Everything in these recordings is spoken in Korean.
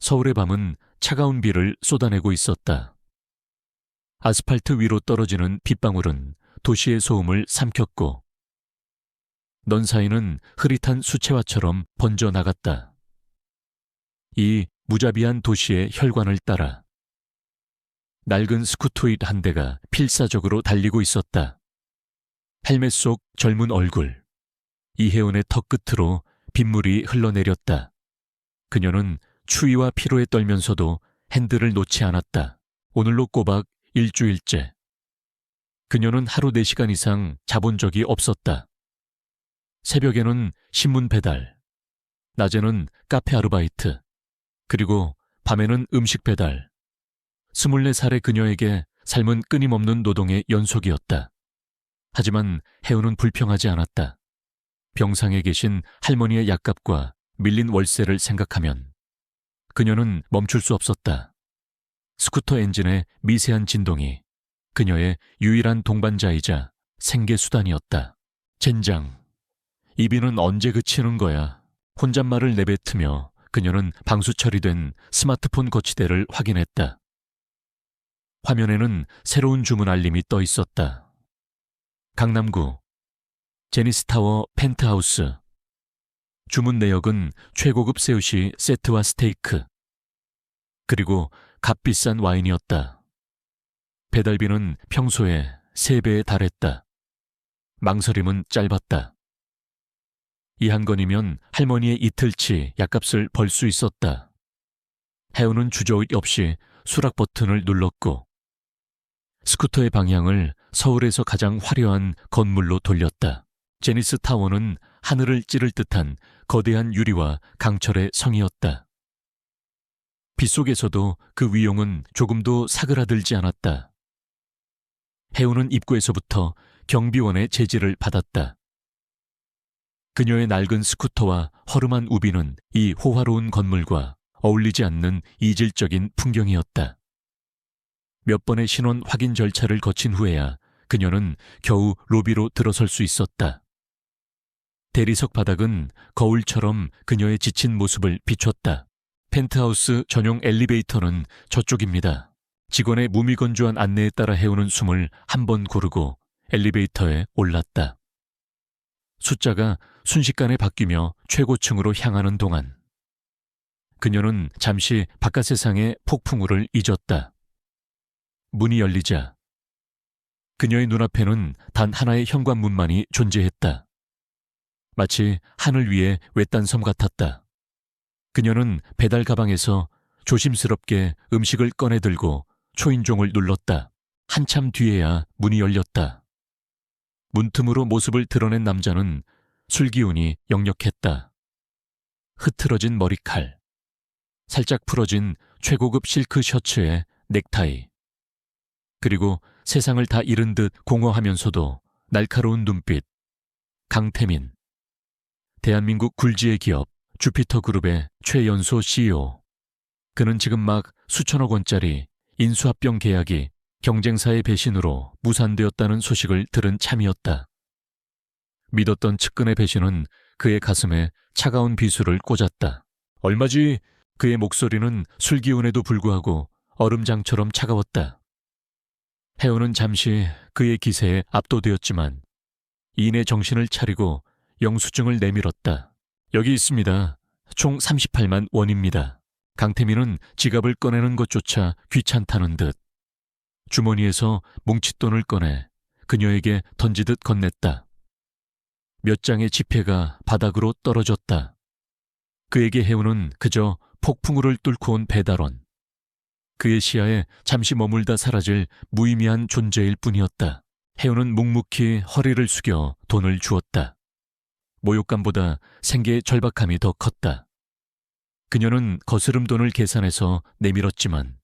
서울의 밤은 차가운 비를 쏟아내고 있었다. 아스팔트 위로 떨어지는 빗방울은 도시의 소음을 삼켰고 넌 사이는 흐릿한 수채화처럼 번져나갔다. 이 무자비한 도시의 혈관을 따라 낡은 스쿠터잇 한 대가 필사적으로 달리고 있었다. 헬멧 속 젊은 얼굴, 이혜원의 턱 끝으로 빗물이 흘러내렸다. 그녀는 추위와 피로에 떨면서도 핸들을 놓지 않았다. 오늘로 꼬박 일주일째. 그녀는 하루 4시간 이상 자본 적이 없었다. 새벽에는 신문 배달, 낮에는 카페 아르바이트, 그리고 밤에는 음식 배달. 24살의 그녀에게 삶은 끊임없는 노동의 연속이었다. 하지만 혜우는 불평하지 않았다. 병상에 계신 할머니의 약값과 밀린 월세를 생각하면 그녀는 멈출 수 없었다. 스쿠터 엔진의 미세한 진동이 그녀의 유일한 동반자이자 생계수단이었다. 젠장. 이 비는 언제 그치는 거야? 혼잣말을 내뱉으며 그녀는 방수 처리된 스마트폰 거치대를 확인했다. 화면에는 새로운 주문 알림이 떠 있었다. 강남구 제니스타워 펜트하우스. 주문 내역은 최고급 새우시 세트와 스테이크, 그리고 값비싼 와인이었다. 배달비는 평소에 3배에 달했다. 망설임은 짧았다. 이 한 건이면 할머니의 이틀치 약값을 벌 수 있었다. 혜우는 주저잇 없이 수락 버튼을 눌렀고 스쿠터의 방향을 서울에서 가장 화려한 건물로 돌렸다. 제니스 타워는 하늘을 찌를 듯한 거대한 유리와 강철의 성이었다. 빗속에서도 그 위용은 조금도 사그라들지 않았다. 혜우는 입구에서부터 경비원의 제지를 받았다. 그녀의 낡은 스쿠터와 허름한 우비는 이 호화로운 건물과 어울리지 않는 이질적인 풍경이었다. 몇 번의 신원 확인 절차를 거친 후에야 그녀는 겨우 로비로 들어설 수 있었다. 대리석 바닥은 거울처럼 그녀의 지친 모습을 비췄다. 펜트하우스 전용 엘리베이터는 저쪽입니다. 직원의 무미건조한 안내에 따라 해오는 숨을 한 번 고르고 엘리베이터에 올랐다. 숫자가 순식간에 바뀌며 최고층으로 향하는 동안 그녀는 잠시 바깥 세상의 폭풍우를 잊었다. 문이 열리자 그녀의 눈앞에는 단 하나의 현관문만이 존재했다. 마치 하늘 위의 외딴 섬 같았다. 그녀는 배달 가방에서 조심스럽게 음식을 꺼내 들고 초인종을 눌렀다. 한참 뒤에야 문이 열렸다. 문틈으로 모습을 드러낸 남자는 술기운이 역력했다. 흐트러진 머리칼, 살짝 풀어진 최고급 실크 셔츠에 넥타이, 그리고 세상을 다 잃은 듯 공허하면서도 날카로운 눈빛, 강태민. 대한민국 굴지의 기업 주피터 그룹의 최연소 CEO. 그는 지금 막 수천억 원짜리 인수합병 계약이 경쟁사의 배신으로 무산되었다는 소식을 들은 참이었다. 믿었던 측근의 배신은 그의 가슴에 차가운 비수를 꽂았다. 얼마지 그의 목소리는 술기운에도 불구하고 얼음장처럼 차가웠다. 혜우는 잠시 그의 기세에 압도되었지만 이내 정신을 차리고 영수증을 내밀었다. 여기 있습니다. 총 38만 원입니다. 강태민은 지갑을 꺼내는 것조차 귀찮다는 듯 주머니에서 뭉칫돈을 꺼내 그녀에게 던지듯 건넸다. 몇 장의 지폐가 바닥으로 떨어졌다. 그에게 혜우는 그저 폭풍우를 뚫고 온 배달원. 그의 시야에 잠시 머물다 사라질 무의미한 존재일 뿐이었다. 혜우는 묵묵히 허리를 숙여 돈을 주었다. 모욕감보다 생계의 절박함이 더 컸다. 그녀는 거스름 돈을 계산해서 내밀었지만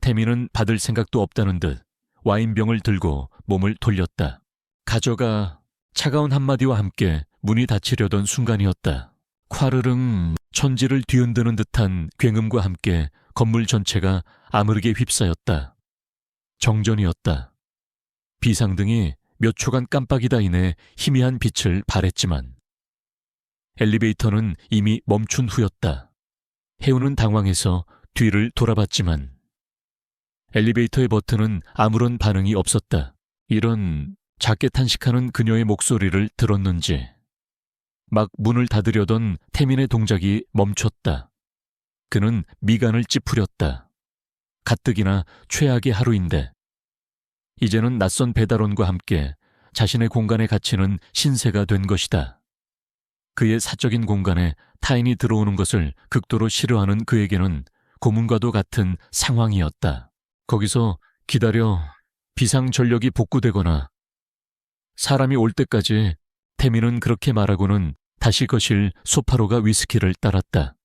태민은 받을 생각도 없다는 듯 와인병을 들고 몸을 돌렸다. 가져가. 차가운 한마디와 함께 문이 닫히려던 순간이었다. 콰르릉. 천지를 뒤흔드는 듯한 굉음과 함께 건물 전체가 아무르게 휩싸였다. 정전이었다. 비상등이 몇 초간 깜빡이다 이내 희미한 빛을 발했지만 엘리베이터는 이미 멈춘 후였다. 해운은 당황해서 뒤를 돌아봤지만 엘리베이터의 버튼은 아무런 반응이 없었다. 이런 작게 탄식하는 그녀의 목소리를 들었는지 막 문을 닫으려던 태민의 동작이 멈췄다. 그는 미간을 찌푸렸다. 가뜩이나 최악의 하루인데 이제는 낯선 배달원과 함께 자신의 공간에 갇히는 신세가 된 것이다. 그의 사적인 공간에 타인이 들어오는 것을 극도로 싫어하는 그에게는 고문과도 같은 상황이었다. 거기서 기다려 비상전력이 복구되거나 사람이 올 때까지 태민은 그렇게 말하고는 다시 거실 소파로가 위스키를 따랐다.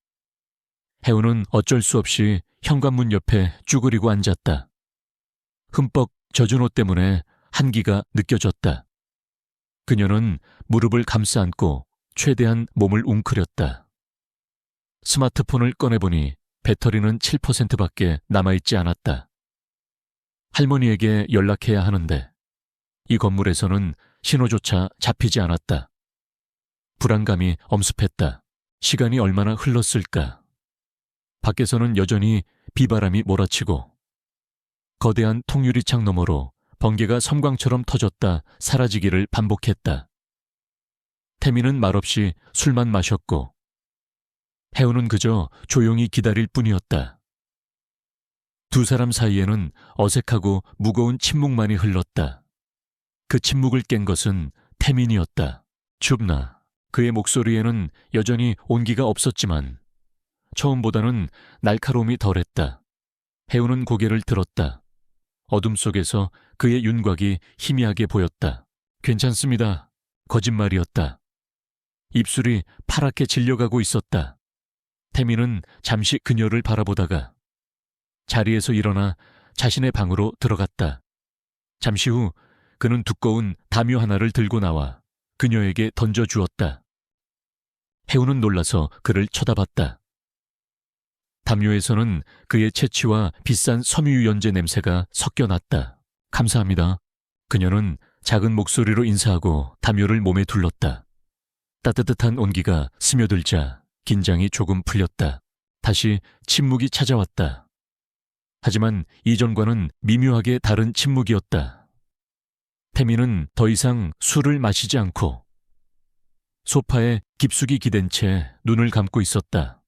해운은 어쩔 수 없이 현관문 옆에 쭈그리고 앉았다. 흠뻑 젖은 옷 때문에 한기가 느껴졌다. 그녀는 무릎을 감싸 안고 최대한 몸을 웅크렸다. 스마트폰을 꺼내보니 배터리는 7%밖에 남아있지 않았다. 할머니에게 연락해야 하는데 이 건물에서는 신호조차 잡히지 않았다. 불안감이 엄습했다. 시간이 얼마나 흘렀을까. 밖에서는 여전히 비바람이 몰아치고 거대한 통유리창 너머로 번개가 섬광처럼 터졌다 사라지기를 반복했다. 태민은 말없이 술만 마셨고 해운은 그저 조용히 기다릴 뿐이었다. 두 사람 사이에는 어색하고 무거운 침묵만이 흘렀다. 그 침묵을 깬 것은 태민이었다. 춥나. 그의 목소리에는 여전히 온기가 없었지만 처음보다는 날카로움이 덜했다. 해운은 고개를 들었다. 어둠 속에서 그의 윤곽이 희미하게 보였다. 괜찮습니다. 거짓말이었다. 입술이 파랗게 질려가고 있었다. 태민은 잠시 그녀를 바라보다가 자리에서 일어나 자신의 방으로 들어갔다. 잠시 후 그는 두꺼운 담요 하나를 들고 나와 그녀에게 던져주었다. 해운은 놀라서 그를 쳐다봤다. 담요에서는 그의 채취와 비싼 섬유유연제 냄새가 섞여났다. 감사합니다. 그녀는 작은 목소리로 인사하고 담요를 몸에 둘렀다. 따뜻한 온기가 스며들자 긴장이 조금 풀렸다. 다시 침묵이 찾아왔다. 하지만 이전과는 미묘하게 다른 침묵이었다. 태민은 더 이상 술을 마시지 않고 소파에 깊숙이 기댄 채 눈을 감고 있었다.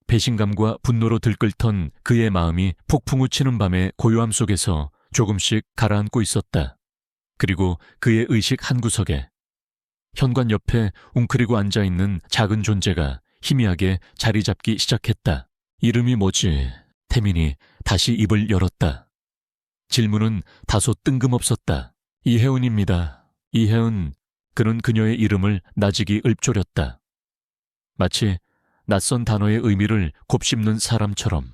배신감과 분노로 들끓던 그의 마음이 폭풍우 치는 밤의 고요함 속에서 조금씩 가라앉고 있었다. 그리고 그의 의식 한구석에 현관 옆에 웅크리고 앉아있는 작은 존재가 희미하게 자리 잡기 시작했다. 이름이 뭐지? 태민이 다시 입을 열었다. 질문은 다소 뜬금없었다. 이혜은입니다. 이혜은. 그는 그녀의 이름을 나직이 읊조렸다. 마치 낯선 단어의 의미를 곱씹는 사람처럼.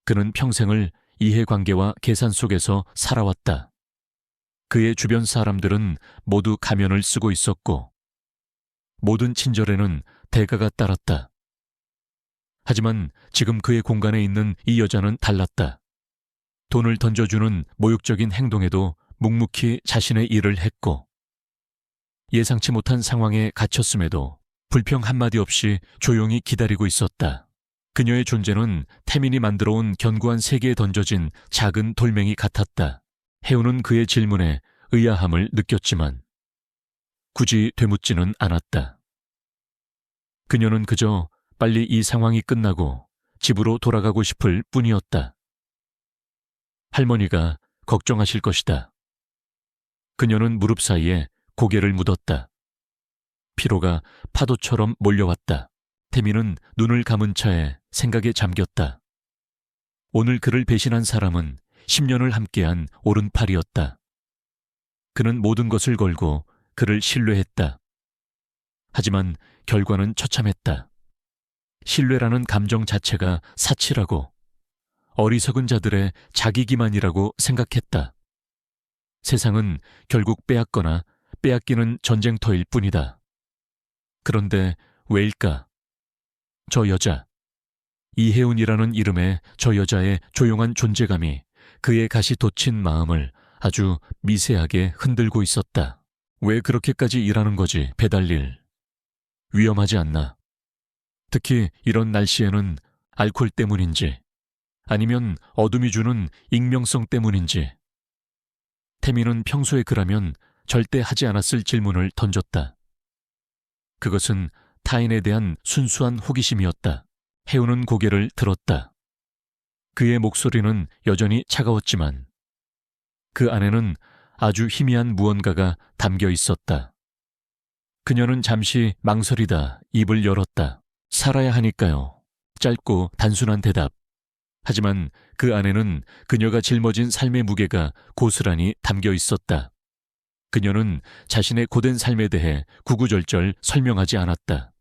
그는 평생을 이해관계와 계산 속에서 살아왔다. 그의 주변 사람들은 모두 가면을 쓰고 있었고 모든 친절에는 대가가 따랐다. 하지만 지금 그의 공간에 있는 이 여자는 달랐다. 돈을 던져주는 모욕적인 행동에도 묵묵히 자신의 일을 했고 예상치 못한 상황에 갇혔음에도 불평 한마디 없이 조용히 기다리고 있었다. 그녀의 존재는 태민이 만들어온 견고한 세계에 던져진 작은 돌멩이 같았다. 해운은 그의 질문에 의아함을 느꼈지만 굳이 되묻지는 않았다. 그녀는 그저 빨리 이 상황이 끝나고 집으로 돌아가고 싶을 뿐이었다. 할머니가 걱정하실 것이다. 그녀는 무릎 사이에 고개를 묻었다. 피로가 파도처럼 몰려왔다. 태민은 눈을 감은 차에 생각에 잠겼다. 오늘 그를 배신한 사람은 10년을 함께한 오른팔이었다. 그는 모든 것을 걸고 그를 신뢰했다. 하지만 결과는 처참했다. 신뢰라는 감정 자체가 사치라고 어리석은 자들의 자기기만이라고 생각했다. 세상은 결국 빼앗거나 빼앗기는 전쟁터일 뿐이다. 그런데 왜일까? 저 여자, 이혜운이라는 이름의 저 여자의 조용한 존재감이 그의 가시 돋친 마음을 아주 미세하게 흔들고 있었다. 왜 그렇게까지 일하는 거지, 배달일. 위험하지 않나? 특히 이런 날씨에는 알코올 때문인지 아니면 어둠이 주는 익명성 때문인지 태미는 평소에 그라면 절대 하지 않았을 질문을 던졌다. 그것은 타인에 대한 순수한 호기심이었다. 해우는 고개를 들었다. 그의 목소리는 여전히 차가웠지만 그 안에는 아주 희미한 무언가가 담겨 있었다. 그녀는 잠시 망설이다 입을 열었다. 살아야 하니까요. 짧고 단순한 대답. 하지만 그 안에는 그녀가 짊어진 삶의 무게가 고스란히 담겨 있었다. 그녀는 자신의 고된 삶에 대해 구구절절 설명하지 않았다.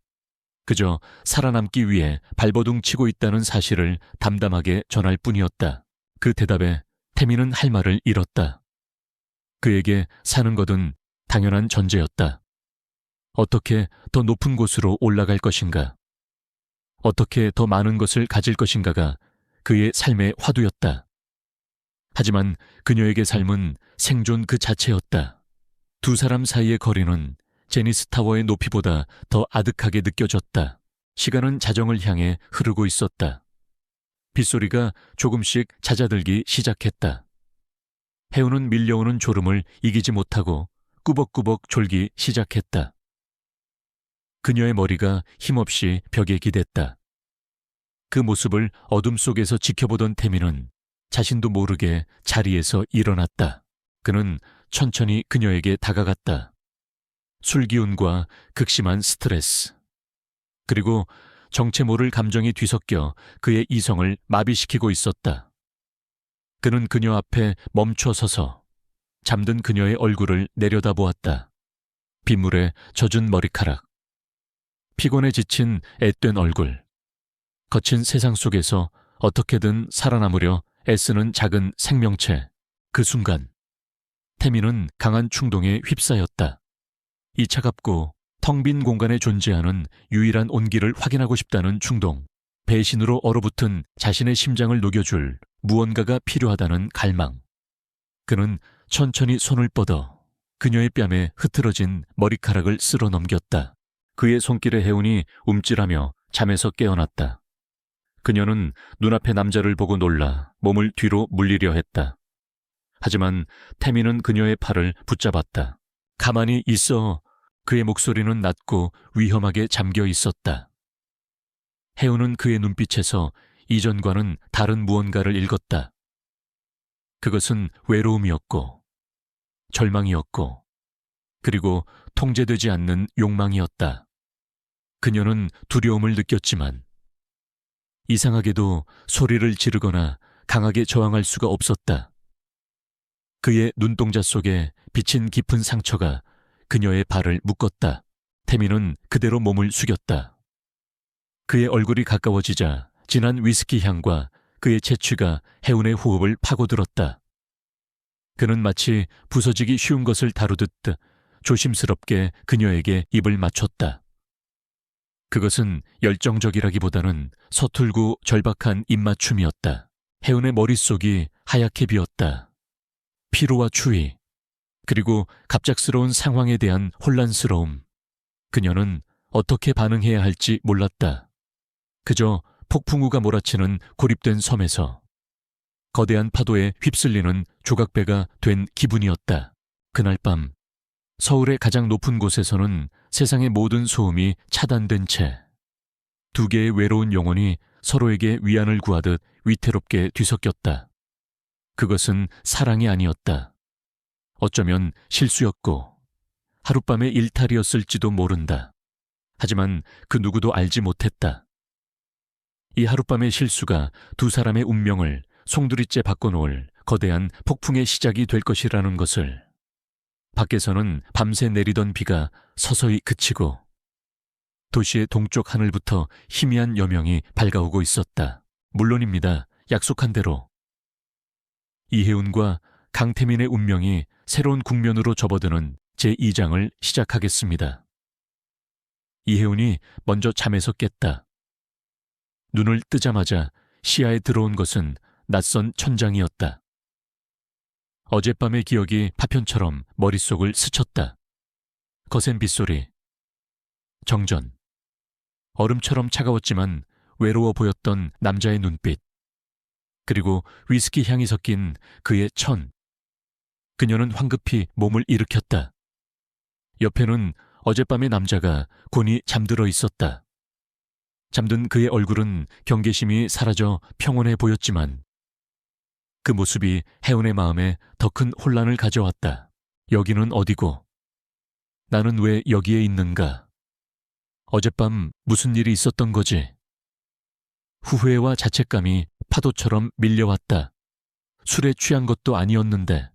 그저 살아남기 위해 발버둥 치고 있다는 사실을 담담하게 전할 뿐이었다. 그 대답에 태미는 할 말을 잃었다. 그에게 사는 것은 당연한 전제였다. 어떻게 더 높은 곳으로 올라갈 것인가? 어떻게 더 많은 것을 가질 것인가가 그의 삶의 화두였다. 하지만 그녀에게 삶은 생존 그 자체였다. 두 사람 사이의 거리는 제니스 타워의 높이보다 더 아득하게 느껴졌다. 시간은 자정을 향해 흐르고 있었다. 빗소리가 조금씩 잦아들기 시작했다. 해우는 밀려오는 졸음을 이기지 못하고 꾸벅꾸벅 졸기 시작했다. 그녀의 머리가 힘없이 벽에 기댔다. 그 모습을 어둠 속에서 지켜보던 태미는 자신도 모르게 자리에서 일어났다. 그는 천천히 그녀에게 다가갔다. 술기운과 극심한 스트레스, 그리고 정체 모를 감정이 뒤섞여 그의 이성을 마비시키고 있었다. 그는 그녀 앞에 멈춰 서서 잠든 그녀의 얼굴을 내려다보았다. 빗물에 젖은 머리카락, 피곤에 지친 앳된 얼굴, 거친 세상 속에서 어떻게든 살아남으려 애쓰는 작은 생명체. 그 순간 태미는 강한 충동에 휩싸였다. 이 차갑고 텅 빈 공간에 존재하는 유일한 온기를 확인하고 싶다는 충동, 배신으로 얼어붙은 자신의 심장을 녹여줄 무언가가 필요하다는 갈망. 그는 천천히 손을 뻗어 그녀의 뺨에 흐트러진 머리카락을 쓸어 넘겼다. 그의 손길에 해운이 움찔하며 잠에서 깨어났다. 그녀는 눈앞의 남자를 보고 놀라 몸을 뒤로 물리려 했다. 하지만 태미는 그녀의 팔을 붙잡았다. 가만히 있어. 그의 목소리는 낮고 위험하게 잠겨 있었다. 해운은 그의 눈빛에서 이전과는 다른 무언가를 읽었다. 그것은 외로움이었고, 절망이었고, 그리고 통제되지 않는 욕망이었다. 그녀는 두려움을 느꼈지만 이상하게도 소리를 지르거나 강하게 저항할 수가 없었다. 그의 눈동자 속에 비친 깊은 상처가 그녀의 발을 묶었다. 태미는 그대로 몸을 숙였다. 그의 얼굴이 가까워지자 진한 위스키 향과 그의 채취가 해운의 호흡을 파고들었다. 그는 마치 부서지기 쉬운 것을 다루듯 조심스럽게 그녀에게 입을 맞췄다. 그것은 열정적이라기보다는 서툴고 절박한 입맞춤이었다. 해운의 머릿속이 하얗게 비었다. 피로와 추위, 그리고 갑작스러운 상황에 대한 혼란스러움. 그녀는 어떻게 반응해야 할지 몰랐다. 그저 폭풍우가 몰아치는 고립된 섬에서 거대한 파도에 휩쓸리는 조각배가 된 기분이었다. 그날 밤 서울의 가장 높은 곳에서는 세상의 모든 소음이 차단된 채 두 개의 외로운 영혼이 서로에게 위안을 구하듯 위태롭게 뒤섞였다. 그것은 사랑이 아니었다. 어쩌면 실수였고 하룻밤의 일탈이었을지도 모른다. 하지만 그 누구도 알지 못했다. 이 하룻밤의 실수가 두 사람의 운명을 송두리째 바꿔놓을 거대한 폭풍의 시작이 될 것이라는 것을. 밖에서는 밤새 내리던 비가 서서히 그치고 도시의 동쪽 하늘부터 희미한 여명이 밝아오고 있었다. 물론입니다. 약속한 대로. 이혜운과 강태민의 운명이 새로운 국면으로 접어드는 제2장을 시작하겠습니다. 이혜운이 먼저 잠에서 깼다. 눈을 뜨자마자 시야에 들어온 것은 낯선 천장이었다. 어젯밤의 기억이 파편처럼 머릿속을 스쳤다. 거센 빗소리, 정전, 얼음처럼 차가웠지만 외로워 보였던 남자의 눈빛, 그리고 위스키 향이 섞인 그의 천. 그녀는 황급히 몸을 일으켰다. 옆에는 어젯밤의 남자가 곤히 잠들어 있었다. 잠든 그의 얼굴은 경계심이 사라져 평온해 보였지만 그 모습이 혜운의 마음에 더 큰 혼란을 가져왔다. 여기는 어디고? 나는 왜 여기에 있는가? 어젯밤 무슨 일이 있었던 거지? 후회와 자책감이 파도처럼 밀려왔다. 술에 취한 것도 아니었는데.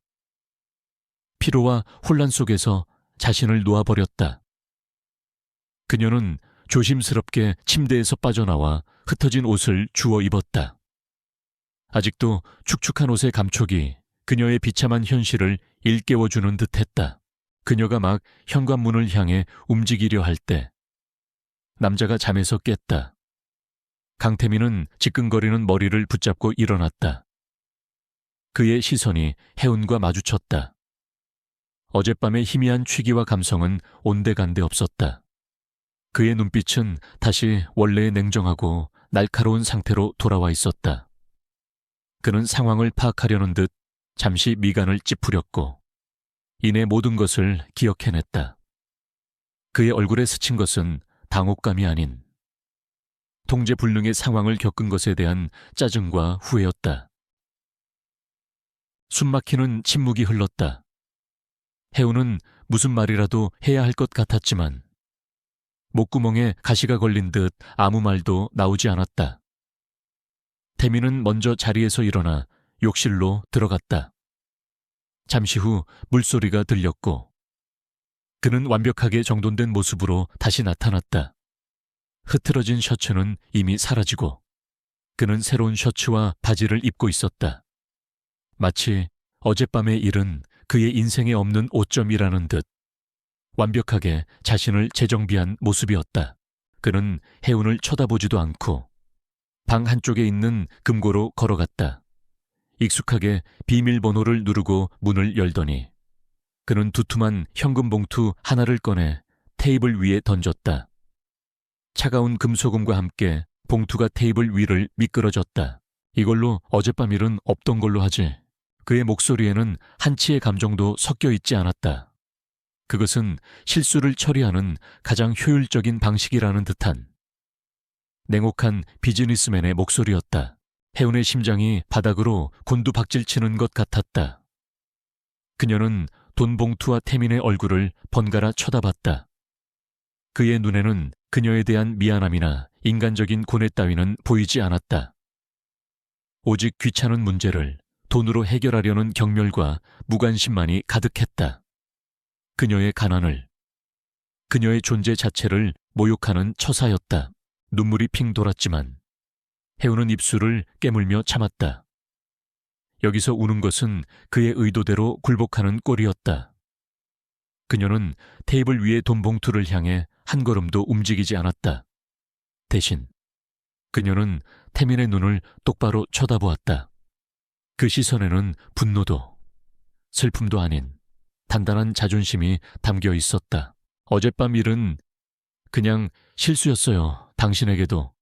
피로와 혼란 속에서 자신을 놓아버렸다. 그녀는 조심스럽게 침대에서 빠져나와 흩어진 옷을 주워 입었다. 아직도 축축한 옷의 감촉이 그녀의 비참한 현실을 일깨워주는 듯했다. 그녀가 막 현관문을 향해 움직이려 할 때 남자가 잠에서 깼다. 강태민은 지끈거리는 머리를 붙잡고 일어났다. 그의 시선이 혜운과 마주쳤다. 어젯밤의 희미한 취기와 감성은 온데간데 없었다. 그의 눈빛은 다시 원래의 냉정하고 날카로운 상태로 돌아와 있었다. 그는 상황을 파악하려는 듯 잠시 미간을 찌푸렸고 이내 모든 것을 기억해냈다. 그의 얼굴에 스친 것은 당혹감이 아닌 통제불능의 상황을 겪은 것에 대한 짜증과 후회였다. 숨막히는 침묵이 흘렀다. 혜우는 무슨 말이라도 해야 할 것 같았지만 목구멍에 가시가 걸린 듯 아무 말도 나오지 않았다. 태민은 먼저 자리에서 일어나 욕실로 들어갔다. 잠시 후 물소리가 들렸고 그는 완벽하게 정돈된 모습으로 다시 나타났다. 흐트러진 셔츠는 이미 사라지고 그는 새로운 셔츠와 바지를 입고 있었다. 마치 어젯밤의 일은 그의 인생에 없는 오점이라는 듯 완벽하게 자신을 재정비한 모습이었다. 그는 혜운을 쳐다보지도 않고 방 한쪽에 있는 금고로 걸어갔다. 익숙하게 비밀번호를 누르고 문을 열더니 그는 두툼한 현금 봉투 하나를 꺼내 테이블 위에 던졌다. 차가운 금소금과 함께 봉투가 테이블 위를 미끄러졌다. 이걸로 어젯밤 일은 없던 걸로 하지. 그의 목소리에는 한치의 감정도 섞여 있지 않았다. 그것은 실수를 처리하는 가장 효율적인 방식이라는 듯한 냉혹한 비즈니스맨의 목소리였다. 혜운의 심장이 바닥으로 곤두박질치는 것 같았다. 그녀는 돈 봉투와 태민의 얼굴을 번갈아 쳐다봤다. 그의 눈에는 그녀에 대한 미안함이나 인간적인 고뇌 따위는 보이지 않았다. 오직 귀찮은 문제를 돈으로 해결하려는 경멸과 무관심만이 가득했다. 그녀의 가난을, 그녀의 존재 자체를 모욕하는 처사였다. 눈물이 핑 돌았지만 혜우는 입술을 깨물며 참았다. 여기서 우는 것은 그의 의도대로 굴복하는 꼴이었다. 그녀는 테이블 위의 돈 봉투를 향해 한 걸음도 움직이지 않았다. 대신 그녀는 태민의 눈을 똑바로 쳐다보았다. 그 시선에는 분노도 슬픔도 아닌 단단한 자존심이 담겨 있었다. 어젯밤 일은 그냥 실수였어요. 당신에게도.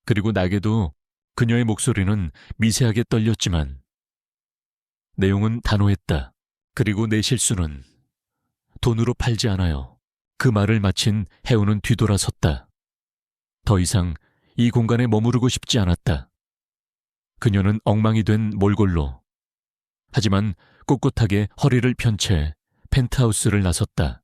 그리고 나에게도. 그녀의 목소리는 미세하게 떨렸지만 내용은 단호했다. 그리고 내 실수는 돈으로 팔지 않아요. 그 말을 마친 혜우는 뒤돌아섰다. 더 이상 이 공간에 머무르고 싶지 않았다. 그녀는 엉망이 된 몰골로 하지만 꼿꼿하게 허리를 편 채 펜트하우스를 나섰다.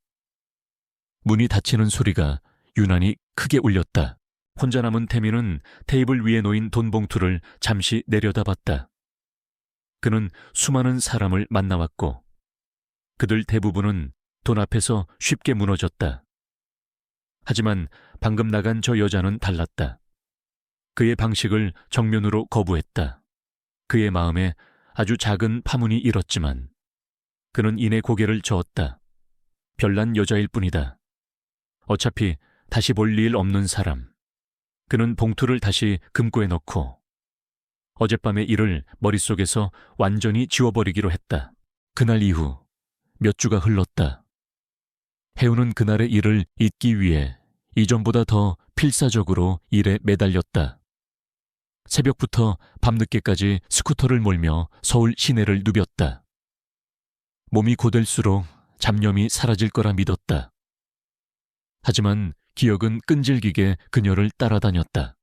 문이 닫히는 소리가 유난히 크게 울렸다. 혼자 남은 태민은 테이블 위에 놓인 돈 봉투를 잠시 내려다봤다. 그는 수많은 사람을 만나왔고 그들 대부분은 돈 앞에서 쉽게 무너졌다. 하지만 방금 나간 저 여자는 달랐다. 그의 방식을 정면으로 거부했다. 그의 마음에 아주 작은 파문이 일었지만 그는 이내 고개를 저었다. 별난 여자일 뿐이다. 어차피 다시 볼 일 없는 사람. 그는 봉투를 다시 금고에 넣고 어젯밤의 일을 머릿속에서 완전히 지워버리기로 했다. 그날 이후 몇 주가 흘렀다. 혜우는 그날의 일을 잊기 위해 이전보다 더 필사적으로 일에 매달렸다. 새벽부터 밤늦게까지 스쿠터를 몰며 서울 시내를 누볐다. 몸이 고될수록 잡념이 사라질 거라 믿었다. 하지만 기억은 끈질기게 그녀를 따라다녔다.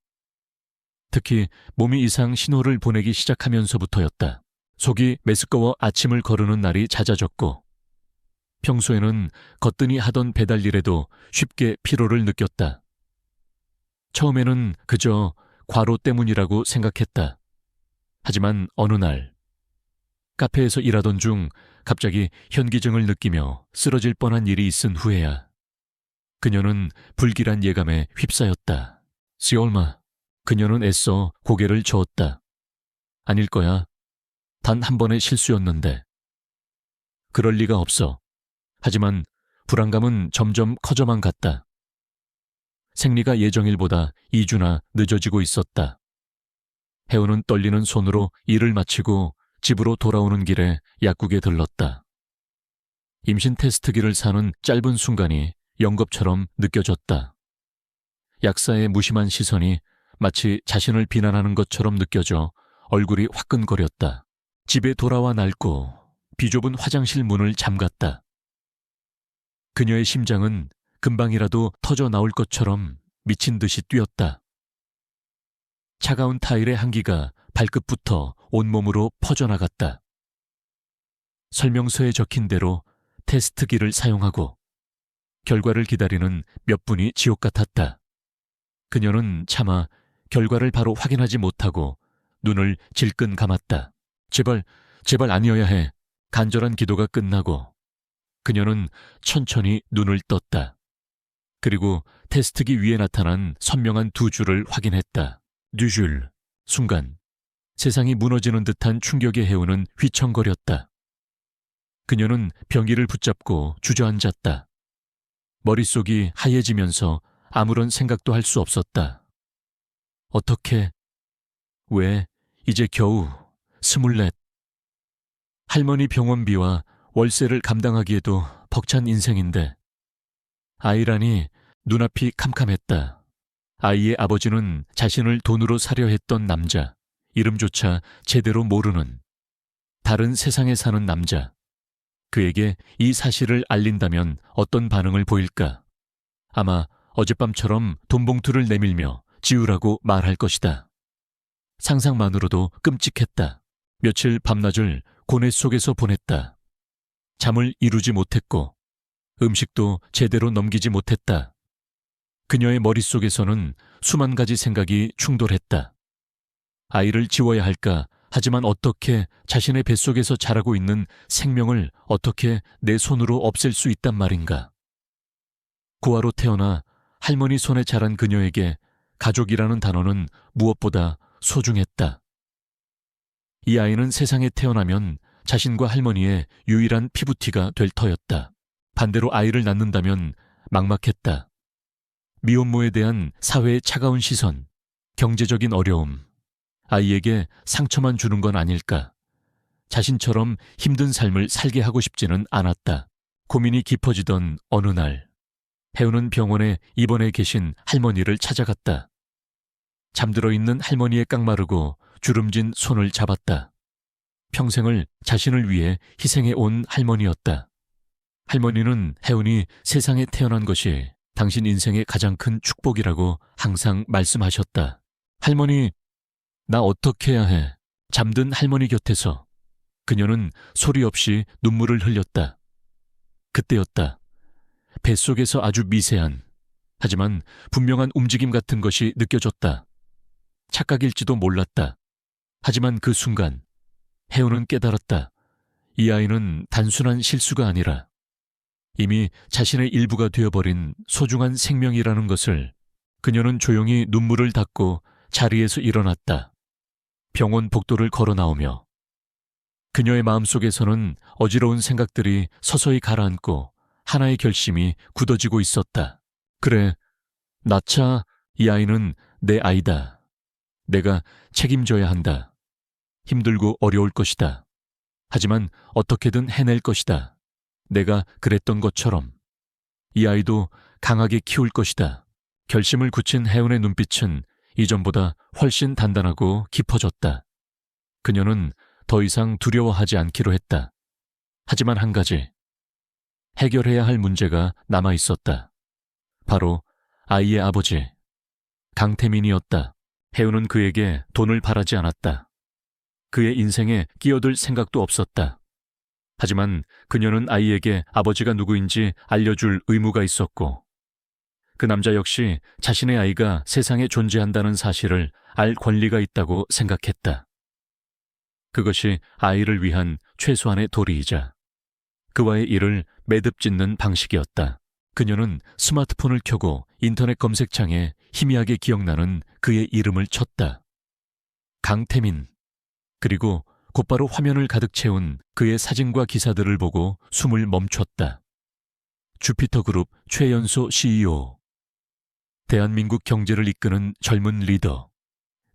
특히 몸이 이상 신호를 보내기 시작하면서부터였다. 속이 메스꺼워 아침을 거르는 날이 잦아졌고 평소에는 거뜬히 하던 배달 일에도 쉽게 피로를 느꼈다. 처음에는 그저 과로 때문이라고 생각했다. 하지만 어느 날 카페에서 일하던 중 갑자기 현기증을 느끼며 쓰러질 뻔한 일이 있은 후에야 그녀는 불길한 예감에 휩싸였다. 시올마, 그녀는 애써 고개를 저었다. 아닐 거야. 단 한 번의 실수였는데. 그럴 리가 없어. 하지만 불안감은 점점 커져만 갔다. 생리가 예정일보다 2주나 늦어지고 있었다. 혜우는 떨리는 손으로 일을 마치고 집으로 돌아오는 길에 약국에 들렀다. 임신 테스트기를 사는 짧은 순간이 영겁처럼 느껴졌다. 약사의 무심한 시선이 마치 자신을 비난하는 것처럼 느껴져 얼굴이 화끈거렸다. 집에 돌아와 낡고 비좁은 화장실 문을 잠갔다. 그녀의 심장은 금방이라도 터져 나올 것처럼 미친 듯이 뛰었다. 차가운 타일의 한기가 발끝부터 온몸으로 퍼져나갔다. 설명서에 적힌 대로 테스트기를 사용하고 결과를 기다리는 몇 분이 지옥 같았다. 그녀는 차마 결과를 바로 확인하지 못하고 눈을 질끈 감았다. 제발 아니어야 해. 간절한 기도가 끝나고 그녀는 천천히 눈을 떴다. 그리고 테스트기 위에 나타난 선명한 두 줄을 확인했다. 뉴줄. 순간 세상이 무너지는 듯한 충격의 해우는 휘청거렸다. 그녀는 병이를 붙잡고 주저앉았다. 머릿속이 하얘지면서 아무런 생각도 할 수 없었다. 어떻게, 왜, 이제 겨우 24. 할머니 병원비와 월세를 감당하기에도 벅찬 인생인데 아이라니 눈앞이 캄캄했다. 아이의 아버지는 자신을 돈으로 사려 했던 남자, 이름조차 제대로 모르는 다른 세상에 사는 남자. 그에게 이 사실을 알린다면 어떤 반응을 보일까? 아마 어젯밤처럼 돈봉투를 내밀며 지우라고 말할 것이다. 상상만으로도 끔찍했다. 며칠 밤낮을 고뇌 속에서 보냈다. 잠을 이루지 못했고 음식도 제대로 넘기지 못했다. 그녀의 머릿속에서는 수만 가지 생각이 충돌했다. 아이를 지워야 할까? 하지만 어떻게 자신의 뱃속에서 자라고 있는 생명을 어떻게 내 손으로 없앨 수 있단 말인가? 고아로 태어나 할머니 손에 자란 그녀에게 가족이라는 단어는 무엇보다 소중했다. 이 아이는 세상에 태어나면 자신과 할머니의 유일한 피부티가 될 터였다. 반대로 아이를 낳는다면 막막했다. 미혼모에 대한 사회의 차가운 시선, 경제적인 어려움, 아이에게 상처만 주는 건 아닐까. 자신처럼 힘든 삶을 살게 하고 싶지는 않았다. 고민이 깊어지던 어느 날, 혜우는 병원에 입원해 계신 할머니를 찾아갔다. 잠들어 있는 할머니의 깡마르고 주름진 손을 잡았다. 평생을 자신을 위해 희생해 온 할머니였다. 할머니는 혜운이 세상에 태어난 것이 당신 인생의 가장 큰 축복이라고 항상 말씀하셨다. 할머니, 나 어떻게 해야 해? 잠든 할머니 곁에서 그녀는 소리 없이 눈물을 흘렸다. 그때였다. 뱃속에서 아주 미세한, 하지만 분명한 움직임 같은 것이 느껴졌다. 착각일지도 몰랐다. 하지만 그 순간 혜우는 깨달았다. 이 아이는 단순한 실수가 아니라 이미 자신의 일부가 되어버린 소중한 생명이라는 것을. 그녀는 조용히 눈물을 닦고 자리에서 일어났다. 병원 복도를 걸어 나오며 그녀의 마음속에서는 어지러운 생각들이 서서히 가라앉고 하나의 결심이 굳어지고 있었다. 그래, 나차, 이 아이는 내 아이다. 내가 책임져야 한다. 힘들고 어려울 것이다. 하지만 어떻게든 해낼 것이다. 내가 그랬던 것처럼 이 아이도 강하게 키울 것이다. 결심을 굳힌 혜은의 눈빛은 이전보다 훨씬 단단하고 깊어졌다. 그녀는 더 이상 두려워하지 않기로 했다. 하지만 한 가지, 해결해야 할 문제가 남아 있었다. 바로 아이의 아버지, 강태민이었다. 혜은은 그에게 돈을 바라지 않았다. 그의 인생에 끼어들 생각도 없었다. 하지만 그녀는 아이에게 아버지가 누구인지 알려줄 의무가 있었고, 그 남자 역시 자신의 아이가 세상에 존재한다는 사실을 알 권리가 있다고 생각했다. 그것이 아이를 위한 최소한의 도리이자 그와의 일을 매듭짓는 방식이었다. 그녀는 스마트폰을 켜고 인터넷 검색창에 희미하게 기억나는 그의 이름을 쳤다. 강태민. 그리고 곧바로 화면을 가득 채운 그의 사진과 기사들을 보고 숨을 멈췄다. 주피터그룹 최연소 CEO. 대한민국 경제를 이끄는 젊은 리더.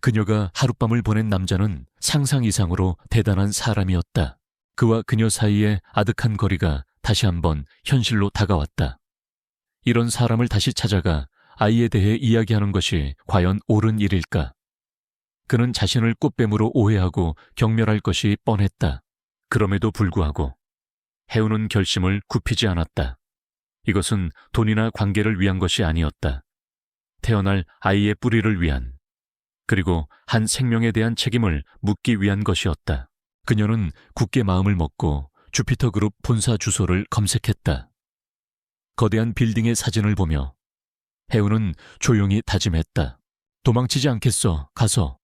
그녀가 하룻밤을 보낸 남자는 상상 이상으로 대단한 사람이었다. 그와 그녀 사이의 아득한 거리가 다시 한번 현실로 다가왔다. 이런 사람을 다시 찾아가 아이에 대해 이야기하는 것이 과연 옳은 일일까? 그는 자신을 꽃뱀으로 오해하고 경멸할 것이 뻔했다. 그럼에도 불구하고 혜은은 결심을 굽히지 않았다. 이것은 돈이나 관계를 위한 것이 아니었다. 태어날 아이의 뿌리를 위한, 그리고 한 생명에 대한 책임을 묻기 위한 것이었다. 그녀는 굳게 마음을 먹고 주피터그룹 본사 주소를 검색했다. 거대한 빌딩의 사진을 보며 혜은은 조용히 다짐했다. 도망치지 않겠어. 가서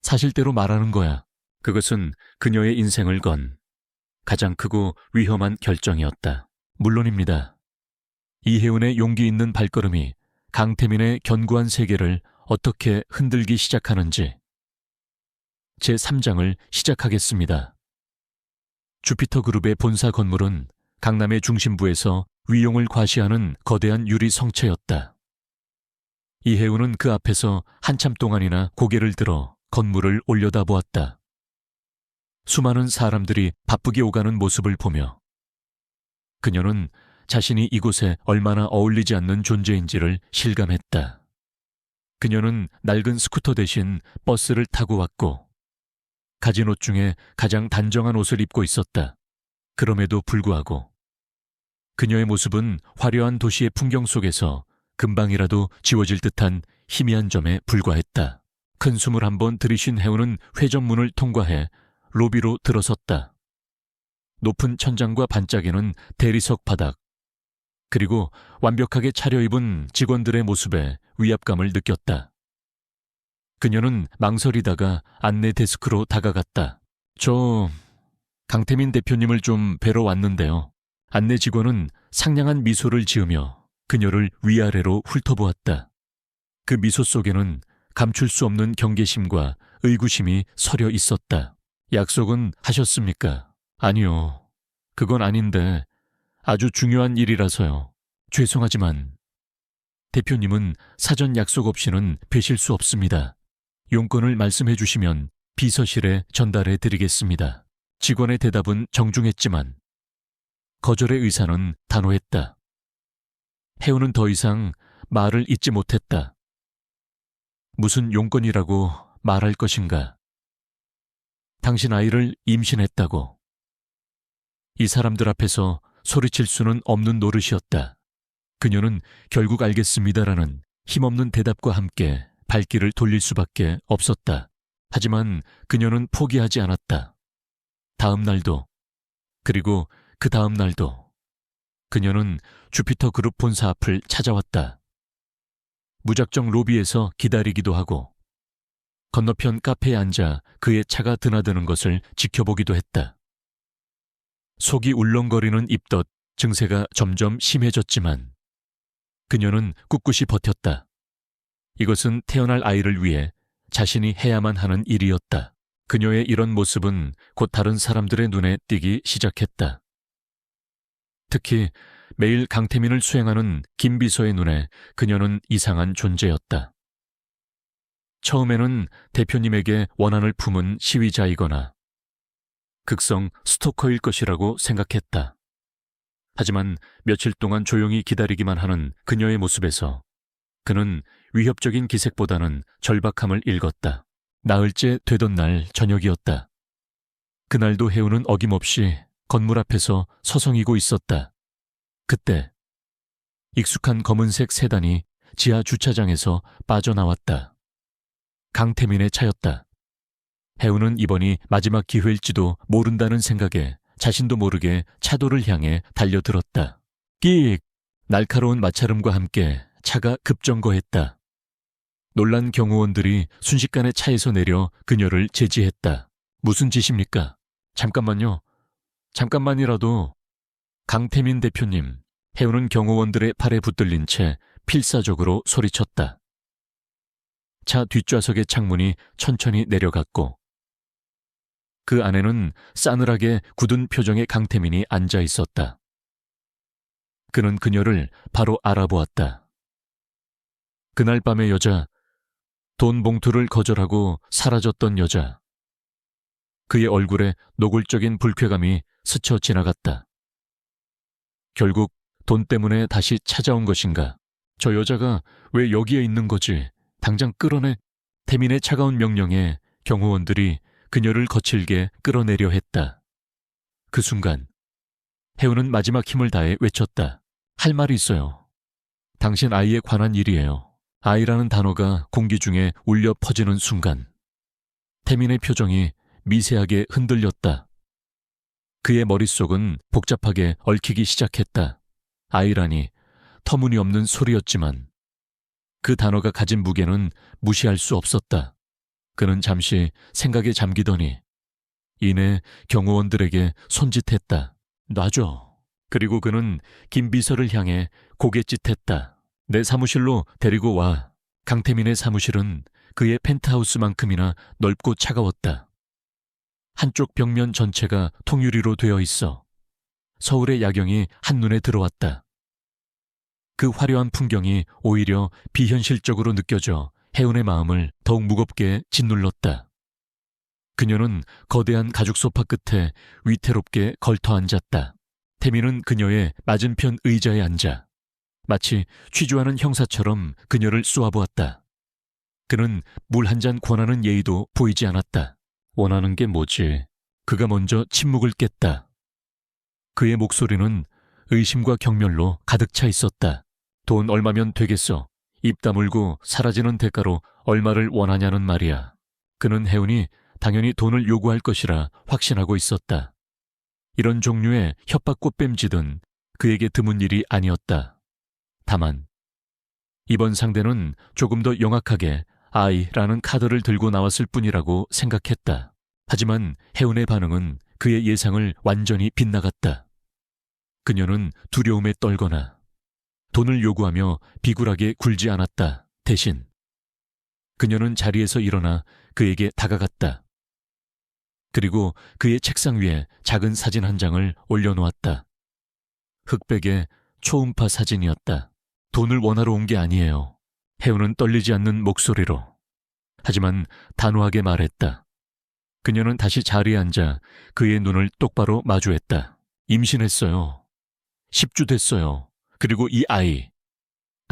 사실대로 말하는 거야. 그것은 그녀의 인생을 건 가장 크고 위험한 결정이었다. 물론입니다. 이혜은의 용기 있는 발걸음이 강태민의 견고한 세계를 어떻게 흔들기 시작하는지. 제3장을 시작하겠습니다. 주피터그룹의 본사 건물은 강남의 중심부에서 위용을 과시하는 거대한 유리 성체였다. 이혜은은 그 앞에서 한참 동안이나 고개를 들어 건물을 올려다보았다. 수많은 사람들이 바쁘게 오가는 모습을 보며 그녀는 자신이 이곳에 얼마나 어울리지 않는 존재인지를 실감했다. 그녀는 낡은 스쿠터 대신 버스를 타고 왔고 가진 옷 중에 가장 단정한 옷을 입고 있었다. 그럼에도 불구하고 그녀의 모습은 화려한 도시의 풍경 속에서 금방이라도 지워질 듯한 희미한 점에 불과했다. 큰 숨을 한번 들이쉰 혜은은 회전문을 통과해 로비로 들어섰다. 높은 천장과 반짝이는 대리석 바닥, 그리고 완벽하게 차려입은 직원들의 모습에 위압감을 느꼈다. 그녀는 망설이다가 안내 데스크로 다가갔다. 저 강태민 대표님을 좀 뵈러 왔는데요. 안내 직원은 상냥한 미소를 지으며 그녀를 위아래로 훑어보았다. 그 미소 속에는 감출 수 없는 경계심과 의구심이 서려 있었다. 약속은 하셨습니까? 아니요. 그건 아닌데 아주 중요한 일이라서요. 죄송하지만 대표님은 사전 약속 없이는 뵈실 수 없습니다. 용건을 말씀해 주시면 비서실에 전달해 드리겠습니다. 직원의 대답은 정중했지만 거절의 의사는 단호했다. 혜은은 더 이상 말을 잇지 못했다. 무슨 용건이라고 말할 것인가? 당신 아이를 임신했다고. 이 사람들 앞에서 소리칠 수는 없는 노릇이었다. 그녀는 결국 알겠습니다라는 힘없는 대답과 함께 발길을 돌릴 수밖에 없었다. 하지만 그녀는 포기하지 않았다. 다음 날도, 그리고 그 다음 날도 그녀는 주피터 그룹 본사 앞을 찾아왔다. 무작정 로비에서 기다리기도 하고 건너편 카페에 앉아 그의 차가 드나드는 것을 지켜보기도 했다. 속이 울렁거리는 입덧 증세가 점점 심해졌지만 그녀는 꿋꿋이 버텼다. 이것은 태어날 아이를 위해 자신이 해야만 하는 일이었다. 그녀의 이런 모습은 곧 다른 사람들의 눈에 띄기 시작했다. 특히 매일 강태민을 수행하는 김 비서의 눈에 그녀는 이상한 존재였다. 처음에는 대표님에게 원한을 품은 시위자이거나 극성 스토커일 것이라고 생각했다. 하지만 며칠 동안 조용히 기다리기만 하는 그녀의 모습에서 그는 위협적인 기색보다는 절박함을 읽었다. 나흘째 되던 날 저녁이었다. 그날도 해우는 어김없이 건물 앞에서 서성이고 있었다. 그때 익숙한 검은색 세단이 지하 주차장에서 빠져나왔다. 강태민의 차였다. 해우는 이번이 마지막 기회일지도 모른다는 생각에 자신도 모르게 차도를 향해 달려들었다. 끼익! 날카로운 마찰음과 함께 차가 급정거했다. 놀란 경호원들이 순식간에 차에서 내려 그녀를 제지했다. 무슨 짓입니까? 잠깐만요. 잠깐만이라도. 강태민 대표님, 해우는 경호원들의 팔에 붙들린 채 필사적으로 소리쳤다. 차 뒷좌석의 창문이 천천히 내려갔고 그 안에는 싸늘하게 굳은 표정의 강태민이 앉아 있었다. 그는 그녀를 바로 알아보았다. 그날 밤의 여자, 돈 봉투를 거절하고 사라졌던 여자. 그의 얼굴에 노골적인 불쾌감이 스쳐 지나갔다. 결국 돈 때문에 다시 찾아온 것인가? 저 여자가 왜 여기에 있는 거지? 당장 끌어내. 태민의 차가운 명령에 경호원들이 그녀를 거칠게 끌어내려 했다. 그 순간 해우는 마지막 힘을 다해 외쳤다. 할 말이 있어요. 당신 아이에 관한 일이에요. 아이라는 단어가 공기 중에 울려 퍼지는 순간 태민의 표정이 미세하게 흔들렸다. 그의 머릿속은 복잡하게 얽히기 시작했다. 아이라니 터무니없는 소리였지만 그 단어가 가진 무게는 무시할 수 없었다. 그는 잠시 생각에 잠기더니 이내 경호원들에게 손짓했다. 놔줘. 그리고 그는 김 비서를 향해 고갯짓했다. 내 사무실로 데리고 와. 강태민의 사무실은 그의 펜트하우스만큼이나 넓고 차가웠다. 한쪽 벽면 전체가 통유리로 되어 있어 서울의 야경이 한눈에 들어왔다. 그 화려한 풍경이 오히려 비현실적으로 느껴져 해운의 마음을 더욱 무겁게 짓눌렀다. 그녀는 거대한 가죽 소파 끝에 위태롭게 걸터 앉았다. 태민은 그녀의 맞은편 의자에 앉아 마치 취조하는 형사처럼 그녀를 쏘아보았다. 그는 물 한 잔 권하는 예의도 보이지 않았다. 원하는 게 뭐지? 그가 먼저 침묵을 깼다. 그의 목소리는 의심과 경멸로 가득 차 있었다. 돈 얼마면 되겠어? 입 다물고 사라지는 대가로 얼마를 원하냐는 말이야. 그는 해운이 당연히 돈을 요구할 것이라 확신하고 있었다. 이런 종류의 협박 꽃뱀짓은 그에게 드문 일이 아니었다. 다만 이번 상대는 조금 더 영악하게 아이라는 카드를 들고 나왔을 뿐이라고 생각했다. 하지만 해운의 반응은 그의 예상을 완전히 빗나갔다. 그녀는 두려움에 떨거나 돈을 요구하며 비굴하게 굴지 않았다. 대신 그녀는 자리에서 일어나 그에게 다가갔다. 그리고 그의 책상 위에 작은 사진 한 장을 올려놓았다. 흑백의 초음파 사진이었다. 돈을 원하러 온 게 아니에요. 해운은 떨리지 않는 목소리로 하지만 단호하게 말했다. 그녀는 다시 자리에 앉아 그의 눈을 똑바로 마주했다. 임신했어요. 10주 됐어요. 그리고 이 아이,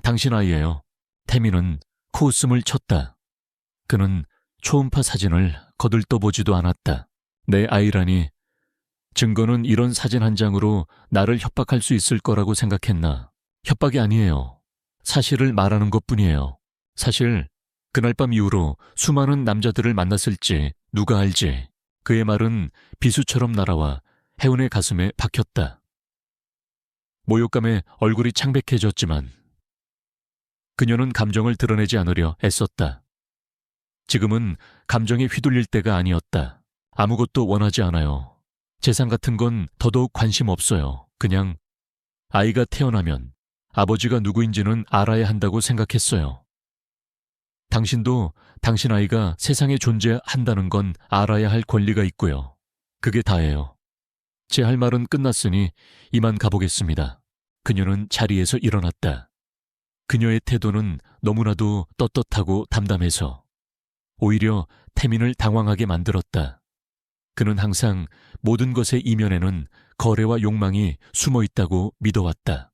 당신 아이예요. 태민은 코웃음을 쳤다. 그는 초음파 사진을 거들떠보지도 않았다. 내 아이라니, 증거는 이런 사진 한 장으로 나를 협박할 수 있을 거라고 생각했나? 협박이 아니에요. 사실을 말하는 것뿐이에요. 사실 그날 밤 이후로 수많은 남자들을 만났을지 누가 알지. 그의 말은 비수처럼 날아와 해운의 가슴에 박혔다. 모욕감에 얼굴이 창백해졌지만 그녀는 감정을 드러내지 않으려 애썼다. 지금은 감정에 휘둘릴 때가 아니었다. 아무것도 원하지 않아요. 재산 같은 건 더더욱 관심 없어요. 그냥 아이가 태어나면 아버지가 누구인지는 알아야 한다고 생각했어요. 당신도 당신 아이가 세상에 존재한다는 건 알아야 할 권리가 있고요. 그게 다예요. 제 할 말은 끝났으니 이만 가보겠습니다. 그녀는 자리에서 일어났다. 그녀의 태도는 너무나도 떳떳하고 담담해서 오히려 태민을 당황하게 만들었다. 그는 항상 모든 것의 이면에는 거래와 욕망이 숨어 있다고 믿어왔다.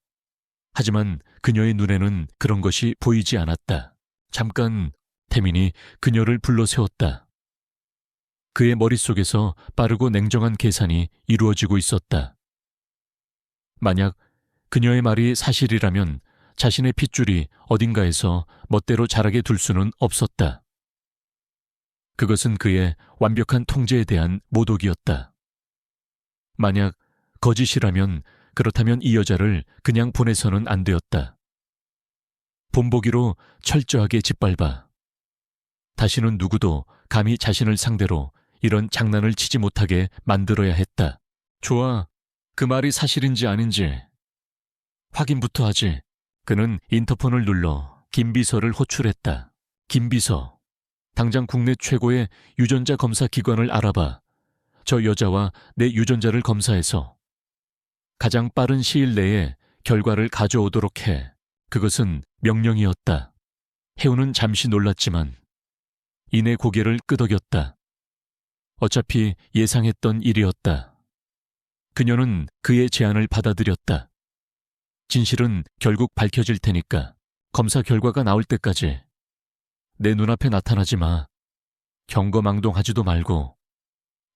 하지만 그녀의 눈에는 그런 것이 보이지 않았다. 잠깐 태민이 그녀를 불러 세웠다. 그의 머릿속에서 빠르고 냉정한 계산이 이루어지고 있었다. 만약 그녀의 말이 사실이라면 자신의 핏줄이 어딘가에서 멋대로 자라게 둘 수는 없었다. 그것은 그의 완벽한 통제에 대한 모독이었다. 만약 거짓이라면 그렇다면 이 여자를 그냥 보내서는 안 되었다. 본보기로 철저하게 짓밟아 다시는 누구도 감히 자신을 상대로 이런 장난을 치지 못하게 만들어야 했다. 좋아, 그 말이 사실인지 아닌지 확인부터 하지. 그는 인터폰을 눌러 김 비서를 호출했다. 김 비서, 당장 국내 최고의 유전자 검사 기관을 알아봐. 저 여자와 내 유전자를 검사해서 가장 빠른 시일 내에 결과를 가져오도록 해. 그것은 명령이었다. 해운은 잠시 놀랐지만 이내 고개를 끄덕였다. 어차피 예상했던 일이었다. 그녀는 그의 제안을 받아들였다. 진실은 결국 밝혀질 테니까 검사 결과가 나올 때까지 내 눈앞에 나타나지 마. 경거망동하지도 말고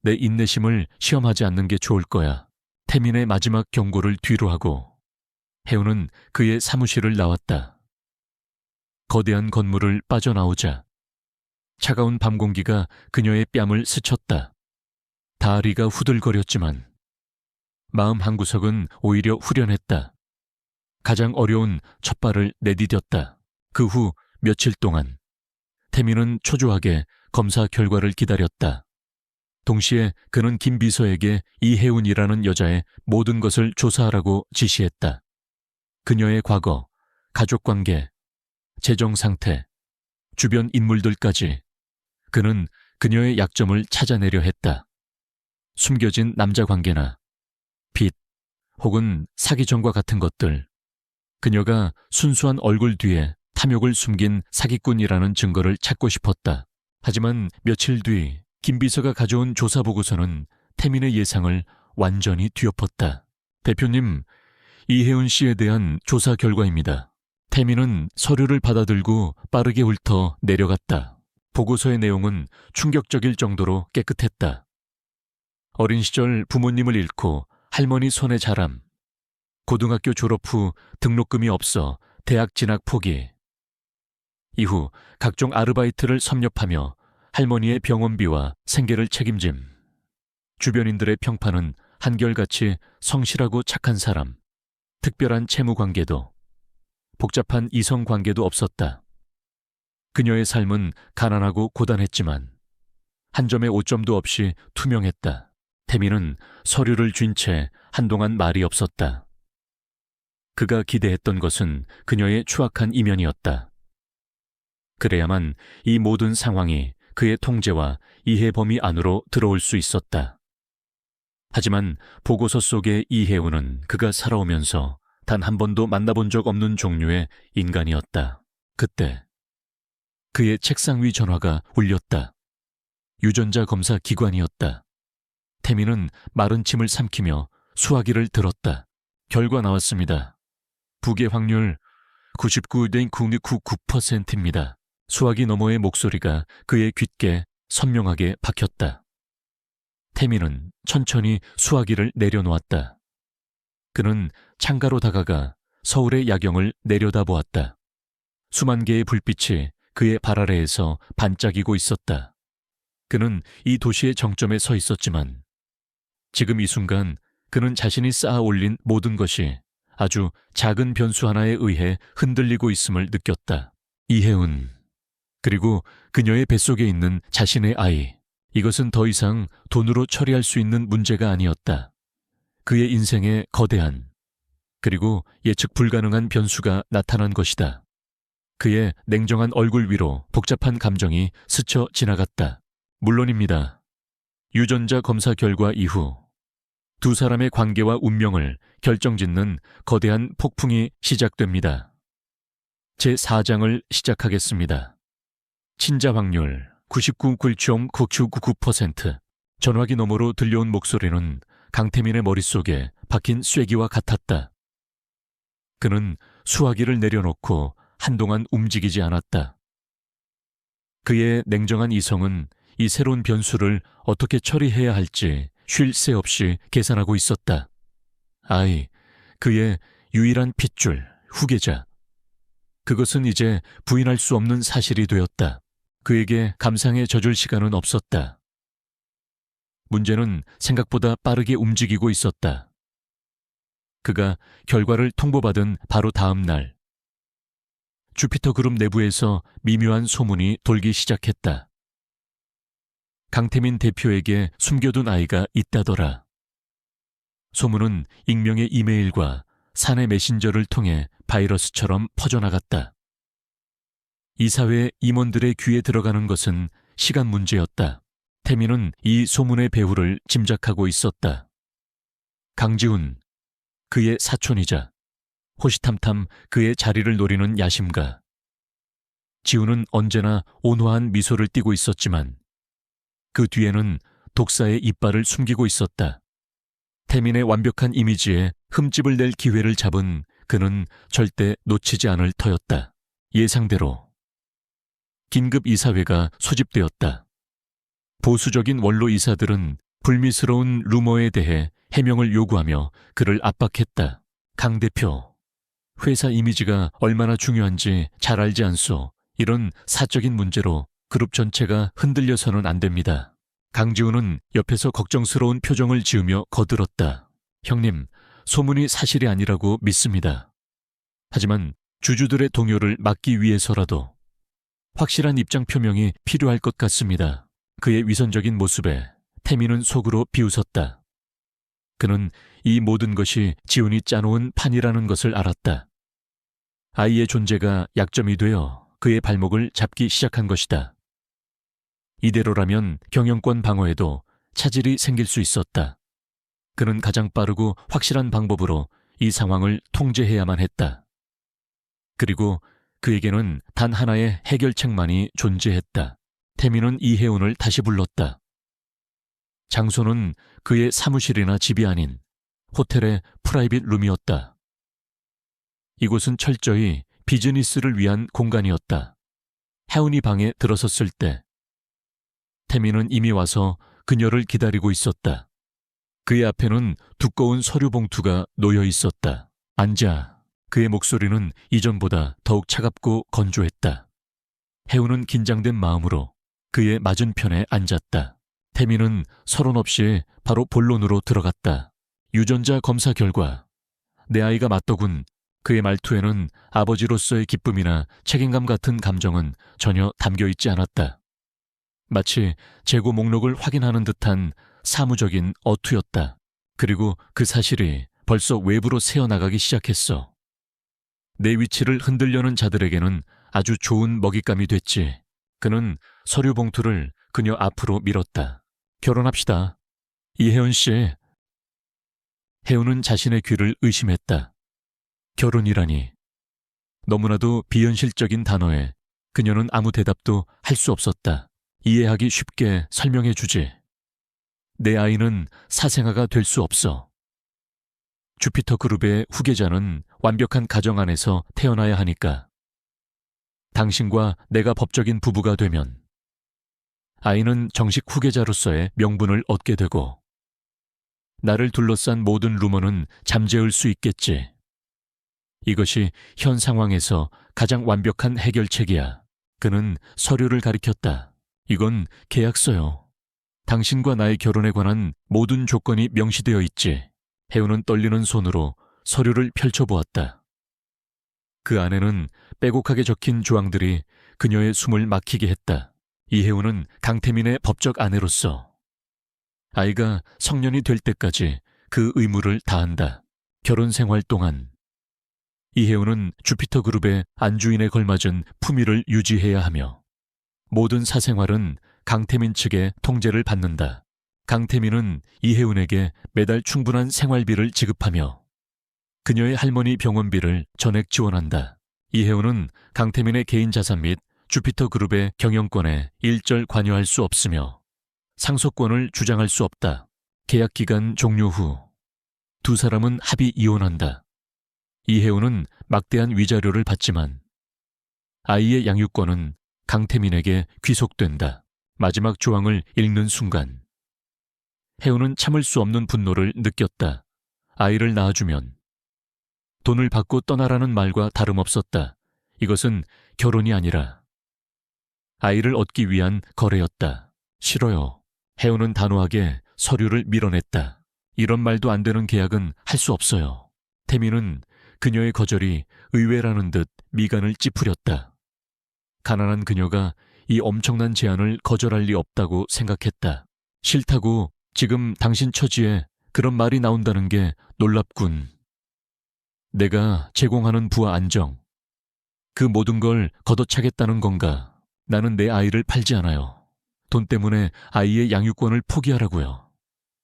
내 인내심을 시험하지 않는 게 좋을 거야. 태민의 마지막 경고를 뒤로하고 해운은 그의 사무실을 나왔다. 거대한 건물을 빠져나오자 차가운 밤 공기가 그녀의 뺨을 스쳤다. 다리가 후들거렸지만 마음 한구석은 오히려 후련했다. 가장 어려운 첫 발을 내디뎠다. 그 후 며칠 동안 태민은 초조하게 검사 결과를 기다렸다. 동시에 그는 김 비서에게 이혜운이라는 여자의 모든 것을 조사하라고 지시했다. 그녀의 과거, 가족관계, 재정상태, 주변 인물들까지 그는 그녀의 약점을 찾아내려 했다. 숨겨진 남자관계나 빚 혹은 사기전과 같은 것들, 그녀가 순수한 얼굴 뒤에 탐욕을 숨긴 사기꾼이라는 증거를 찾고 싶었다. 하지만 며칠 뒤 김 비서가 가져온 조사보고서는 태민의 예상을 완전히 뒤엎었다. 대표님, 이혜운 씨에 대한 조사 결과입니다. 태민은 서류를 받아들고 빠르게 훑어 내려갔다. 보고서의 내용은 충격적일 정도로 깨끗했다. 어린 시절 부모님을 잃고 할머니 손에 자람, 고등학교 졸업 후 등록금이 없어 대학 진학 포기, 이후 각종 아르바이트를 섭렵하며 할머니의 병원비와 생계를 책임짐. 주변인들의 평판은 한결같이 성실하고 착한 사람, 특별한 채무관계도, 복잡한 이성관계도 없었다. 그녀의 삶은 가난하고 고단했지만 한 점의 오점도 없이 투명했다. 태민은 서류를 쥔 채 한동안 말이 없었다. 그가 기대했던 것은 그녀의 추악한 이면이었다. 그래야만 이 모든 상황이 그의 통제와 이해 범위 안으로 들어올 수 있었다. 하지만 보고서 속의 이혜운은 그가 살아오면서 단 한 번도 만나본 적 없는 종류의 인간이었다. 그때 그의 책상 위 전화가 울렸다. 유전자 검사 기관이었다. 태민은 마른 침을 삼키며 수화기를 들었다. 결과 나왔습니다. 부계 확률 99.9999%입니다. 수화기 너머의 목소리가 그의 귓게 선명하게 박혔다. 태민은 천천히 수화기를 내려놓았다. 그는 창가로 다가가 서울의 야경을 내려다보았다. 수만 개의 불빛이 그의 발 아래에서 반짝이고 있었다. 그는 이 도시의 정점에 서 있었지만 지금 이 순간 그는 자신이 쌓아 올린 모든 것이 아주 작은 변수 하나에 의해 흔들리고 있음을 느꼈다. 이혜운, 그리고 그녀의 뱃속에 있는 자신의 아이. 이것은 더 이상 돈으로 처리할 수 있는 문제가 아니었다. 그의 인생에 거대한, 그리고 예측 불가능한 변수가 나타난 것이다. 그의 냉정한 얼굴 위로 복잡한 감정이 스쳐 지나갔다. 물론입니다. 유전자 검사 결과 이후 두 사람의 관계와 운명을 결정짓는 거대한 폭풍이 시작됩니다. 제4장을 시작하겠습니다. 친자 확률 99.9999%. 전화기 너머로 들려온 목소리는 강태민의 머릿속에 박힌 쐐기와 같았다. 그는 수화기를 내려놓고 한동안 움직이지 않았다. 그의 냉정한 이성은 이 새로운 변수를 어떻게 처리해야 할지 쉴 새 없이 계산하고 있었다. 아이, 그의 유일한 핏줄, 후계자. 그것은 이제 부인할 수 없는 사실이 되었다. 그에게 감상에 젖을 시간은 없었다. 문제는 생각보다 빠르게 움직이고 있었다. 그가 결과를 통보받은 바로 다음 날, 주피터 그룹 내부에서 미묘한 소문이 돌기 시작했다. 강태민 대표에게 숨겨둔 아이가 있다더라. 소문은 익명의 이메일과 사내 메신저를 통해 바이러스처럼 퍼져나갔다. 이사회 임원들의 귀에 들어가는 것은 시간 문제였다. 태민은 이 소문의 배후를 짐작하고 있었다. 강지훈, 그의 사촌이자 호시탐탐 그의 자리를 노리는 야심가. 지훈은 언제나 온화한 미소를 띠고 있었지만 그 뒤에는 독사의 이빨을 숨기고 있었다. 태민의 완벽한 이미지에 흠집을 낼 기회를 잡은 그는 절대 놓치지 않을 터였다. 예상대로 긴급 이사회가 소집되었다. 보수적인 원로 이사들은 불미스러운 루머에 대해 해명을 요구하며 그를 압박했다. 강 대표, 회사 이미지가 얼마나 중요한지 잘 알지 않소. 이런 사적인 문제로 그룹 전체가 흔들려서는 안 됩니다. 강지훈은 옆에서 걱정스러운 표정을 지으며 거들었다. 형님, 소문이 사실이 아니라고 믿습니다. 하지만 주주들의 동요를 막기 위해서라도 확실한 입장 표명이 필요할 것 같습니다. 그의 위선적인 모습에 태민은 속으로 비웃었다. 그는 이 모든 것이 지훈이 짜놓은 판이라는 것을 알았다. 아이의 존재가 약점이 되어 그의 발목을 잡기 시작한 것이다. 이대로라면 경영권 방어에도 차질이 생길 수 있었다. 그는 가장 빠르고 확실한 방법으로 이 상황을 통제해야만 했다. 그리고 그에게는 단 하나의 해결책만이 존재했다. 태민은 이혜운을 다시 불렀다. 장소는 그의 사무실이나 집이 아닌 호텔의 프라이빗 룸이었다. 이곳은 철저히 비즈니스를 위한 공간이었다. 혜운이 방에 들어섰을 때 태민은 이미 와서 그녀를 기다리고 있었다. 그의 앞에는 두꺼운 서류 봉투가 놓여 있었다. 앉아. 그의 목소리는 이전보다 더욱 차갑고 건조했다. 혜운은 긴장된 마음으로 그의 맞은편에 앉았다. 태민은 서론 없이 바로 본론으로 들어갔다. 유전자 검사 결과 내 아이가 맞더군. 그의 말투에는 아버지로서의 기쁨이나 책임감 같은 감정은 전혀 담겨 있지 않았다. 마치 재고 목록을 확인하는 듯한 사무적인 어투였다. 그리고 그 사실이 벌써 외부로 새어나가기 시작했어. 내 위치를 흔들려는 자들에게는 아주 좋은 먹잇감이 됐지. 그는 서류 봉투를 그녀 앞으로 밀었다. 결혼합시다. 이혜운 씨. 혜운은 자신의 귀를 의심했다. 결혼이라니. 너무나도 비현실적인 단어에 그녀는 아무 대답도 할 수 없었다. 이해하기 쉽게 설명해 주지. 내 아이는 사생아가 될 수 없어. 주피터 그룹의 후계자는 완벽한 가정 안에서 태어나야 하니까. 당신과 내가 법적인 부부가 되면 아이는 정식 후계자로서의 명분을 얻게 되고 나를 둘러싼 모든 루머는 잠재울 수 있겠지. 이것이 현 상황에서 가장 완벽한 해결책이야. 그는 서류를 가리켰다. 이건 계약서요. 당신과 나의 결혼에 관한 모든 조건이 명시되어 있지. 혜운은 떨리는 손으로 서류를 펼쳐보았다. 그 안에는 빼곡하게 적힌 조항들이 그녀의 숨을 막히게 했다. 이혜운은 강태민의 법적 아내로서 아이가 성년이 될 때까지 그 의무를 다한다. 결혼 생활 동안 이혜운은 주피터 그룹의 안주인에 걸맞은 품위를 유지해야 하며 모든 사생활은 강태민 측의 통제를 받는다. 강태민은 이혜운에게 매달 충분한 생활비를 지급하며 그녀의 할머니 병원비를 전액 지원한다. 이혜운은 강태민의 개인 자산 및 주피터 그룹의 경영권에 일절 관여할 수 없으며 상속권을 주장할 수 없다. 계약 기간 종료 후 두 사람은 합의 이혼한다. 이혜우는 막대한 위자료를 받지만 아이의 양육권은 강태민에게 귀속된다. 마지막 조항을 읽는 순간 혜우는 참을 수 없는 분노를 느꼈다. 아이를 낳아주면 돈을 받고 떠나라는 말과 다름없었다. 이것은 결혼이 아니라 아이를 얻기 위한 거래였다. 싫어요. 혜우는 단호하게 서류를 밀어냈다. 이런 말도 안 되는 계약은 할 수 없어요. 태민은 그녀의 거절이 의외라는 듯 미간을 찌푸렸다. 가난한 그녀가 이 엄청난 제안을 거절할 리 없다고 생각했다. 싫다고 지금 당신 처지에 그런 말이 나온다는 게 놀랍군. 내가 제공하는 부와 안정, 그 모든 걸 걷어차겠다는 건가? 나는 내 아이를 팔지 않아요. 돈 때문에 아이의 양육권을 포기하라고요.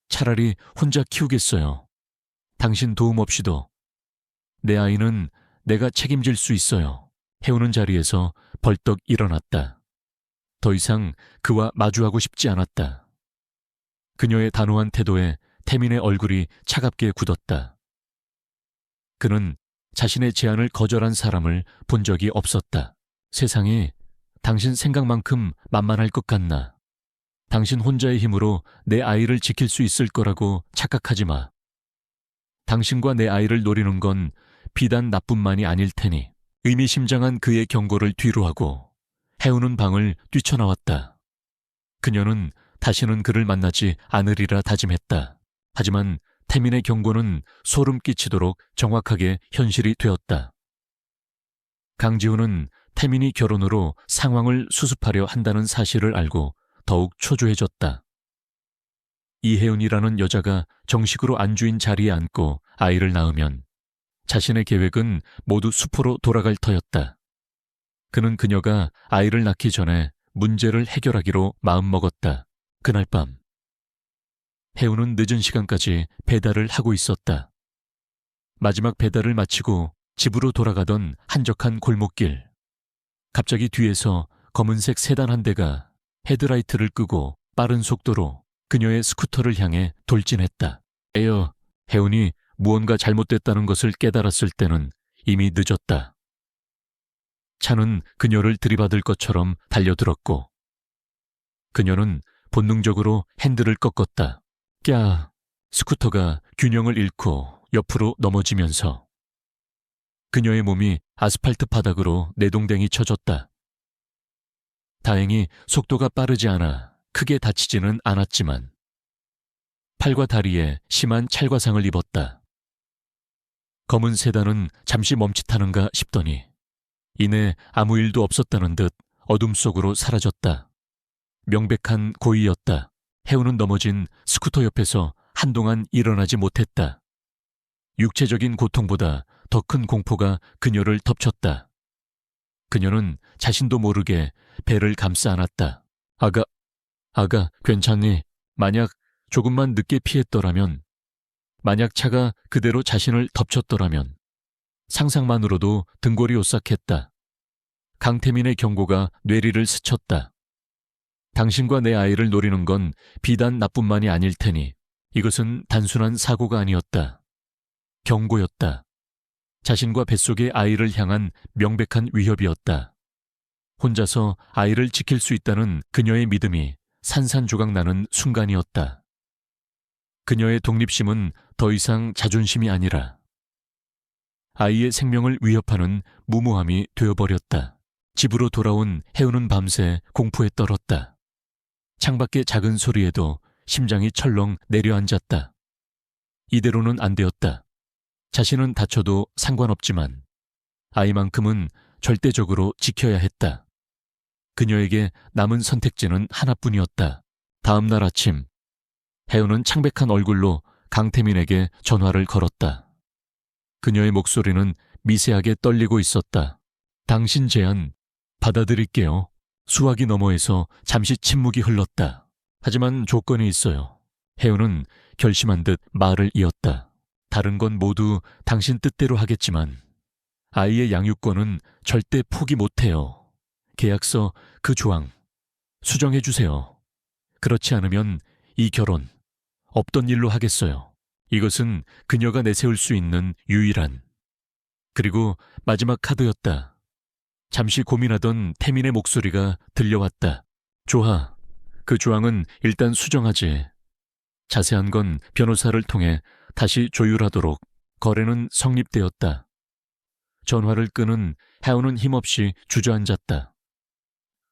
차라리 혼자 키우겠어요. 당신 도움 없이도 내 아이는 내가 책임질 수 있어요. 혜우는 자리에서 벌떡 일어났다. 더 이상 그와 마주하고 싶지 않았다. 그녀의 단호한 태도에 태민의 얼굴이 차갑게 굳었다. 그는 자신의 제안을 거절한 사람을 본 적이 없었다. 세상이 당신 생각만큼 만만할 것 같나? 당신 혼자의 힘으로 내 아이를 지킬 수 있을 거라고 착각하지 마. 당신과 내 아이를 노리는 건 비단 나뿐만이 아닐 테니. 의미심장한 그의 경고를 뒤로하고 혜우는 방을 뛰쳐나왔다. 그녀는 다시는 그를 만나지 않으리라 다짐했다. 하지만 태민의 경고는 소름 끼치도록 정확하게 현실이 되었다. 강지훈은 태민이 결혼으로 상황을 수습하려 한다는 사실을 알고 더욱 초조해졌다. 이혜은이라는 여자가 정식으로 안주인 자리에 앉고 아이를 낳으면 자신의 계획은 모두 수포로 돌아갈 터였다. 그는 그녀가 아이를 낳기 전에 문제를 해결하기로 마음먹었다. 그날 밤 혜우는 늦은 시간까지 배달을 하고 있었다. 마지막 배달을 마치고 집으로 돌아가던 한적한 골목길. 갑자기 뒤에서 검은색 세단 한 대가 헤드라이트를 끄고 빠른 속도로 그녀의 스쿠터를 향해 돌진했다. 혜운이 무언가 잘못됐다는 것을 깨달았을 때는 이미 늦었다. 차는 그녀를 들이받을 것처럼 달려들었고 그녀는 본능적으로 핸들을 꺾었다. 스쿠터가 균형을 잃고 옆으로 넘어지면서 그녀의 몸이 아스팔트 바닥으로 내동댕이 쳐졌다. 다행히 속도가 빠르지 않아 크게 다치지는 않았지만 팔과 다리에 심한 찰과상을 입었다. 검은 세단은 잠시 멈칫하는가 싶더니 이내 아무 일도 없었다는 듯 어둠 속으로 사라졌다. 명백한 고의였다. 혜우는 넘어진 스쿠터 옆에서 한동안 일어나지 못했다. 육체적인 고통보다 더 큰 공포가 그녀를 덮쳤다. 그녀는 자신도 모르게 배를 감싸 안았다. 아가, 괜찮니? 만약 조금만 늦게 피했더라면, 만약 차가 그대로 자신을 덮쳤더라면, 상상만으로도 등골이 오싹했다. 강태민의 경고가 뇌리를 스쳤다. 당신과 내 아이를 노리는 건 비단 나뿐만이 아닐 테니 이것은 단순한 사고가 아니었다. 경고였다. 자신과 뱃속의 아이를 향한 명백한 위협이었다. 혼자서 아이를 지킬 수 있다는 그녀의 믿음이 산산조각 나는 순간이었다. 그녀의 독립심은 더 이상 자존심이 아니라 아이의 생명을 위협하는 무모함이 되어버렸다. 집으로 돌아온 혜우는 밤새 공포에 떨었다. 창밖의 작은 소리에도 심장이 철렁 내려앉았다. 이대로는 안 되었다. 자신은 다쳐도 상관없지만 아이만큼은 절대적으로 지켜야 했다. 그녀에게 남은 선택지는 하나뿐이었다. 다음 날 아침 혜우는 창백한 얼굴로 강태민에게 전화를 걸었다. 그녀의 목소리는 미세하게 떨리고 있었다. 당신 제안 받아들일게요. 수화기 너머에서 잠시 침묵이 흘렀다. 하지만 조건이 있어요. 혜우는 결심한 듯 말을 이었다. 다른 건 모두 당신 뜻대로 하겠지만 아이의 양육권은 절대 포기 못해요. 계약서 그 조항 수정해 주세요. 그렇지 않으면 이 결혼 없던 일로 하겠어요. 이것은 그녀가 내세울 수 있는 유일한 그리고 마지막 카드였다. 잠시 고민하던 태민의 목소리가 들려왔다. 좋아. 그 조항은 일단 수정하지. 자세한 건 변호사를 통해 다시 조율하도록. 거래는 성립되었다. 전화를 끄는 해운은 힘없이 주저앉았다.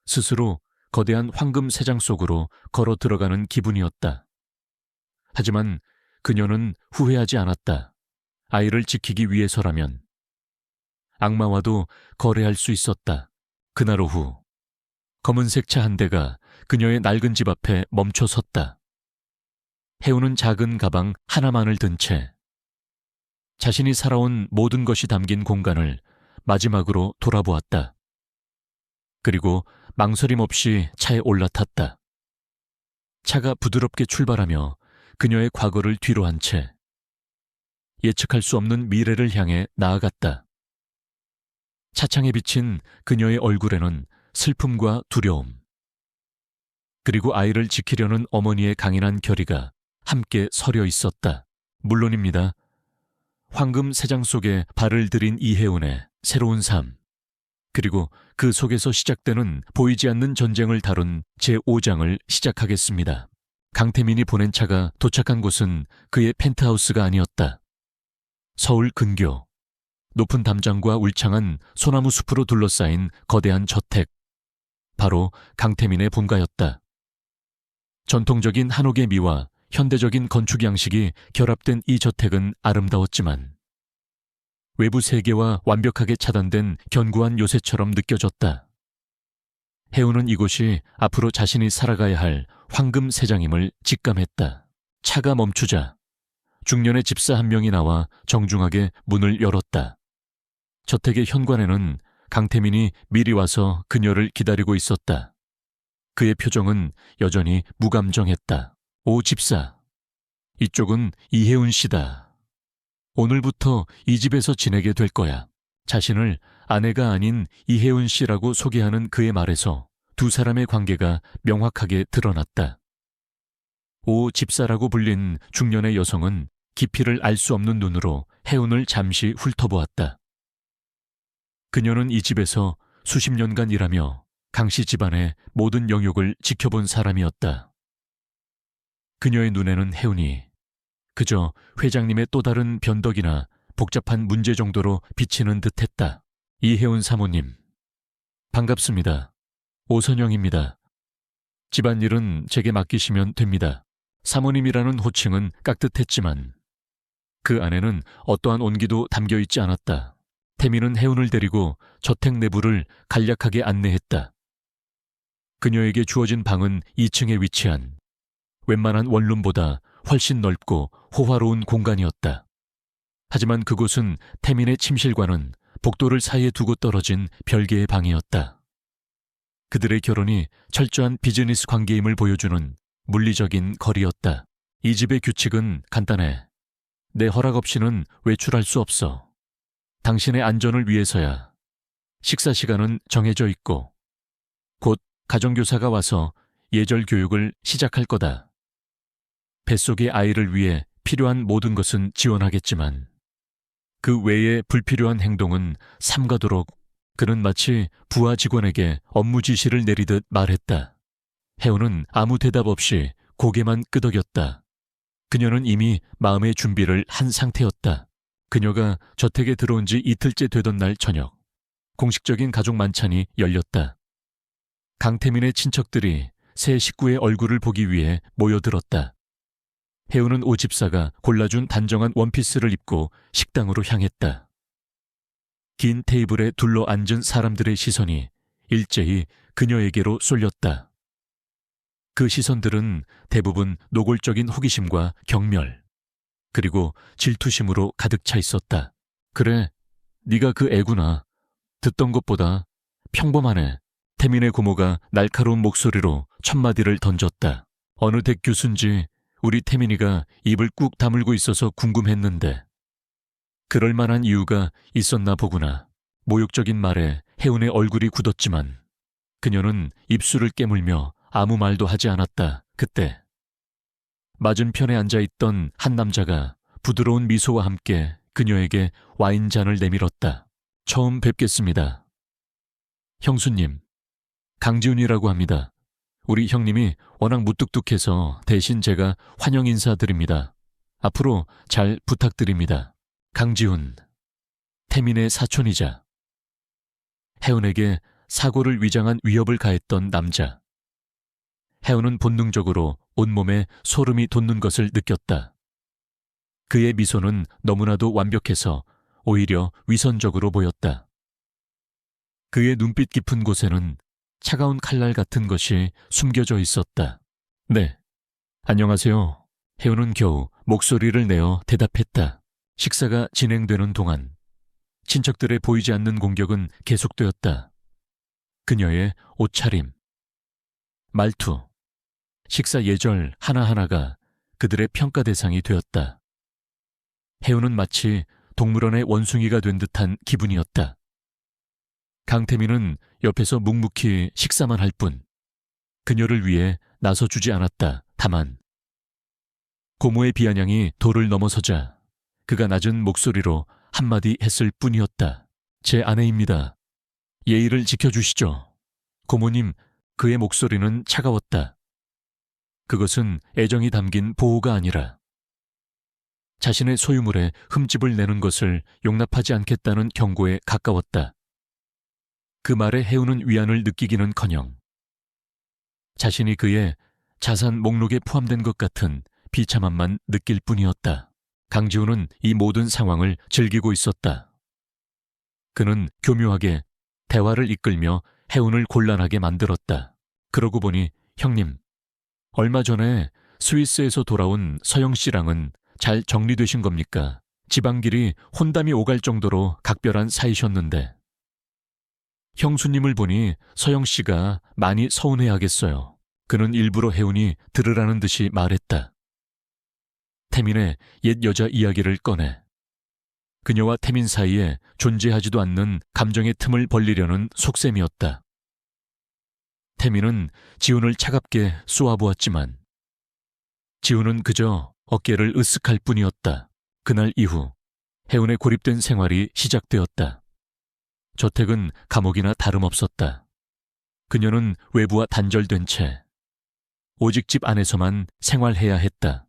스스로 거대한 황금 새장 속으로 걸어 들어가는 기분이었다. 하지만 그녀는 후회하지 않았다. 아이를 지키기 위해서라면. 악마와도 거래할 수 있었다. 그날 오후 검은색 차 한 대가 그녀의 낡은 집 앞에 멈춰 섰다. 해우는 작은 가방 하나만을 든 채 자신이 살아온 모든 것이 담긴 공간을 마지막으로 돌아보았다. 그리고 망설임 없이 차에 올라탔다. 차가 부드럽게 출발하며 그녀의 과거를 뒤로 한 채 예측할 수 없는 미래를 향해 나아갔다. 차창에 비친 그녀의 얼굴에는 슬픔과 두려움, 그리고 아이를 지키려는 어머니의 강인한 결의가 함께 서려 있었다. 물론입니다. 황금 새장 속에 발을 들인 이혜운의 새로운 삶, 그리고 그 속에서 시작되는 보이지 않는 전쟁을 다룬 제5장을 시작하겠습니다. 강태민이 보낸 차가 도착한 곳은 그의 펜트하우스가 아니었다. 서울 근교, 높은 담장과 울창한 소나무 숲으로 둘러싸인 거대한 저택, 바로 강태민의 본가였다. 전통적인 한옥의 미와 현대적인 건축 양식이 결합된 이 저택은 아름다웠지만 외부 세계와 완벽하게 차단된 견고한 요새처럼 느껴졌다. 해우는 이곳이 앞으로 자신이 살아가야 할 황금 새장임을 직감했다. 차가 멈추자 중년의 집사 한 명이 나와 정중하게 문을 열었다. 저택의 현관에는 강태민이 미리 와서 그녀를 기다리고 있었다. 그의 표정은 여전히 무감정했다. 오 집사, 이쪽은 이혜운 씨다. 오늘부터 이 집에서 지내게 될 거야. 자신을 아내가 아닌 이혜운 씨라고 소개하는 그의 말에서 두 사람의 관계가 명확하게 드러났다. 오 집사라고 불린 중년의 여성은 깊이를 알 수 없는 눈으로 혜운을 잠시 훑어보았다. 그녀는 이 집에서 수십 년간 일하며 강씨 집안의 모든 영역을 지켜본 사람이었다. 그녀의 눈에는 혜운이 그저 회장님의 또 다른 변덕이나 복잡한 문제 정도로 비치는 듯했다. 이혜운 사모님, 반갑습니다. 오선영입니다. 집안일은 제게 맡기시면 됩니다. 사모님이라는 호칭은 깍듯했지만 그 안에는 어떠한 온기도 담겨있지 않았다. 태민은 혜운을 데리고 저택 내부를 간략하게 안내했다. 그녀에게 주어진 방은 2층에 위치한 웬만한 원룸보다 훨씬 넓고 호화로운 공간이었다. 하지만 그곳은 태민의 침실과는 복도를 사이에 두고 떨어진 별개의 방이었다. 그들의 결혼이 철저한 비즈니스 관계임을 보여주는 물리적인 거리였다. 이 집의 규칙은 간단해. 내 허락 없이는 외출할 수 없어. 당신의 안전을 위해서야. 식사 시간은 정해져 있고 곧 가정교사가 와서 예절 교육을 시작할 거다. 뱃속의 아이를 위해 필요한 모든 것은 지원하겠지만 그 외에 불필요한 행동은 삼가도록. 그는 마치 부하 직원에게 업무 지시를 내리듯 말했다. 혜원은 아무 대답 없이 고개만 끄덕였다. 그녀는 이미 마음의 준비를 한 상태였다. 그녀가 저택에 들어온 지 이틀째 되던 날 저녁, 공식적인 가족 만찬이 열렸다. 강태민의 친척들이 새 식구의 얼굴을 보기 위해 모여들었다. 혜우는 오 집사가 골라준 단정한 원피스를 입고 식당으로 향했다. 긴 테이블에 둘러 앉은 사람들의 시선이 일제히 그녀에게로 쏠렸다. 그 시선들은 대부분 노골적인 호기심과 경멸, 그리고 질투심으로 가득 차 있었다. 그래, 네가 그 애구나. 듣던 것보다 평범하네. 태민의 고모가 날카로운 목소리로 첫마디를 던졌다. 어느 댁 교수인지 우리 태민이가 입을 꾹 다물고 있어서 궁금했는데. 그럴 만한 이유가 있었나 보구나. 모욕적인 말에 혜운의 얼굴이 굳었지만 그녀는 입술을 깨물며 아무 말도 하지 않았다. 그때 맞은편에 앉아있던 한 남자가 부드러운 미소와 함께 그녀에게 와인잔을 내밀었다. 처음 뵙겠습니다. 형수님, 강지훈이라고 합니다. 우리 형님이 워낙 무뚝뚝해서 대신 제가 환영 인사드립니다. 앞으로 잘 부탁드립니다. 강지훈, 태민의 사촌이자 혜은에게 사고를 위장한 위협을 가했던 남자. 혜은은 본능적으로 온몸에 소름이 돋는 것을 느꼈다. 그의 미소는 너무나도 완벽해서 오히려 위선적으로 보였다. 그의 눈빛 깊은 곳에는 차가운 칼날 같은 것이 숨겨져 있었다. 네, 안녕하세요. 혜은은 겨우 목소리를 내어 대답했다. 식사가 진행되는 동안 친척들의 보이지 않는 공격은 계속되었다. 그녀의 옷차림, 말투, 식사 예절 하나하나가 그들의 평가 대상이 되었다. 혜은은 마치 동물원의 원숭이가 된 듯한 기분이었다. 강태민은 옆에서 묵묵히 식사만 할 뿐 그녀를 위해 나서주지 않았다. 다만 고모의 비아냥이 도를 넘어서자 그가 낮은 목소리로 한마디 했을 뿐이었다. 제 아내입니다. 예의를 지켜주시죠. 고모님, 그의 목소리는 차가웠다. 그것은 애정이 담긴 보호가 아니라 자신의 소유물에 흠집을 내는 것을 용납하지 않겠다는 경고에 가까웠다. 그 말에 혜은은 위안을 느끼기는커녕 자신이 그의 자산 목록에 포함된 것 같은 비참함만 느낄 뿐이었다. 강지훈은 이 모든 상황을 즐기고 있었다. 그는 교묘하게 대화를 이끌며 혜은을 곤란하게 만들었다. 그러고 보니 형님, 얼마 전에 스위스에서 돌아온 서영 씨랑은 잘 정리되신 겁니까? 지방길이 혼담이 오갈 정도로 각별한 사이셨는데. 형수님을 보니 서영 씨가 많이 서운해하겠어요. 그는 일부러 혜은이 들으라는 듯이 말했다. 태민의 옛 여자 이야기를 꺼내 그녀와 태민 사이에 존재하지도 않는 감정의 틈을 벌리려는 속셈이었다. 태민은 지훈을 차갑게 쏘아보았지만 지훈은 그저 어깨를 으쓱할 뿐이었다. 그날 이후 혜은의 고립된 생활이 시작되었다. 저택은 감옥이나 다름없었다. 그녀는 외부와 단절된 채 오직 집 안에서만 생활해야 했다.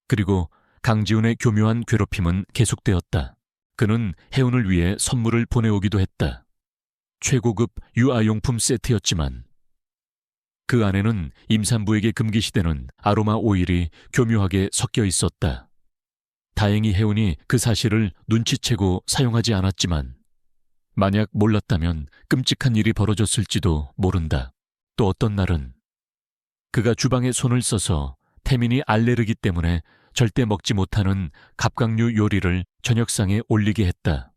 그리고 강지훈의 교묘한 괴롭힘은 계속되었다. 그는 혜은을 위해 선물을 보내오기도 했다. 최고급 유아용품 세트였지만 그 안에는 임산부에게 금기시되는 아로마 오일이 교묘하게 섞여 있었다. 다행히 혜은이 그 사실을 눈치채고 사용하지 않았지만 만약 몰랐다면 끔찍한 일이 벌어졌을지도 모른다. 또 어떤 날은 그가 주방에 손을 써서 태민이 알레르기 때문에 절대 먹지 못하는 갑각류 요리를 저녁상에 올리게 했다.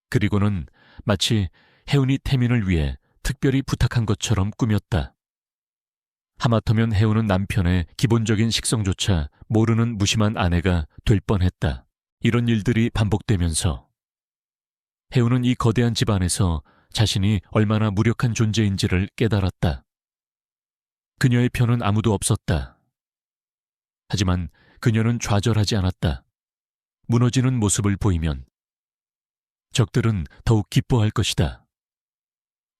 그리고는 마치 혜은이 태민을 위해 특별히 부탁한 것처럼 꾸몄다. 하마터면 혜은은 남편의 기본적인 식성조차 모르는 무심한 아내가 될 뻔했다. 이런 일들이 반복되면서 혜은은 이 거대한 집안에서 자신이 얼마나 무력한 존재인지를 깨달았다. 그녀의 편은 아무도 없었다. 하지만 그녀는 좌절하지 않았다. 무너지는 모습을 보이면 적들은 더욱 기뻐할 것이다.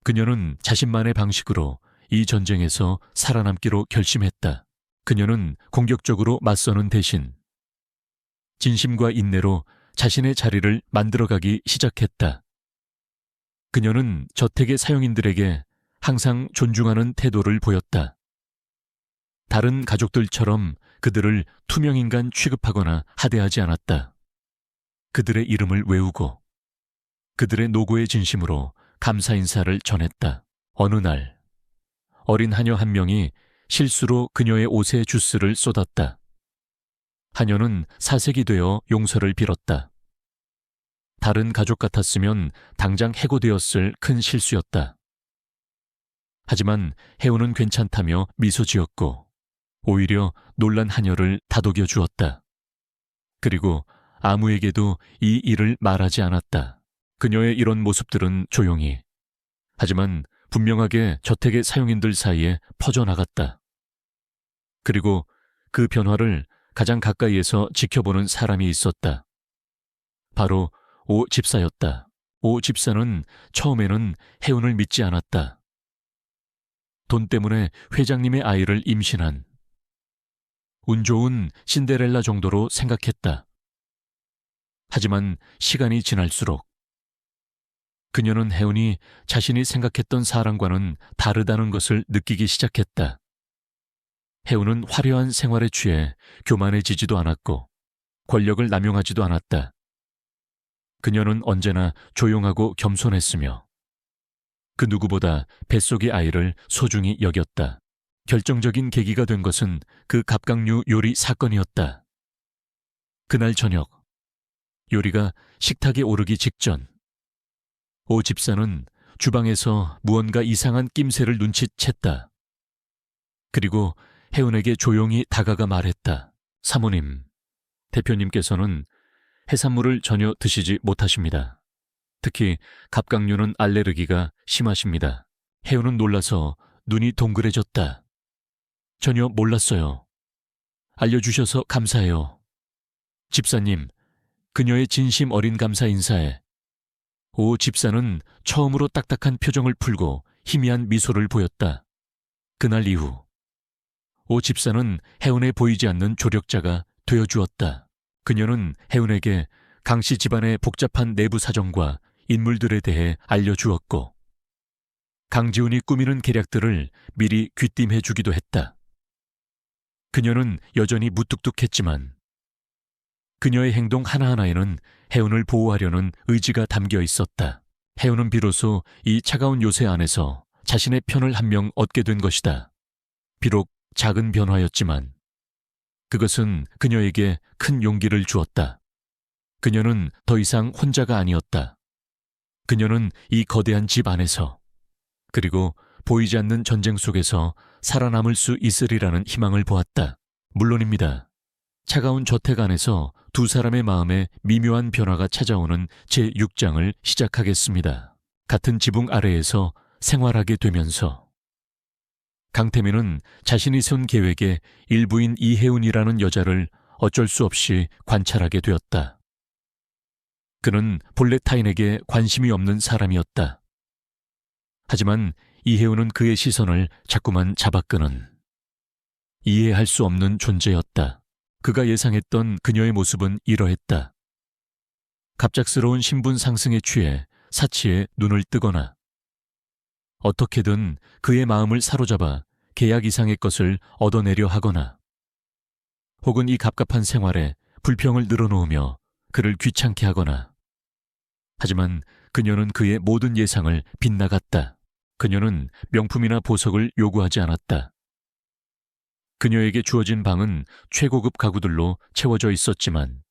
그녀는 자신만의 방식으로 이 전쟁에서 살아남기로 결심했다. 그녀는 공격적으로 맞서는 대신 진심과 인내로 자신의 자리를 만들어가기 시작했다. 그녀는 저택의 사용인들에게 항상 존중하는 태도를 보였다. 다른 가족들처럼 그들을 투명인간 취급하거나 하대하지 않았다. 그들의 이름을 외우고 그들의 노고의 진심으로 감사 인사를 전했다. 어느 날 어린 하녀 한 명이 실수로 그녀의 옷에 주스를 쏟았다. 하녀는 사색이 되어 용서를 빌었다. 다른 가족 같았으면 당장 해고되었을 큰 실수였다. 하지만 혜은은 괜찮다며 미소 지었고 오히려 놀란 하녀를 다독여 주었다. 그리고 아무에게도 이 일을 말하지 않았다. 그녀의 이런 모습들은 조용히 하지만 분명하게 저택의 사용인들 사이에 퍼져나갔다. 그리고 그 변화를 가장 가까이에서 지켜보는 사람이 있었다. 바로 오 집사였다. 오 집사는 처음에는 혜운을 믿지 않았다. 돈 때문에 회장님의 아이를 임신한 운 좋은 신데렐라 정도로 생각했다. 하지만 시간이 지날수록 그녀는 혜운이 자신이 생각했던 사람과는 다르다는 것을 느끼기 시작했다. 혜운은 화려한 생활에 취해 교만해지지도 않았고 권력을 남용하지도 않았다. 그녀는 언제나 조용하고 겸손했으며 그 누구보다 뱃속의 아이를 소중히 여겼다. 결정적인 계기가 된 것은 그 갑각류 요리 사건이었다. 그날 저녁, 요리가 식탁에 오르기 직전 오 집사는 주방에서 무언가 이상한 낌새를 눈치챘다. 그리고 혜운에게 조용히 다가가 말했다. 사모님, 대표님께서는 해산물을 전혀 드시지 못하십니다. 특히 갑각류는 알레르기가 심하십니다. 혜운은 놀라서 눈이 동그래졌다. 전혀 몰랐어요. 알려주셔서 감사해요. 집사님, 그녀의 진심 어린 감사 인사에 오 집사는 처음으로 딱딱한 표정을 풀고 희미한 미소를 보였다. 그날 이후 오 집사는 혜운에 보이지 않는 조력자가 되어주었다. 그녀는 혜운에게 강씨 집안의 복잡한 내부 사정과 인물들에 대해 알려주었고 강지훈이 꾸미는 계략들을 미리 귀띔해 주기도 했다. 그녀는 여전히 무뚝뚝했지만 그녀의 행동 하나하나에는 혜운을 보호하려는 의지가 담겨 있었다. 혜운은 비로소 이 차가운 요새 안에서 자신의 편을 한 명 얻게 된 것이다. 비록 작은 변화였지만 그것은 그녀에게 큰 용기를 주었다. 그녀는 더 이상 혼자가 아니었다. 그녀는 이 거대한 집 안에서 그리고 보이지 않는 전쟁 속에서 살아남을 수 있으리라는 희망을 보았다. 물론입니다. 차가운 저택 안에서 두 사람의 마음에 미묘한 변화가 찾아오는 제6장을 시작하겠습니다. 같은 지붕 아래에서 생활하게 되면서 강태민은 자신이 세운 계획의 일부인 이혜운이라는 여자를 어쩔 수 없이 관찰하게 되었다. 그는 본래 타인에게 관심이 없는 사람이었다. 하지만 이혜운은 그의 시선을 자꾸만 잡아끄는 이해할 수 없는 존재였다. 그가 예상했던 그녀의 모습은 이러했다. 갑작스러운 신분 상승에 취해 사치에 눈을 뜨거나 어떻게든 그의 마음을 사로잡아 계약 이상의 것을 얻어내려 하거나 혹은 이 갑갑한 생활에 불평을 늘어놓으며 그를 귀찮게 하거나 하지만 그녀는 그의 모든 예상을 빗나갔다. 그녀는 명품이나 보석을 요구하지 않았다. 그녀에게 주어진 방은 최고급 가구들로 채워져 있었지만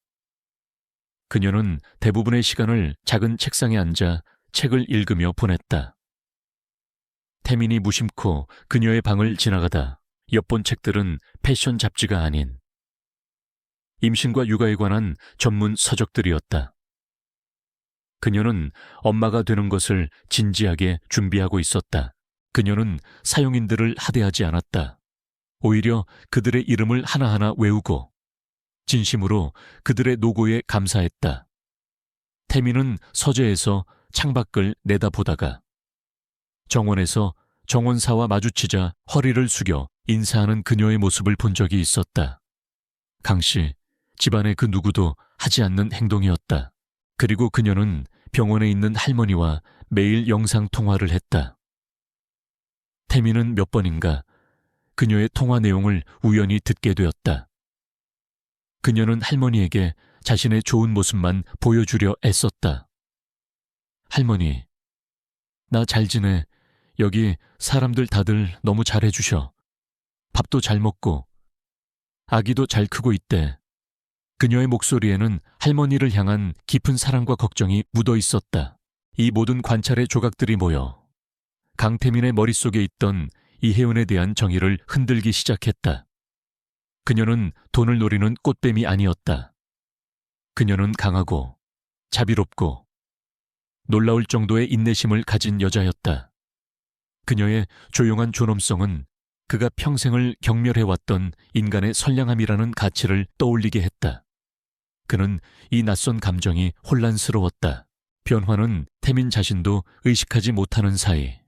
그녀는 대부분의 시간을 작은 책상에 앉아 책을 읽으며 보냈다. 태민이 무심코 그녀의 방을 지나가다 엿본 책들은 패션 잡지가 아닌 임신과 육아에 관한 전문 서적들이었다. 그녀는 엄마가 되는 것을 진지하게 준비하고 있었다. 그녀는 사용인들을 하대하지 않았다. 오히려 그들의 이름을 하나하나 외우고 진심으로 그들의 노고에 감사했다. 태민은 서재에서 창밖을 내다보다가 정원에서 정원사와 마주치자 허리를 숙여 인사하는 그녀의 모습을 본 적이 있었다. 강씨, 집안의 그 누구도 하지 않는 행동이었다. 그리고 그녀는 병원에 있는 할머니와 매일 영상통화를 했다. 태민은 몇 번인가 그녀의 통화 내용을 우연히 듣게 되었다. 그녀는 할머니에게 자신의 좋은 모습만 보여주려 애썼다. 할머니, 나 잘 지내. 여기 사람들 다들 너무 잘해주셔. 밥도 잘 먹고 아기도 잘 크고 있대. 그녀의 목소리에는 할머니를 향한 깊은 사랑과 걱정이 묻어 있었다. 이 모든 관찰의 조각들이 모여 강태민의 머릿속에 있던 이혜운에 대한 정의를 흔들기 시작했다. 그녀는 돈을 노리는 꽃뱀이 아니었다. 그녀는 강하고 자비롭고 놀라울 정도의 인내심을 가진 여자였다. 그녀의 조용한 존엄성은 그가 평생을 경멸해왔던 인간의 선량함이라는 가치를 떠올리게 했다. 그는 이 낯선 감정이 혼란스러웠다. 변화는 태민 자신도 의식하지 못하는 사이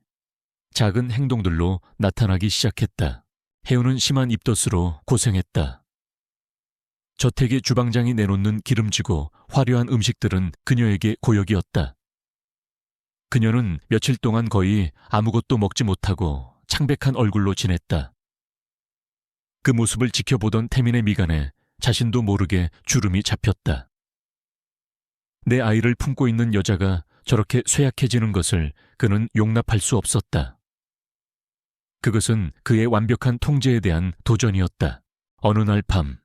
작은 행동들로 나타나기 시작했다. 혜우는 심한 입덧으로 고생했다. 저택의 주방장이 내놓는 기름지고 화려한 음식들은 그녀에게 고역이었다. 그녀는 며칠 동안 거의 아무것도 먹지 못하고 창백한 얼굴로 지냈다. 그 모습을 지켜보던 태민의 미간에 자신도 모르게 주름이 잡혔다. 내 아이를 품고 있는 여자가 저렇게 쇠약해지는 것을 그는 용납할 수 없었다. 그것은 그의 완벽한 통제에 대한 도전이었다. 어느 날 밤,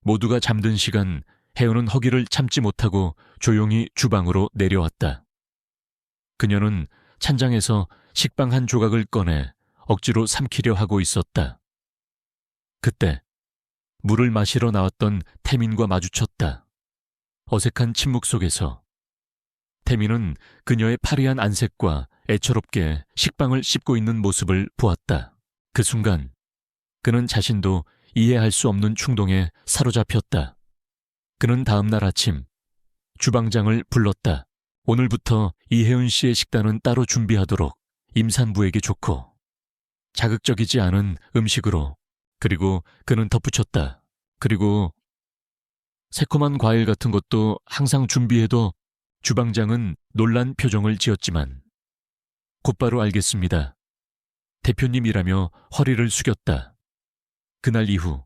모두가 잠든 시간, 혜우는 허기를 참지 못하고 조용히 주방으로 내려왔다. 그녀는 찬장에서 식빵 한 조각을 꺼내 억지로 삼키려 하고 있었다. 그때 물을 마시러 나왔던 태민과 마주쳤다. 어색한 침묵 속에서 태민은 그녀의 파리한 안색과 애처롭게 식빵을 씹고 있는 모습을 보았다. 그 순간 그는 자신도 이해할 수 없는 충동에 사로잡혔다. 그는 다음 날 아침 주방장을 불렀다. 오늘부터 이혜은 씨의 식단은 따로 준비하도록 임산부에게 좋고 자극적이지 않은 음식으로. 그리고 그는 덧붙였다. 그리고 새콤한 과일 같은 것도 항상 준비해도. 주방장은 놀란 표정을 지었지만 곧바로 알겠습니다. 대표님이라며 허리를 숙였다. 그날 이후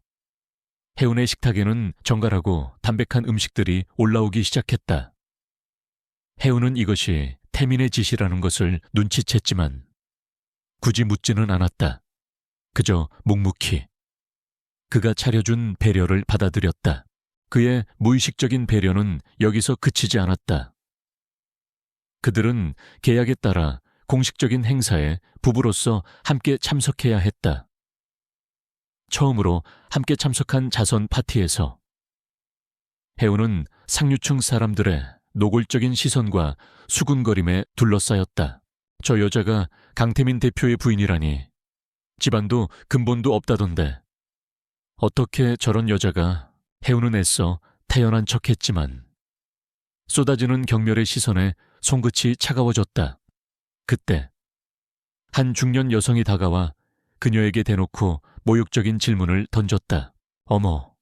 혜운의 식탁에는 정갈하고 담백한 음식들이 올라오기 시작했다. 혜운은 이것이 태민의 짓이라는 것을 눈치챘지만 굳이 묻지는 않았다. 그저 묵묵히 그가 차려준 배려를 받아들였다. 그의 무의식적인 배려는 여기서 그치지 않았다. 그들은 계약에 따라 공식적인 행사에 부부로서 함께 참석해야 했다. 처음으로 함께 참석한 자선 파티에서 혜우는 상류층 사람들의 노골적인 시선과 수군거림에 둘러싸였다. 저 여자가 강태민 대표의 부인이라니 집안도 근본도 없다던데 어떻게 저런 여자가. 혜우는 애써 태연한 척했지만 쏟아지는 경멸의 시선에 손끝이 차가워졌다. 그때 한 중년 여성이 다가와 그녀에게 대놓고 모욕적인 질문을 던졌다. 어머,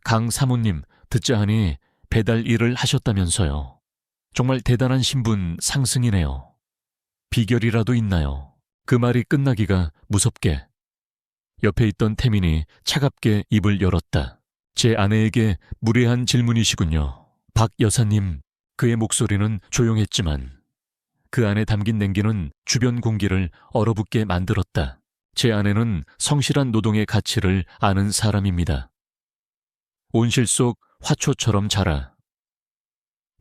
강 사모님 듣자 하니 배달 일을 하셨다면서요. 정말 대단한 신분 상승이네요. 비결이라도 있나요? 그 말이 끝나기가 무섭게 옆에 있던 태민이 차갑게 입을 열었다. 제 아내에게 무례한 질문이시군요. 박 여사님. 그의 목소리는 조용했지만 그 안에 담긴 냉기는 주변 공기를 얼어붙게 만들었다. 제 아내는 성실한 노동의 가치를 아는 사람입니다. 온실 속 화초처럼 자라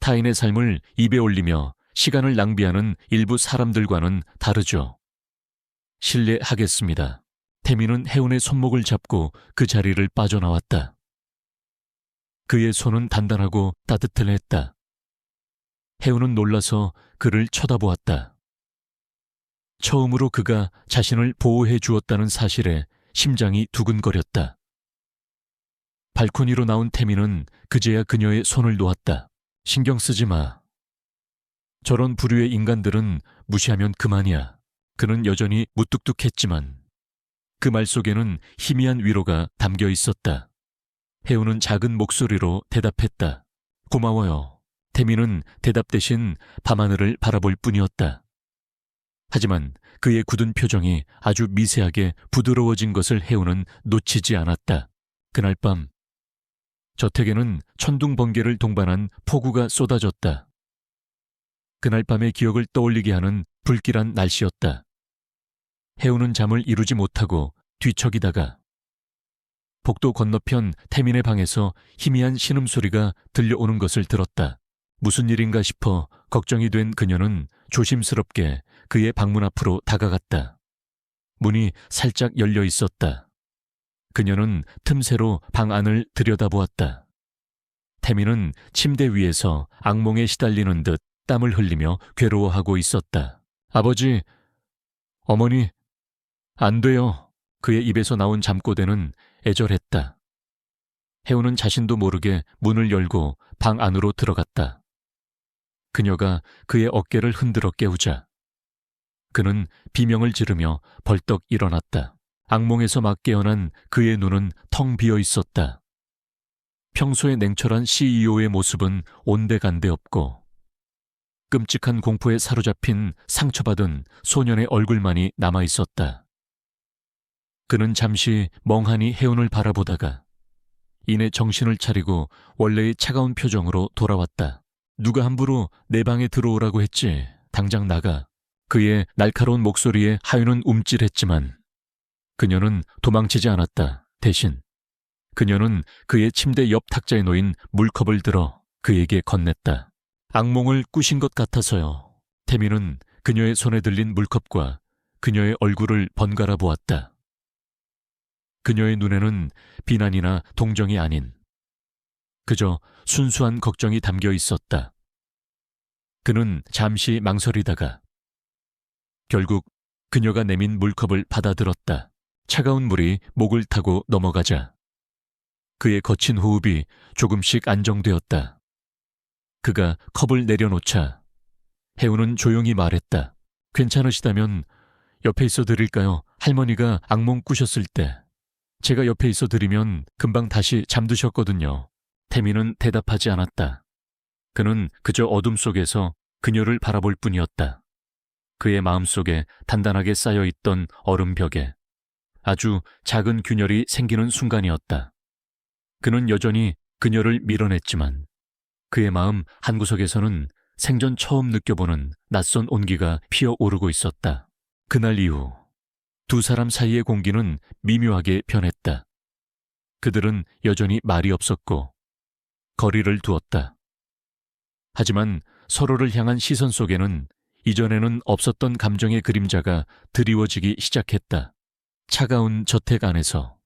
타인의 삶을 입에 올리며 시간을 낭비하는 일부 사람들과는 다르죠. 실례하겠습니다. 태민은 혜운의 손목을 잡고 그 자리를 빠져나왔다. 그의 손은 단단하고 따뜻했다. 혜운은 놀라서 그를 쳐다보았다. 처음으로 그가 자신을 보호해 주었다는 사실에 심장이 두근거렸다. 발코니로 나온 태민은 그제야 그녀의 손을 놓았다. 신경 쓰지 마. 저런 부류의 인간들은 무시하면 그만이야. 그는 여전히 무뚝뚝했지만 그 말 속에는 희미한 위로가 담겨 있었다. 혜우는 작은 목소리로 대답했다. 고마워요. 태민은 대답 대신 밤하늘을 바라볼 뿐이었다. 하지만 그의 굳은 표정이 아주 미세하게 부드러워진 것을 혜우는 놓치지 않았다. 그날 밤 저택에는 천둥 번개를 동반한 폭우가 쏟아졌다. 그날 밤의 기억을 떠올리게 하는 불길한 날씨였다. 혜우는 잠을 이루지 못하고 뒤척이다가 복도 건너편 태민의 방에서 희미한 신음소리가 들려오는 것을 들었다. 무슨 일인가 싶어 걱정이 된 그녀는 조심스럽게 그의 방문 앞으로 다가갔다. 문이 살짝 열려 있었다. 그녀는 틈새로 방 안을 들여다보았다. 태민은 침대 위에서 악몽에 시달리는 듯 땀을 흘리며 괴로워하고 있었다. 아버지, 어머니, 안 돼요. 그의 입에서 나온 잠꼬대는 애절했다. 혜운은 자신도 모르게 문을 열고 방 안으로 들어갔다. 그녀가 그의 어깨를 흔들어 깨우자 그는 비명을 지르며 벌떡 일어났다. 악몽에서 막 깨어난 그의 눈은 텅 비어 있었다. 평소의 냉철한 CEO의 모습은 온데간데 없고 끔찍한 공포에 사로잡힌 상처받은 소년의 얼굴만이 남아 있었다. 그는 잠시 멍하니 혜운을 바라보다가 이내 정신을 차리고 원래의 차가운 표정으로 돌아왔다. 누가 함부로 내 방에 들어오라고 했지. 당장 나가. 그의 날카로운 목소리에 하윤은 움찔했지만 그녀는 도망치지 않았다. 대신 그녀는 그의 침대 옆 탁자에 놓인 물컵을 들어 그에게 건넸다. 악몽을 꾸신 것 같아서요. 태민은 그녀의 손에 들린 물컵과 그녀의 얼굴을 번갈아 보았다. 그녀의 눈에는 비난이나 동정이 아닌 그저 순수한 걱정이 담겨 있었다. 그는 잠시 망설이다가 결국 그녀가 내민 물컵을 받아들었다. 차가운 물이 목을 타고 넘어가자 그의 거친 호흡이 조금씩 안정되었다. 그가 컵을 내려놓자 혜운은 조용히 말했다. 괜찮으시다면 옆에 있어 드릴까요? 할머니가 악몽 꾸셨을 때 제가 옆에 있어 드리면 금방 다시 잠드셨거든요. 태민은 대답하지 않았다. 그는 그저 어둠 속에서 그녀를 바라볼 뿐이었다. 그의 마음속에 단단하게 쌓여있던 얼음벽에 아주 작은 균열이 생기는 순간이었다. 그는 여전히 그녀를 밀어냈지만 그의 마음 한구석에서는 생전 처음 느껴보는 낯선 온기가 피어오르고 있었다. 그날 이후 두 사람 사이의 공기는 미묘하게 변했다. 그들은 여전히 말이 없었고 거리를 두었다. 하지만 서로를 향한 시선 속에는 이전에는 없었던 감정의 그림자가 드리워지기 시작했다. 차가운 저택 안에서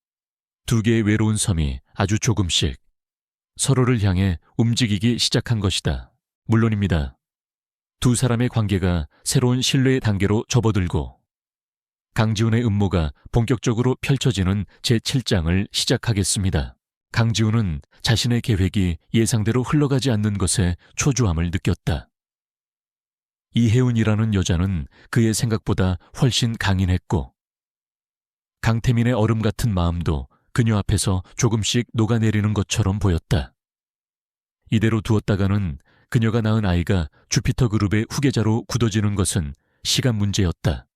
두 개의 외로운 섬이 아주 조금씩 서로를 향해 움직이기 시작한 것이다. 물론입니다. 두 사람의 관계가 새로운 신뢰의 단계로 접어들고 강지훈의 음모가 본격적으로 펼쳐지는 제7장을 시작하겠습니다. 강지훈은 자신의 계획이 예상대로 흘러가지 않는 것에 초조함을 느꼈다. 이혜운이라는 여자는 그의 생각보다 훨씬 강인했고 강태민의 얼음 같은 마음도 그녀 앞에서 조금씩 녹아내리는 것처럼 보였다. 이대로 두었다가는 그녀가 낳은 아이가 주피터 그룹의 후계자로 굳어지는 것은 시간 문제였다.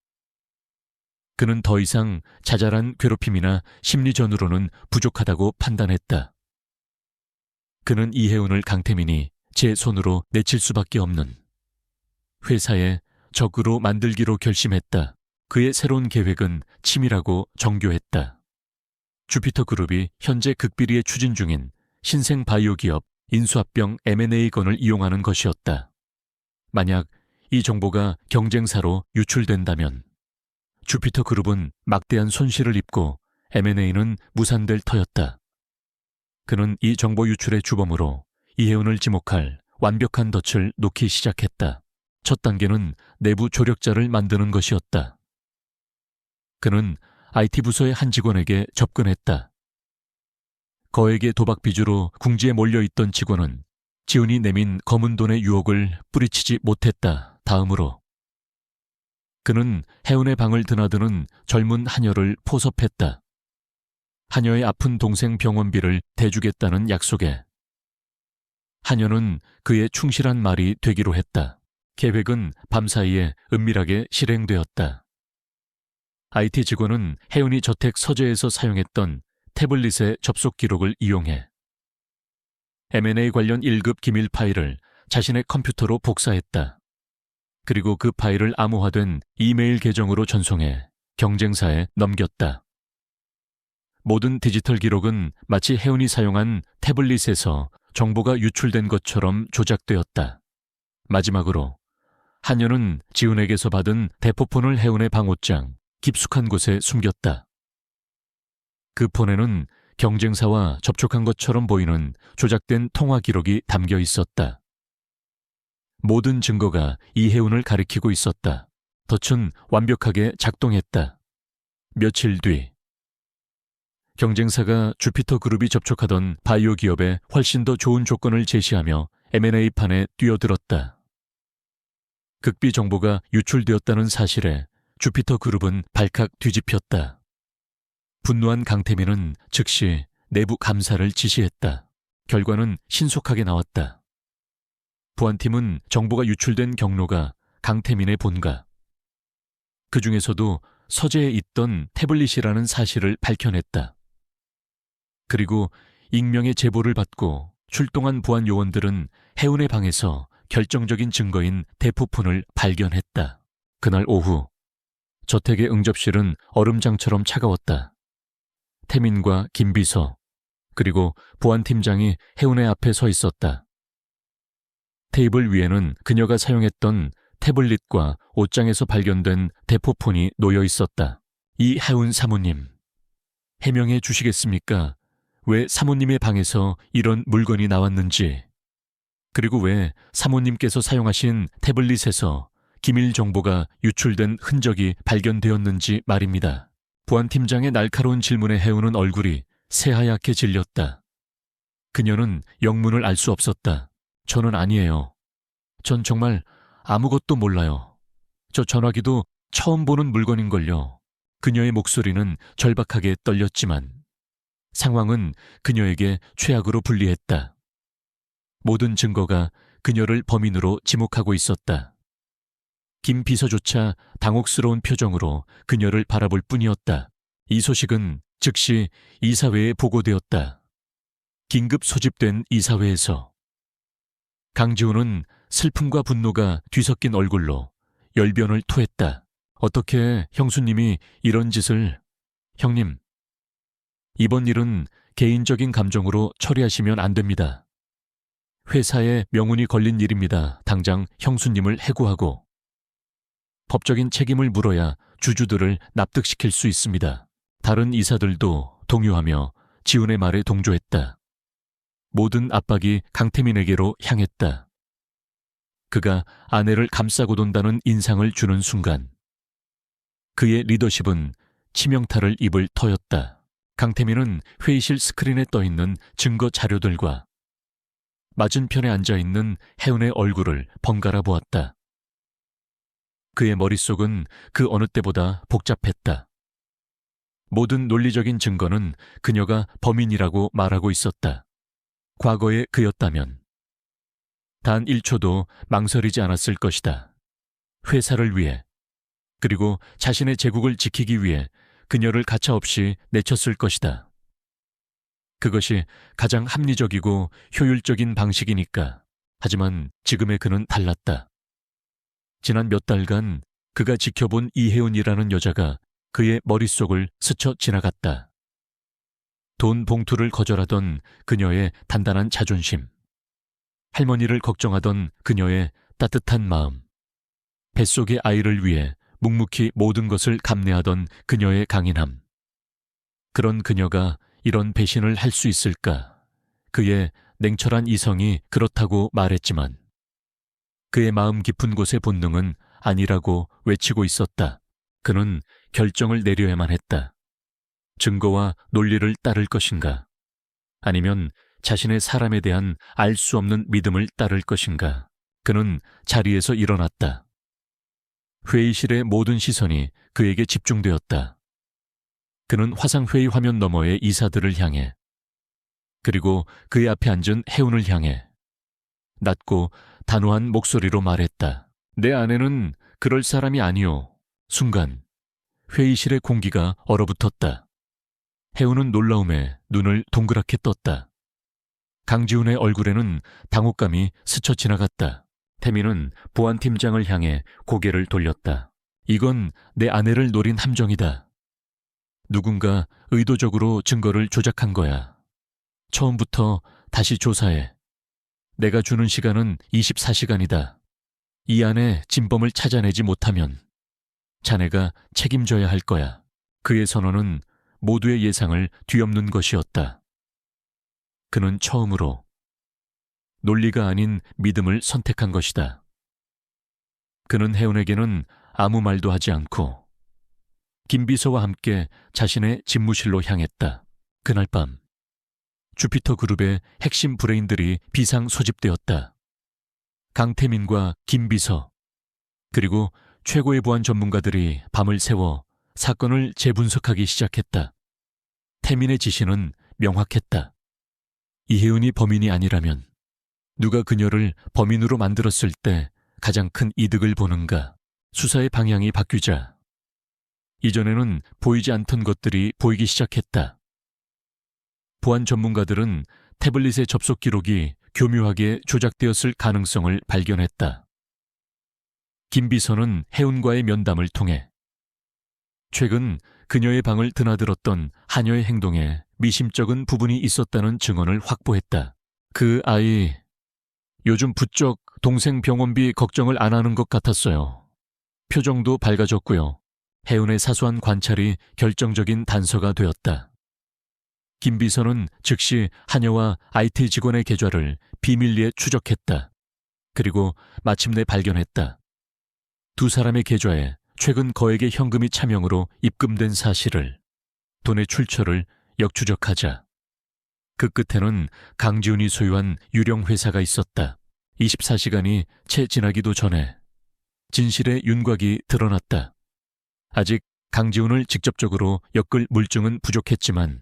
그는 더 이상 자잘한 괴롭힘이나 심리전으로는 부족하다고 판단했다. 그는 이혜운을 강태민이 제 손으로 내칠 수밖에 없는 회사의 적으로 만들기로 결심했다. 그의 새로운 계획은 치밀하고 정교했다. 주피터 그룹이 현재 극비리에 추진 중인 신생 바이오 기업 인수합병 M&A건을 이용하는 것이었다. 만약 이 정보가 경쟁사로 유출된다면 주피터 그룹은 막대한 손실을 입고 M&A는 무산될 터였다. 그는 이 정보 유출의 주범으로 이혜운을 지목할 완벽한 덫을 놓기 시작했다. 첫 단계는 내부 조력자를 만드는 것이었다. 그는 IT 부서의 한 직원에게 접근했다. 거액의 도박 빚으로 궁지에 몰려있던 직원은 지훈이 내민 검은 돈의 유혹을 뿌리치지 못했다. 다음으로 그는 혜운의 방을 드나드는 젊은 하녀를 포섭했다. 하녀의 아픈 동생 병원비를 대주겠다는 약속에 하녀는 그의 충실한 말이 되기로 했다. 계획은 밤사이에 은밀하게 실행되었다. IT 직원은 혜운이 저택 서재에서 사용했던 태블릿의 접속 기록을 이용해 M&A 관련 1급 기밀 파일을 자신의 컴퓨터로 복사했다. 그리고 그 파일을 암호화된 이메일 계정으로 전송해 경쟁사에 넘겼다. 모든 디지털 기록은 마치 혜운이 사용한 태블릿에서 정보가 유출된 것처럼 조작되었다. 마지막으로 하녀는 지훈에게서 받은 대포폰을 혜운의 방옷장 깊숙한 곳에 숨겼다. 그 폰에는 경쟁사와 접촉한 것처럼 보이는 조작된 통화 기록이 담겨 있었다. 모든 증거가 이혜운을 가리키고 있었다. 덫은 완벽하게 작동했다. 며칠 뒤 경쟁사가 주피터 그룹이 접촉하던 바이오 기업에 훨씬 더 좋은 조건을 제시하며 M&A판에 뛰어들었다. 극비 정보가 유출되었다는 사실에 주피터 그룹은 발칵 뒤집혔다. 분노한 강태민은 즉시 내부 감사를 지시했다. 결과는 신속하게 나왔다. 보안팀은 정보가 유출된 경로가 강태민의 본가, 그 중에서도 서재에 있던 태블릿이라는 사실을 밝혀냈다. 그리고 익명의 제보를 받고 출동한 보안 요원들은 해운의 방에서 결정적인 증거인 대포폰을 발견했다. 그날 오후 저택의 응접실은 얼음장처럼 차가웠다. 태민과 김비서 그리고 보안팀장이 해운의 앞에 서 있었다. 테이블 위에는 그녀가 사용했던 태블릿과 옷장에서 발견된 대포폰이 놓여 있었다. 이 해운 사모님, 해명해 주시겠습니까? 왜 사모님의 방에서 이런 물건이 나왔는지, 그리고 왜 사모님께서 사용하신 태블릿에서 기밀 정보가 유출된 흔적이 발견되었는지 말입니다. 보안팀장의 날카로운 질문에 해우는 얼굴이 새하얗게 질렸다. 그녀는 영문을 알 수 없었다. 저는 아니에요. 전 정말 아무것도 몰라요. 저 전화기도 처음 보는 물건인걸요. 그녀의 목소리는 절박하게 떨렸지만 상황은 그녀에게 최악으로 불리했다. 모든 증거가 그녀를 범인으로 지목하고 있었다. 김 비서조차 당혹스러운 표정으로 그녀를 바라볼 뿐이었다. 이 소식은 즉시 이사회에 보고되었다. 긴급 소집된 이사회에서 강지훈은 슬픔과 분노가 뒤섞인 얼굴로 열변을 토했다. 어떻게 형수님이 이런 짓을... 형님, 이번 일은 개인적인 감정으로 처리하시면 안 됩니다. 회사에 명운이 걸린 일입니다. 당장 형수님을 해고하고 법적인 책임을 물어야 주주들을 납득시킬 수 있습니다. 다른 이사들도 동요하며 지훈의 말에 동조했다. 모든 압박이 강태민에게로 향했다. 그가 아내를 감싸고 돈다는 인상을 주는 순간 그의 리더십은 치명타를 입을 터였다. 강태민은 회의실 스크린에 떠있는 증거 자료들과 맞은편에 앉아있는 해운의 얼굴을 번갈아 보았다. 그의 머릿속은 그 어느 때보다 복잡했다. 모든 논리적인 증거는 그녀가 범인이라고 말하고 있었다. 과거의 그였다면 단 1초도 망설이지 않았을 것이다. 회사를 위해, 그리고 자신의 제국을 지키기 위해 그녀를 가차없이 내쳤을 것이다. 그것이 가장 합리적이고 효율적인 방식이니까. 하지만 지금의 그는 달랐다. 지난 몇 달간 그가 지켜본 이혜운이라는 여자가 그의 머릿속을 스쳐 지나갔다. 돈 봉투를 거절하던 그녀의 단단한 자존심, 할머니를 걱정하던 그녀의 따뜻한 마음, 뱃속의 아이를 위해 묵묵히 모든 것을 감내하던 그녀의 강인함. 그런 그녀가 이런 배신을 할 수 있을까? 그의 냉철한 이성이 그렇다고 말했지만 그의 마음 깊은 곳의 본능은 아니라고 외치고 있었다. 그는 결정을 내려야만 했다. 증거와 논리를 따를 것인가? 아니면 자신의 사람에 대한 알 수 없는 믿음을 따를 것인가? 그는 자리에서 일어났다. 회의실의 모든 시선이 그에게 집중되었다. 그는 화상회의 화면 너머의 이사들을 향해, 그리고 그의 앞에 앉은 해운을 향해 낮고 단호한 목소리로 말했다. 내 아내는 그럴 사람이 아니오. 순간 회의실의 공기가 얼어붙었다. 해운은 놀라움에 눈을 동그랗게 떴다. 강지훈의 얼굴에는 당혹감이 스쳐 지나갔다. 태민은 보안팀장을 향해 고개를 돌렸다. 이건 내 아내를 노린 함정이다. 누군가 의도적으로 증거를 조작한 거야. 처음부터 다시 조사해. 내가 주는 시간은 24시간이다. 이 안에 진범을 찾아내지 못하면 자네가 책임져야 할 거야. 그의 선언은 모두의 예상을 뒤엎는 것이었다. 그는 처음으로 논리가 아닌 믿음을 선택한 것이다. 그는 해운에게는 아무 말도 하지 않고 김비서와 함께 자신의 집무실로 향했다. 그날 밤 주피터 그룹의 핵심 브레인들이 비상 소집되었다. 강태민과 김비서 그리고 최고의 보안 전문가들이 밤을 새워 사건을 재분석하기 시작했다. 태민의 지시는 명확했다. 이혜은이 범인이 아니라면 누가 그녀를 범인으로 만들었을 때 가장 큰 이득을 보는가? 수사의 방향이 바뀌자 이전에는 보이지 않던 것들이 보이기 시작했다. 보안 전문가들은 태블릿의 접속 기록이 교묘하게 조작되었을 가능성을 발견했다. 김비서는 혜은과의 면담을 통해 최근 그녀의 방을 드나들었던 하녀의 행동에 미심쩍은 부분이 있었다는 증언을 확보했다. 그 아이, 요즘 부쩍 동생 병원비 걱정을 안 하는 것 같았어요. 표정도 밝아졌고요. 혜은의 사소한 관찰이 결정적인 단서가 되었다. 김비서는 즉시 하녀와 IT 직원의 계좌를 비밀리에 추적했다. 그리고 마침내 발견했다. 두 사람의 계좌에 최근 거액의 현금이 차명으로 입금된 사실을, 돈의 출처를 역추적하자 그 끝에는 강지훈이 소유한 유령 회사가 있었다. 24시간이 채 지나기도 전에 진실의 윤곽이 드러났다. 아직 강지훈을 직접적으로 엮을 물증은 부족했지만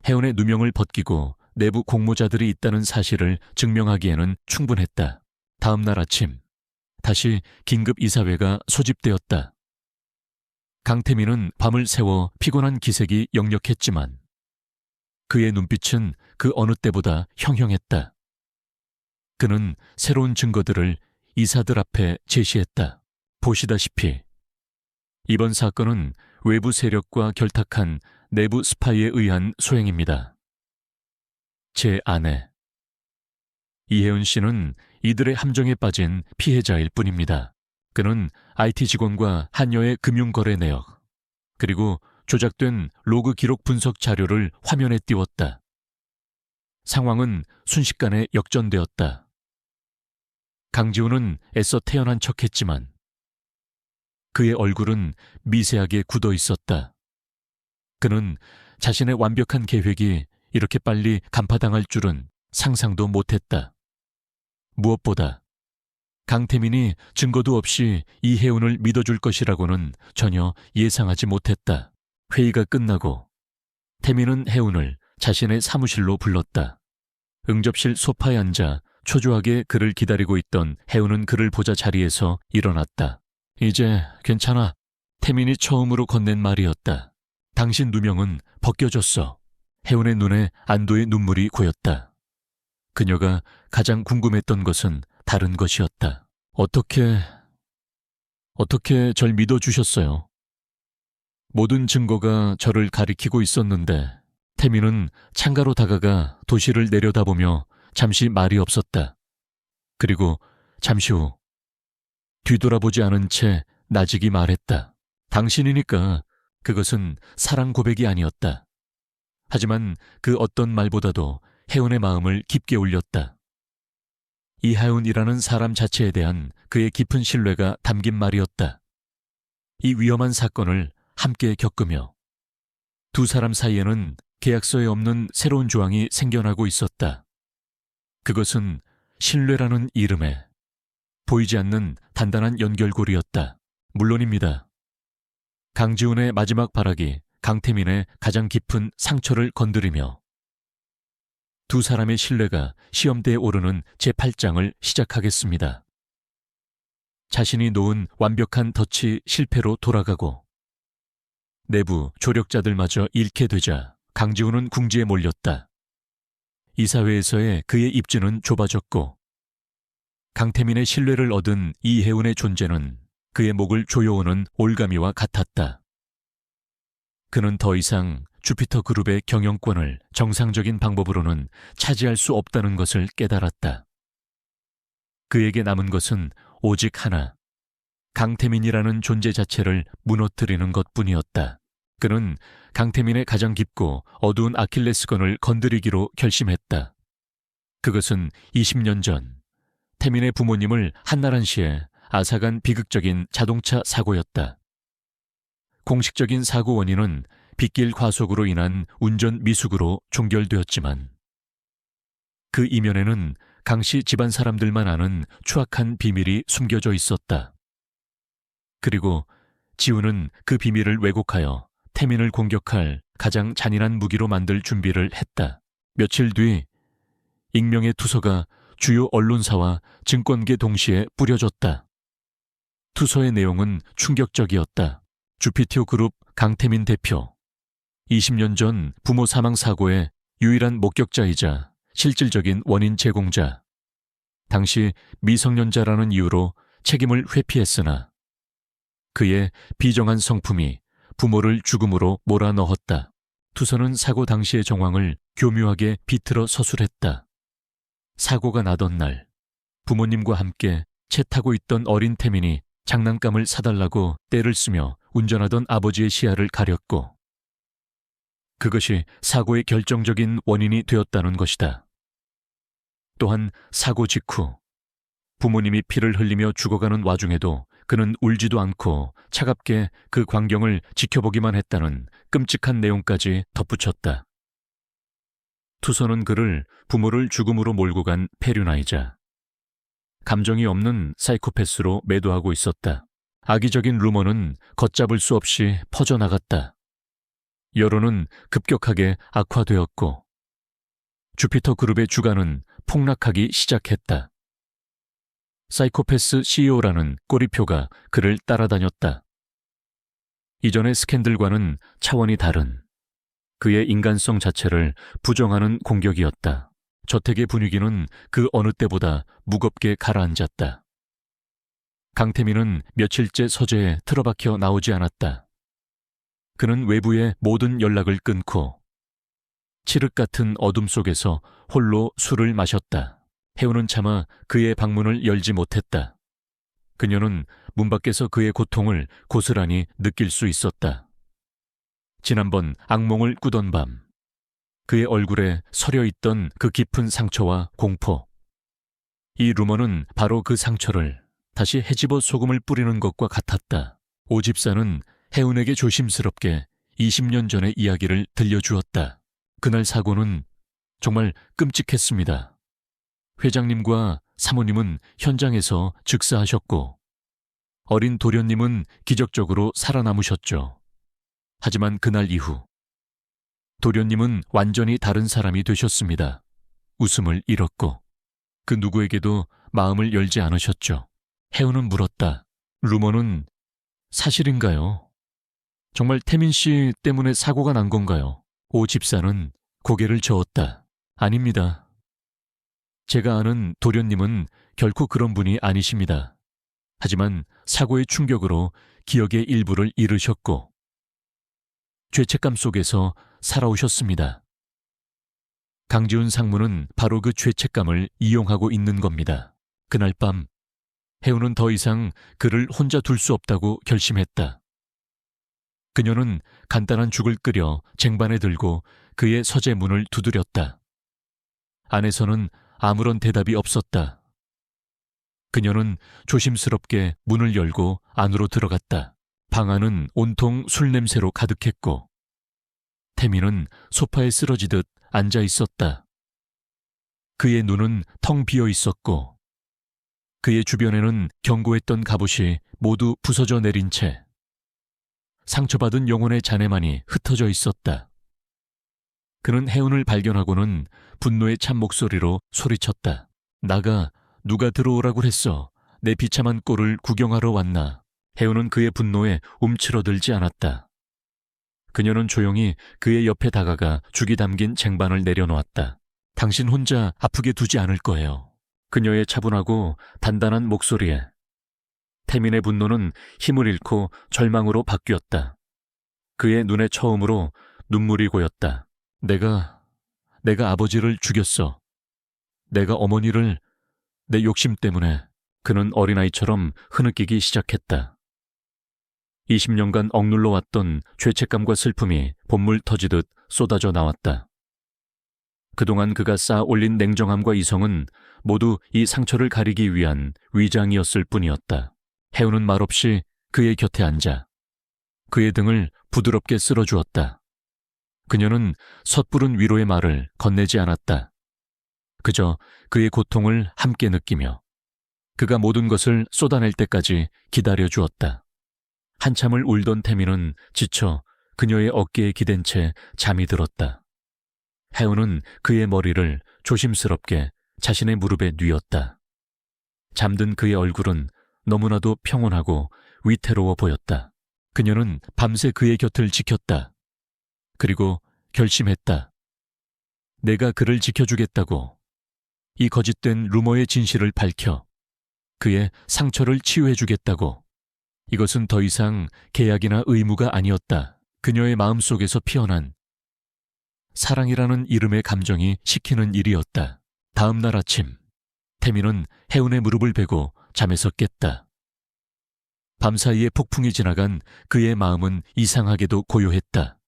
혜은의 누명을 벗기고 내부 공모자들이 있다는 사실을 증명하기에는 충분했다. 다음 날 아침 다시 긴급 이사회가 소집되었다. 강태민은 밤을 새워 피곤한 기색이 역력했지만 그의 눈빛은 그 어느 때보다 형형했다. 그는 새로운 증거들을 이사들 앞에 제시했다. 보시다시피 이번 사건은 외부 세력과 결탁한 내부 스파이에 의한 소행입니다. 제 아내 이혜은 씨는 이들의 함정에 빠진 피해자일 뿐입니다. 그는 IT 직원과 한여의 금융거래 내역 그리고 조작된 로그 기록 분석 자료를 화면에 띄웠다. 상황은 순식간에 역전되었다. 강지훈은 애써 태연한 척했지만 그의 얼굴은 미세하게 굳어 있었다. 그는 자신의 완벽한 계획이 이렇게 빨리 간파당할 줄은 상상도 못했다. 무엇보다 강태민이 증거도 없이 이혜은을 믿어줄 것이라고는 전혀 예상하지 못했다. 회의가 끝나고 태민은 혜은을 자신의 사무실로 불렀다. 응접실 소파에 앉아 초조하게 그를 기다리고 있던 혜은은 그를 보자 자리에서 일어났다. 이제 괜찮아. 태민이 처음으로 건넨 말이었다. 당신 누명은 벗겨졌어. 혜은의 눈에 안도의 눈물이 고였다. 그녀가 가장 궁금했던 것은 다른 것이었다. 어떻게 절 믿어주셨어요? 모든 증거가 저를 가리키고 있었는데 태민은 창가로 다가가 도시를 내려다보며 잠시 말이 없었다. 그리고 잠시 후 뒤돌아보지 않은 채 나직이 말했다. 당신이니까 그것은 사랑 고백이 아니었다. 하지만 그 어떤 말보다도 혜은의 마음을 깊게 울렸다. 이하윤이라는 사람 자체에 대한 그의 깊은 신뢰가 담긴 말이었다. 이 위험한 사건을 함께 겪으며 두 사람 사이에는 계약서에 없는 새로운 조항이 생겨나고 있었다. 그것은 신뢰라는 이름에 보이지 않는 단단한 연결고리였다. 물론입니다. 강지훈의 마지막 발악이 강태민의 가장 깊은 상처를 건드리며 두 사람의 신뢰가 시험대에 오르는 제8장을 시작하겠습니다. 자신이 놓은 완벽한 덫이 실패로 돌아가고 내부 조력자들마저 잃게 되자 강지훈은 궁지에 몰렸다. 이사회에서의 그의 입지는 좁아졌고 강태민의 신뢰를 얻은 이혜은의 존재는 그의 목을 조여오는 올가미와 같았다. 그는 더 이상 주피터 그룹의 경영권을 정상적인 방법으로는 차지할 수 없다는 것을 깨달았다. 그에게 남은 것은 오직 하나, 강태민이라는 존재 자체를 무너뜨리는 것뿐이었다. 그는 강태민의 가장 깊고 어두운 아킬레스건을 건드리기로 결심했다. 그것은 20년 전 태민의 부모님을 한나란시에 앗아간 비극적인 자동차 사고였다. 공식적인 사고 원인은 빗길 과속으로 인한 운전 미숙으로 종결되었지만 그 이면에는 강씨 집안 사람들만 아는 추악한 비밀이 숨겨져 있었다. 그리고 지우는 그 비밀을 왜곡하여 태민을 공격할 가장 잔인한 무기로 만들 준비를 했다. 며칠 뒤 익명의 투서가 주요 언론사와 증권계 동시에 뿌려졌다. 투서의 내용은 충격적이었다. 주피티오 그룹 강태민 대표, 20년 전 부모 사망 사고의 유일한 목격자이자 실질적인 원인 제공자, 당시 미성년자라는 이유로 책임을 회피했으나 그의 비정한 성품이 부모를 죽음으로 몰아넣었다. 투서는 사고 당시의 정황을 교묘하게 비틀어 서술했다. 사고가 나던 날 부모님과 함께 차 타고 있던 어린 태민이 장난감을 사달라고 떼를 쓰며 운전하던 아버지의 시야를 가렸고 그것이 사고의 결정적인 원인이 되었다는 것이다. 또한 사고 직후 부모님이 피를 흘리며 죽어가는 와중에도 그는 울지도 않고 차갑게 그 광경을 지켜보기만 했다는 끔찍한 내용까지 덧붙였다. 투서는 그를 부모를 죽음으로 몰고 간 폐륜아이자 감정이 없는 사이코패스로 매도하고 있었다. 악의적인 루머는 걷잡을 수 없이 퍼져나갔다. 여론은 급격하게 악화되었고 주피터 그룹의 주가는 폭락하기 시작했다. 사이코패스 CEO라는 꼬리표가 그를 따라다녔다. 이전의 스캔들과는 차원이 다른 그의 인간성 자체를 부정하는 공격이었다. 저택의 분위기는 그 어느 때보다 무겁게 가라앉았다. 강태민은 며칠째 서재에 틀어박혀 나오지 않았다. 그는 외부의 모든 연락을 끊고 칠흑 같은 어둠 속에서 홀로 술을 마셨다. 해우는 차마 그의 방문을 열지 못했다. 그녀는 문 밖에서 그의 고통을 고스란히 느낄 수 있었다. 지난번 악몽을 꾸던 밤, 그의 얼굴에 서려 있던 그 깊은 상처와 공포. 이 루머는 바로 그 상처를 다시 헤집어 소금을 뿌리는 것과 같았다. 오 집사는 해운에게 조심스럽게 20년 전의 이야기를 들려주었다. 그날 사고는 정말 끔찍했습니다. 회장님과 사모님은 현장에서 즉사하셨고 어린 도련님은 기적적으로 살아남으셨죠. 하지만 그날 이후 도련님은 완전히 다른 사람이 되셨습니다. 웃음을 잃었고 그 누구에게도 마음을 열지 않으셨죠. 해운은 물었다. 루머는 사실인가요? 정말 태민 씨 때문에 사고가 난 건가요? 오 집사는 고개를 저었다. 아닙니다. 제가 아는 도련님은 결코 그런 분이 아니십니다. 하지만 사고의 충격으로 기억의 일부를 잃으셨고 죄책감 속에서 살아오셨습니다. 강지훈 상무는 바로 그 죄책감을 이용하고 있는 겁니다. 그날 밤 해운은 더 이상 그를 혼자 둘 수 없다고 결심했다. 그녀는 간단한 죽을 끓여 쟁반에 들고 그의 서재 문을 두드렸다. 안에서는 아무런 대답이 없었다. 그녀는 조심스럽게 문을 열고 안으로 들어갔다. 방 안은 온통 술 냄새로 가득했고 태민은 소파에 쓰러지듯 앉아 있었다. 그의 눈은 텅 비어 있었고 그의 주변에는 견고했던 갑옷이 모두 부서져 내린 채 상처받은 영혼의 잔해만이 흩어져 있었다. 그는 해운을 발견하고는 분노의 찬 목소리로 소리쳤다. 나가 누가 들어오라고 했어. 내 비참한 꼴을 구경하러 왔나. 해운은 그의 분노에 움츠러들지 않았다. 그녀는 조용히 그의 옆에 다가가 죽이 담긴 쟁반을 내려놓았다. 당신 혼자 아프게 두지 않을 거예요. 그녀의 차분하고 단단한 목소리에 태민의 분노는 힘을 잃고 절망으로 바뀌었다. 그의 눈에 처음으로 눈물이 고였다. 내가 아버지를 죽였어. 내가 어머니를 내 욕심 때문에. 그는 어린아이처럼 흐느끼기 시작했다. 20년간 억눌러 왔던 죄책감과 슬픔이 봇물 터지듯 쏟아져 나왔다. 그동안 그가 쌓아 올린 냉정함과 이성은 모두 이 상처를 가리기 위한 위장이었을 뿐이었다. 해우는 말없이 그의 곁에 앉아 그의 등을 부드럽게 쓸어주었다. 그녀는 섣부른 위로의 말을 건네지 않았다. 그저 그의 고통을 함께 느끼며 그가 모든 것을 쏟아낼 때까지 기다려 주었다. 한참을 울던 태미는 지쳐 그녀의 어깨에 기댄 채 잠이 들었다. 해운은 그의 머리를 조심스럽게 자신의 무릎에 뉘었다. 잠든 그의 얼굴은 너무나도 평온하고 위태로워 보였다. 그녀는 밤새 그의 곁을 지켰다. 그리고 결심했다. 내가 그를 지켜주겠다고. 이 거짓된 루머의 진실을 밝혀 그의 상처를 치유해주겠다고. 이것은 더 이상 계약이나 의무가 아니었다. 그녀의 마음속에서 피어난 사랑이라는 이름의 감정이 시키는 일이었다. 다음 날 아침, 태미는 해운의 무릎을 베고 잠에서 깼다. 밤사이에 폭풍이 지나간 그의 마음은 이상하게도 고요했다.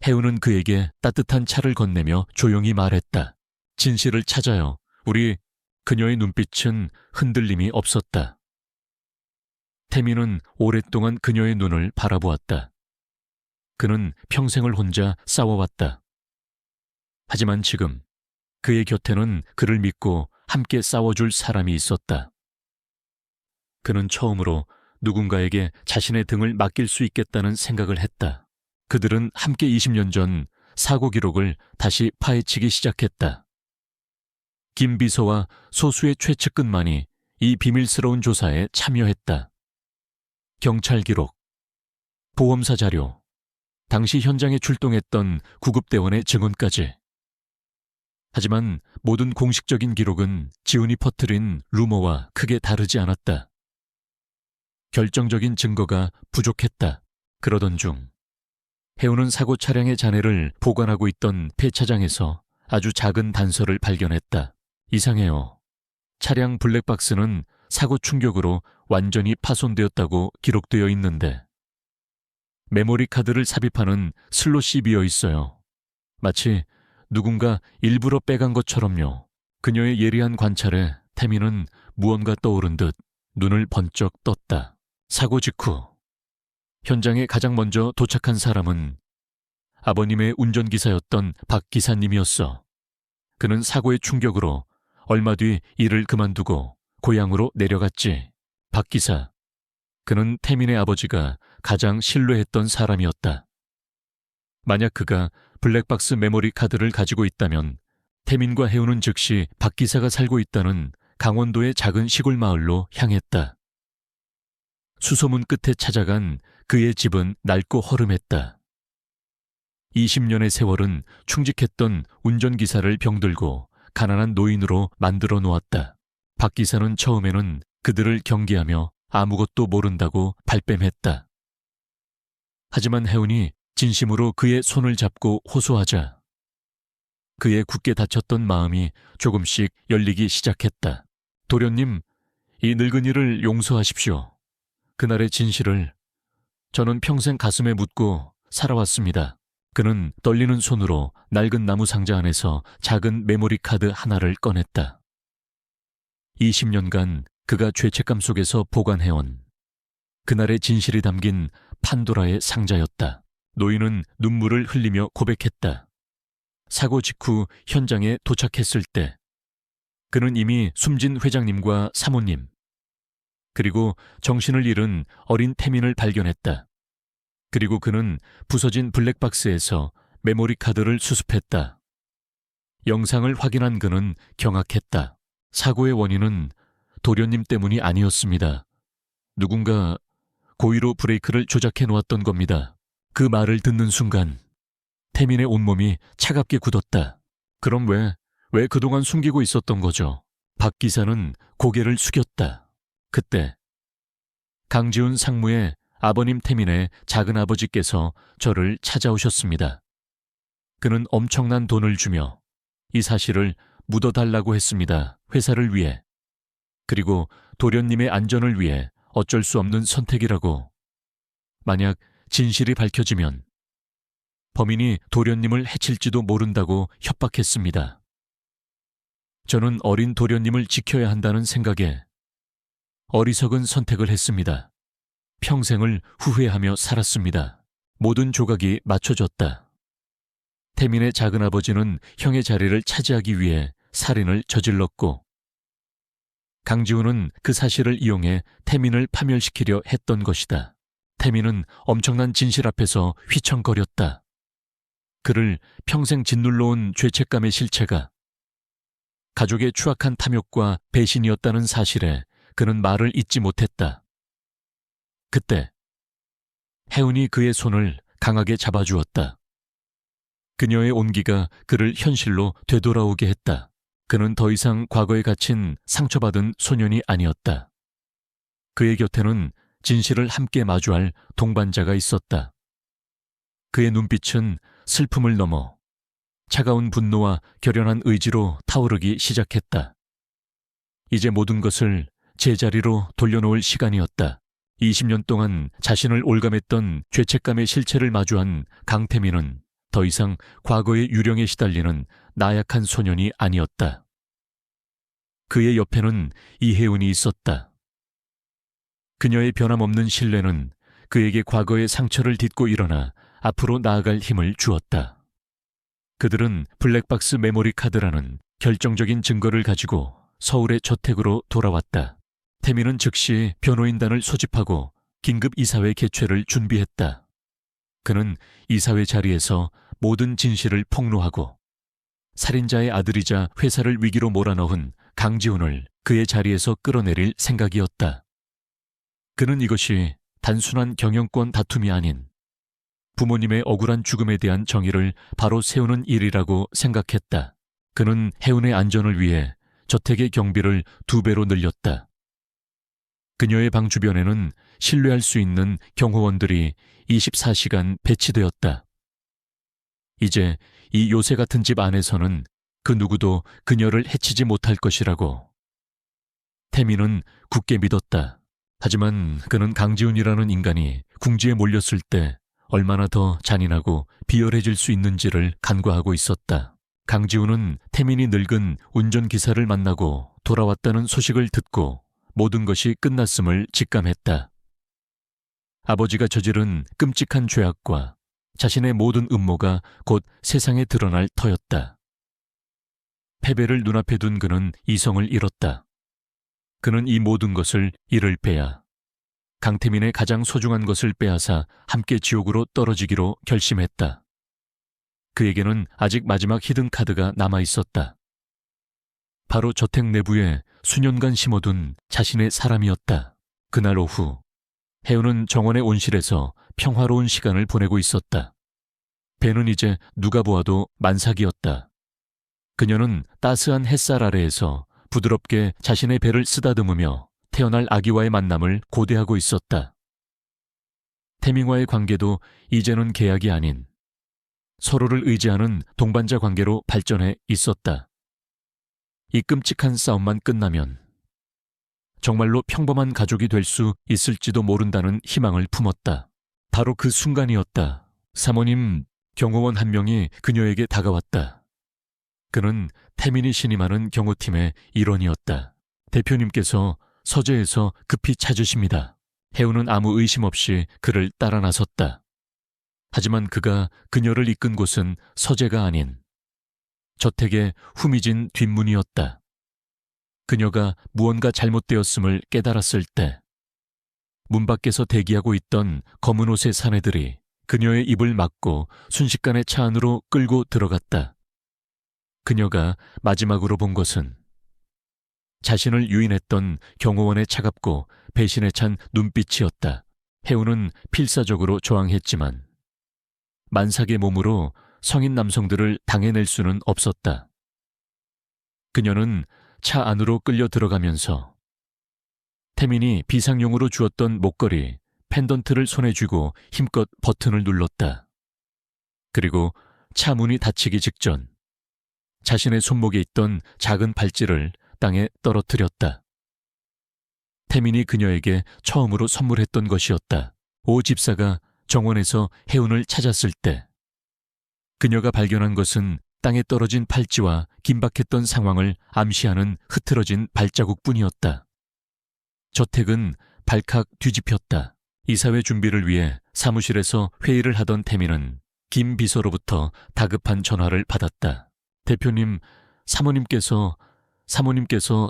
해운은 그에게 따뜻한 차를 건네며 조용히 말했다. 진실을 찾아요. 우리. 그녀의 눈빛은 흔들림이 없었다. 태미는 오랫동안 그녀의 눈을 바라보았다. 그는 평생을 혼자 싸워왔다. 하지만 지금 그의 곁에는 그를 믿고 함께 싸워줄 사람이 있었다. 그는 처음으로 누군가에게 자신의 등을 맡길 수 있겠다는 생각을 했다. 그들은 함께 20년 전 사고 기록을 다시 파헤치기 시작했다. 김 비서와 소수의 최측근만이 이 비밀스러운 조사에 참여했다. 경찰 기록, 보험사 자료, 당시 현장에 출동했던 구급대원의 증언까지. 하지만 모든 공식적인 기록은 지훈이 퍼뜨린 루머와 크게 다르지 않았다. 결정적인 증거가 부족했다. 그러던 중 해운은 사고 차량의 잔해를 보관하고 있던 폐차장에서 아주 작은 단서를 발견했다. 이상해요. 차량 블랙박스는 사고 충격으로 완전히 파손되었다고 기록되어 있는데 메모리 카드를 삽입하는 슬롯이 비어 있어요. 마치 누군가 일부러 빼간 것처럼요. 그녀의 예리한 관찰에 태미는 무언가 떠오른 듯 눈을 번쩍 떴다. 사고 직후 현장에 가장 먼저 도착한 사람은 아버님의 운전기사였던 박 기사님이었어. 그는 사고의 충격으로 얼마 뒤 일을 그만두고 고향으로 내려갔지. 박 기사. 그는 태민의 아버지가 가장 신뢰했던 사람이었다. 만약 그가 블랙박스 메모리 카드를 가지고 있다면 태민과 해운은 즉시 박 기사가 살고 있다는 강원도의 작은 시골 마을로 향했다. 수소문 끝에 찾아간 그의 집은 낡고 허름했다. 20년의 세월은 충직했던 운전기사를 병들고 가난한 노인으로 만들어 놓았다. 박 기사는 처음에는 그들을 경계하며 아무것도 모른다고 발뺌했다. 하지만 해운이 진심으로 그의 손을 잡고 호소하자 그의 굳게 닫혔던 마음이 조금씩 열리기 시작했다. 도련님, 이 늙은이를 용서하십시오. 그날의 진실을 저는 평생 가슴에 묻고 살아왔습니다. 그는 떨리는 손으로 낡은 나무 상자 안에서 작은 메모리 카드 하나를 꺼냈다. 20년간 그가 죄책감 속에서 보관해온 그날의 진실이 담긴 판도라의 상자였다. 노인은 눈물을 흘리며 고백했다. 사고 직후 현장에 도착했을 때 그는 이미 숨진 회장님과 사모님 그리고 정신을 잃은 어린 태민을 발견했다. 그리고 그는 부서진 블랙박스에서 메모리 카드를 수습했다. 영상을 확인한 그는 경악했다. 사고의 원인은 도련님 때문이 아니었습니다. 누군가 고의로 브레이크를 조작해 놓았던 겁니다. 그 말을 듣는 순간 태민의 온몸이 차갑게 굳었다. 그럼 왜 그동안 숨기고 있었던 거죠? 박 기사는 고개를 숙였다. 그때 강지훈 상무의 아버님 태민의 작은아버지께서 저를 찾아오셨습니다. 그는 엄청난 돈을 주며 이 사실을 묻어달라고 했습니다. 회사를 위해. 그리고 도련님의 안전을 위해 어쩔 수 없는 선택이라고. 만약 진실이 밝혀지면 범인이 도련님을 해칠지도 모른다고 협박했습니다. 저는 어린 도련님을 지켜야 한다는 생각에 어리석은 선택을 했습니다. 평생을 후회하며 살았습니다. 모든 조각이 맞춰졌다. 태민의 작은아버지는 형의 자리를 차지하기 위해 살인을 저질렀고, 강지훈은 그 사실을 이용해 태민을 파멸시키려 했던 것이다. 태민은 엄청난 진실 앞에서 휘청거렸다. 그를 평생 짓눌러온 죄책감의 실체가 가족의 추악한 탐욕과 배신이었다는 사실에 그는 말을 잇지 못했다. 그때 혜은이 그의 손을 강하게 잡아주었다. 그녀의 온기가 그를 현실로 되돌아오게 했다. 그는 더 이상 과거에 갇힌 상처받은 소년이 아니었다. 그의 곁에는 진실을 함께 마주할 동반자가 있었다. 그의 눈빛은 슬픔을 넘어 차가운 분노와 결연한 의지로 타오르기 시작했다. 이제 모든 것을 제자리로 돌려놓을 시간이었다. 20년 동안 자신을 올감했던 죄책감의 실체를 마주한 강태민은 더 이상 과거의 유령에 시달리는 나약한 소년이 아니었다. 그의 옆에는 이혜은이 있었다. 그녀의 변함없는 신뢰는 그에게 과거의 상처를 딛고 일어나 앞으로 나아갈 힘을 주었다. 그들은 블랙박스 메모리 카드라는 결정적인 증거를 가지고 서울의 저택으로 돌아왔다. 태민은 즉시 변호인단을 소집하고 긴급 이사회 개최를 준비했다. 그는 이사회 자리에서 모든 진실을 폭로하고 살인자의 아들이자 회사를 위기로 몰아넣은 강지훈을 그의 자리에서 끌어내릴 생각이었다. 그는 이것이 단순한 경영권 다툼이 아닌 부모님의 억울한 죽음에 대한 정의를 바로 세우는 일이라고 생각했다. 그는 혜은의 안전을 위해 저택의 경비를 2배로 늘렸다. 그녀의 방 주변에는 신뢰할 수 있는 경호원들이 24시간 배치되었다. 이제 이 요새 같은 집 안에서는 그 누구도 그녀를 해치지 못할 것이라고 태민은 굳게 믿었다. 하지만 그는 강지훈이라는 인간이 궁지에 몰렸을 때 얼마나 더 잔인하고 비열해질 수 있는지를 간과하고 있었다. 강지훈은 태민이 늙은 운전기사를 만나고 돌아왔다는 소식을 듣고 모든 것이 끝났음을 직감했다. 아버지가 저지른 끔찍한 죄악과 자신의 모든 음모가 곧 세상에 드러날 터였다. 패배를 눈앞에 둔 그는 이성을 잃었다. 그는 이 모든 것을 잃을 빼야 강태민의 가장 소중한 것을 빼앗아 함께 지옥으로 떨어지기로 결심했다. 그에게는 아직 마지막 히든카드가 남아있었다. 바로 저택 내부에 수년간 심어둔 자신의 사람이었다. 그날 오후 혜은은 정원의 온실에서 평화로운 시간을 보내고 있었다. 배는 이제 누가 보아도 만삭이었다. 그녀는 따스한 햇살 아래에서 부드럽게 자신의 배를 쓰다듬으며 태어날 아기와의 만남을 고대하고 있었다. 태민과의 관계도 이제는 계약이 아닌 서로를 의지하는 동반자 관계로 발전해 있었다. 이 끔찍한 싸움만 끝나면 정말로 평범한 가족이 될 수 있을지도 모른다는 희망을 품었다. 바로 그 순간이었다. 사모님, 경호원 한 명이 그녀에게 다가왔다. 그는 태민이 신임하는 경호팀의 일원이었다. 대표님께서 서재에서 급히 찾으십니다. 혜은은 아무 의심 없이 그를 따라 나섰다. 하지만 그가 그녀를 이끈 곳은 서재가 아닌 저택의 후미진 뒷문이었다. 그녀가 무언가 잘못되었음을 깨달았을 때 문 밖에서 대기하고 있던 검은 옷의 사내들이 그녀의 입을 막고 순식간에 차 안으로 끌고 들어갔다. 그녀가 마지막으로 본 것은 자신을 유인했던 경호원의 차갑고 배신에 찬 눈빛이었다. 혜은은 필사적으로 저항했지만 만삭의 몸으로 성인 남성들을 당해낼 수는 없었다. 그녀는 차 안으로 끌려 들어가면서 태민이 비상용으로 주었던 목걸이, 펜던트를 손에 쥐고 힘껏 버튼을 눌렀다. 그리고 차 문이 닫히기 직전 자신의 손목에 있던 작은 발찌를 땅에 떨어뜨렸다. 태민이 그녀에게 처음으로 선물했던 것이었다. 오 집사가 정원에서 혜은을 찾았을 때 그녀가 발견한 것은 땅에 떨어진 팔찌와 긴박했던 상황을 암시하는 흐트러진 발자국뿐이었다. 저택은 발칵 뒤집혔다. 이사회 준비를 위해 사무실에서 회의를 하던 태민은 김 비서로부터 다급한 전화를 받았다. 대표님, 사모님께서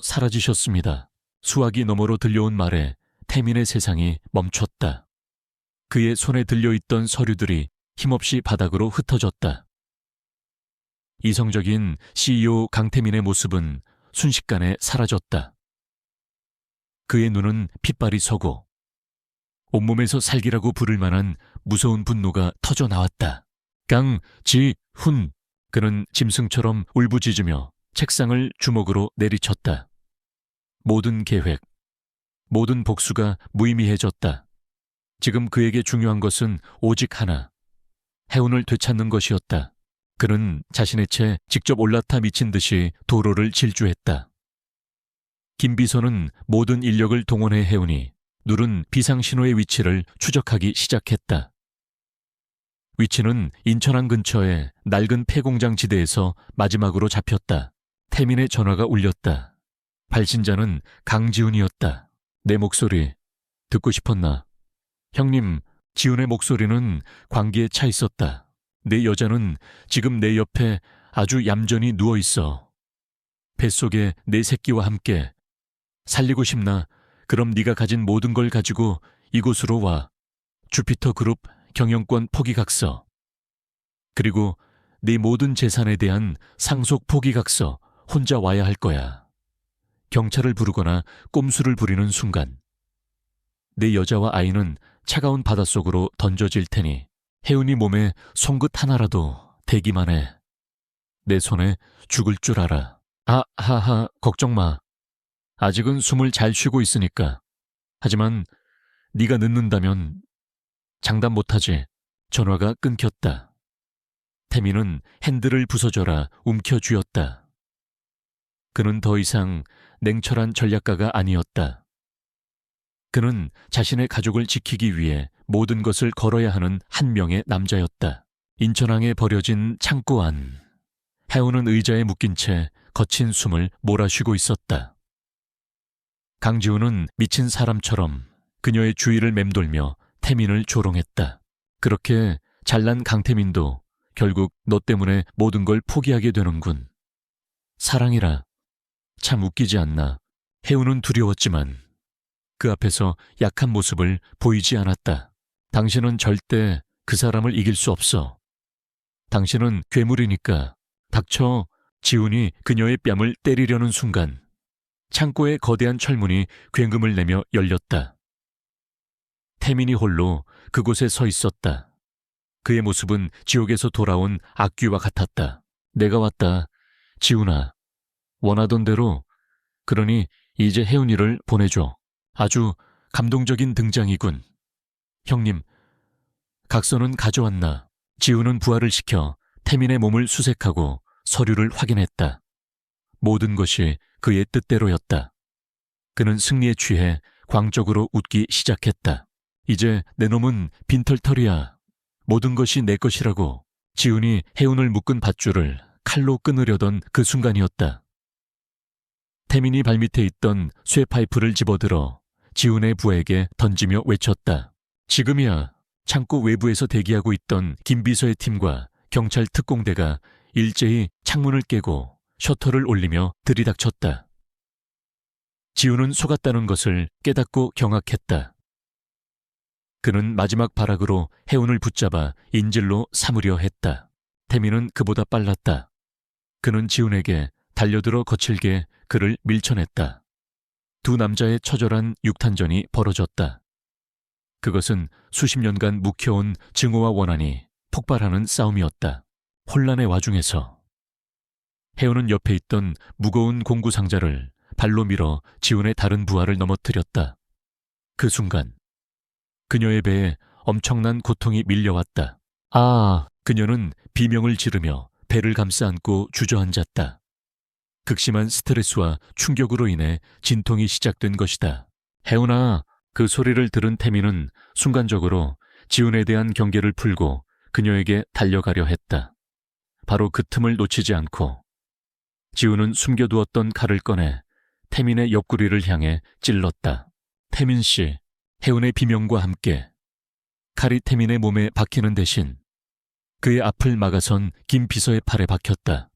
사라지셨습니다. 수화기 너머로 들려온 말에 태민의 세상이 멈췄다. 그의 손에 들려있던 서류들이 힘없이 바닥으로 흩어졌다. 이성적인 CEO 강태민의 모습은 순식간에 사라졌다. 그의 눈은 핏발이 서고 온몸에서 살기라고 부를 만한 무서운 분노가 터져 나왔다. 강지훈! 그는 짐승처럼 울부짖으며 책상을 주먹으로 내리쳤다. 모든 계획, 모든 복수가 무의미해졌다. 지금 그에게 중요한 것은 오직 하나, 해운을 되찾는 것이었다. 그는 자신의 채 직접 올라타 미친 듯이 도로를 질주했다. 김 비서는 모든 인력을 동원해 해운이 누른 비상신호의 위치를 추적하기 시작했다. 위치는 인천항 근처의 낡은 폐공장 지대에서 마지막으로 잡혔다. 태민의 전화가 울렸다. 발신자는 강지훈이었다. 내 목소리 듣고 싶었나? 형님, 지훈의 목소리는 광기에 차 있었다. 내 여자는 지금 내 옆에 아주 얌전히 누워있어. 뱃속에 내 새끼와 함께. 살리고 싶나? 그럼 네가 가진 모든 걸 가지고 이곳으로 와. 주피터 그룹 경영권 포기각서. 그리고 네 모든 재산에 대한 상속 포기각서 혼자 와야 할 거야. 경찰을 부르거나 꼼수를 부리는 순간 내 여자와 아이는 차가운 바닷속으로 던져질 테니 혜은이 몸에 송긋 하나라도 대기만 해. 내 손에 죽을 줄 알아. 하하, 걱정 마. 아직은 숨을 잘 쉬고 있으니까. 하지만 네가 늦는다면 장담 못하지. 전화가 끊겼다. 태민은 핸들을 부서져라 움켜쥐었다. 그는 더 이상 냉철한 전략가가 아니었다. 그는 자신의 가족을 지키기 위해 모든 것을 걸어야 하는 한 명의 남자였다. 인천항에 버려진 창고 안. 해운은 의자에 묶인 채 거친 숨을 몰아쉬고 있었다. 강지훈은 미친 사람처럼 그녀의 주위를 맴돌며 태민을 조롱했다. 그렇게 잘난 강태민도 결국 너 때문에 모든 걸 포기하게 되는군. 사랑이라. 참 웃기지 않나. 해운은 두려웠지만 그 앞에서 약한 모습을 보이지 않았다. 당신은 절대 그 사람을 이길 수 없어. 당신은 괴물이니까. 닥쳐. 지훈이 그녀의 뺨을 때리려는 순간 창고의 거대한 철문이 굉음을 내며 열렸다. 태민이 홀로 그곳에 서 있었다. 그의 모습은 지옥에서 돌아온 악귀와 같았다. 내가 왔다. 지훈아. 원하던 대로. 그러니 이제 혜운이를 보내줘. 아주 감동적인 등장이군. 형님, 각서는 가져왔나? 지훈은 부하를 시켜 태민의 몸을 수색하고 서류를 확인했다. 모든 것이 그의 뜻대로였다. 그는 승리에 취해 광적으로 웃기 시작했다. 이제 내 놈은 빈털털이야. 모든 것이 내 것이라고. 지훈이 해운을 묶은 밧줄을 칼로 끊으려던 그 순간이었다. 태민이 발밑에 있던 쇠파이프를 집어들어 지훈의 부하에게 던지며 외쳤다. 지금이야. 창고 외부에서 대기하고 있던 김 비서의 팀과 경찰 특공대가 일제히 창문을 깨고 셔터를 올리며 들이닥쳤다. 지훈은 속았다는 것을 깨닫고 경악했다. 그는 마지막 발악으로 해운을 붙잡아 인질로 삼으려 했다. 태민은 그보다 빨랐다. 그는 지훈에게 달려들어 거칠게 그를 밀쳐냈다. 두 남자의 처절한 육탄전이 벌어졌다. 그것은 수십 년간 묵혀온 증오와 원한이 폭발하는 싸움이었다. 혼란의 와중에서 해운은 옆에 있던 무거운 공구 상자를 발로 밀어 지훈의 다른 부하를 넘어뜨렸다. 그 순간 그녀의 배에 엄청난 고통이 밀려왔다. 그녀는 비명을 지르며 배를 감싸 안고 주저앉았다. 극심한 스트레스와 충격으로 인해 진통이 시작된 것이다. 혜운아. 그 소리를 들은 태민은 순간적으로 지훈에 대한 경계를 풀고 그녀에게 달려가려 했다. 바로 그 틈을 놓치지 않고 지훈은 숨겨두었던 칼을 꺼내 태민의 옆구리를 향해 찔렀다. 태민 씨. 해운의 비명과 함께 칼이 태민의 몸에 박히는 대신 그의 앞을 막아선 김 비서의 팔에 박혔다.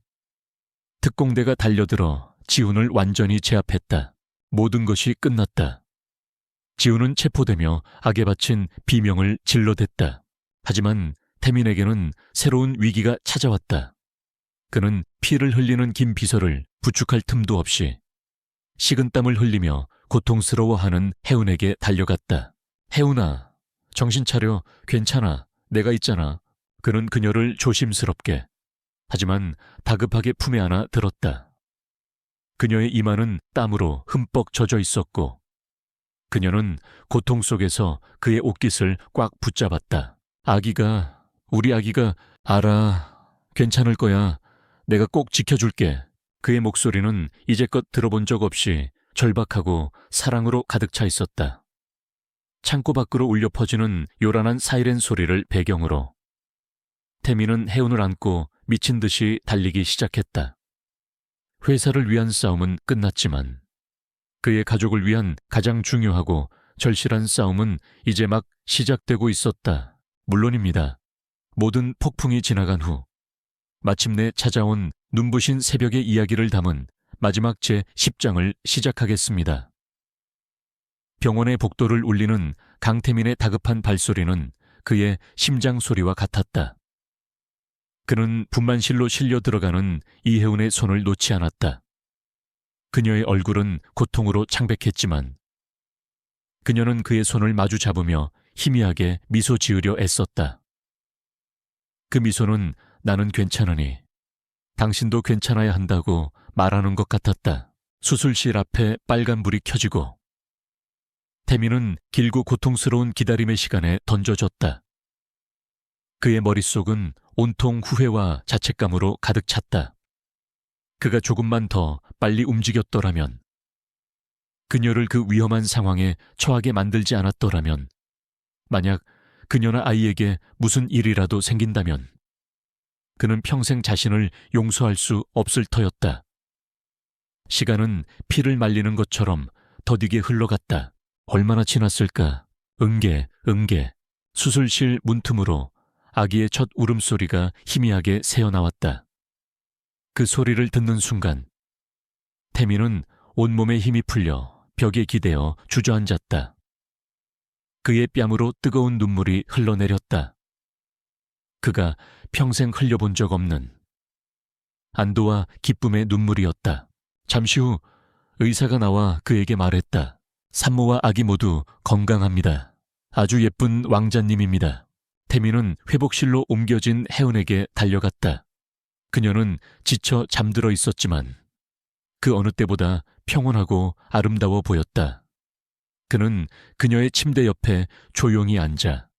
특공대가 달려들어 지훈을 완전히 제압했다. 모든 것이 끝났다. 지훈은 체포되며 악에 바친 비명을 질러댔다. 하지만 태민에게는 새로운 위기가 찾아왔다. 그는 피를 흘리는 김 비서를 부축할 틈도 없이 식은땀을 흘리며 고통스러워하는 혜운에게 달려갔다. 혜운아, 정신 차려. 괜찮아. 내가 있잖아. 그는 그녀를 조심스럽게, 하지만 다급하게 품에 안아 들었다. 그녀의 이마는 땀으로 흠뻑 젖어 있었고 그녀는 고통 속에서 그의 옷깃을 꽉 붙잡았다. 우리 아기가 알아. 괜찮을 거야. 내가 꼭 지켜줄게. 그의 목소리는 이제껏 들어본 적 없이 절박하고 사랑으로 가득 차 있었다. 창고 밖으로 울려 퍼지는 요란한 사이렌 소리를 배경으로 태민은 혜운을 안고 미친 듯이 달리기 시작했다. 회사를 위한 싸움은 끝났지만 그의 가족을 위한 가장 중요하고 절실한 싸움은 이제 막 시작되고 있었다. 물론입니다. 모든 폭풍이 지나간 후 마침내 찾아온 눈부신 새벽의 이야기를 담은 마지막 제10장을 시작하겠습니다. 병원의 복도를 울리는 강태민의 다급한 발소리는 그의 심장 소리와 같았다. 그는 분만실로 실려 들어가는 이혜운의 손을 놓지 않았다. 그녀의 얼굴은 고통으로 창백했지만 그녀는 그의 손을 마주 잡으며 희미하게 미소 지으려 애썼다. 그 미소는 나는 괜찮으니 당신도 괜찮아야 한다고 말하는 것 같았다. 수술실 앞에 빨간불이 켜지고 태민은 길고 고통스러운 기다림의 시간에 던져졌다. 그의 머릿속은 온통 후회와 자책감으로 가득 찼다. 그가 조금만 더 빨리 움직였더라면, 그녀를 그 위험한 상황에 처하게 만들지 않았더라면, 만약 그녀나 아이에게 무슨 일이라도 생긴다면 그는 평생 자신을 용서할 수 없을 터였다. 시간은 피를 말리는 것처럼 더디게 흘러갔다. 얼마나 지났을까? 응게. 수술실 문틈으로 아기의 첫 울음소리가 희미하게 새어나왔다. 그 소리를 듣는 순간 태민은 온몸에 힘이 풀려 벽에 기대어 주저앉았다. 그의 뺨으로 뜨거운 눈물이 흘러내렸다. 그가 평생 흘려본 적 없는 안도와 기쁨의 눈물이었다. 잠시 후 의사가 나와 그에게 말했다. 산모와 아기 모두 건강합니다. 아주 예쁜 왕자님입니다. 태민은 회복실로 옮겨진 혜은에게 달려갔다. 그녀는 지쳐 잠들어 있었지만 그 어느 때보다 평온하고 아름다워 보였다. 그는 그녀의 침대 옆에 조용히 앉아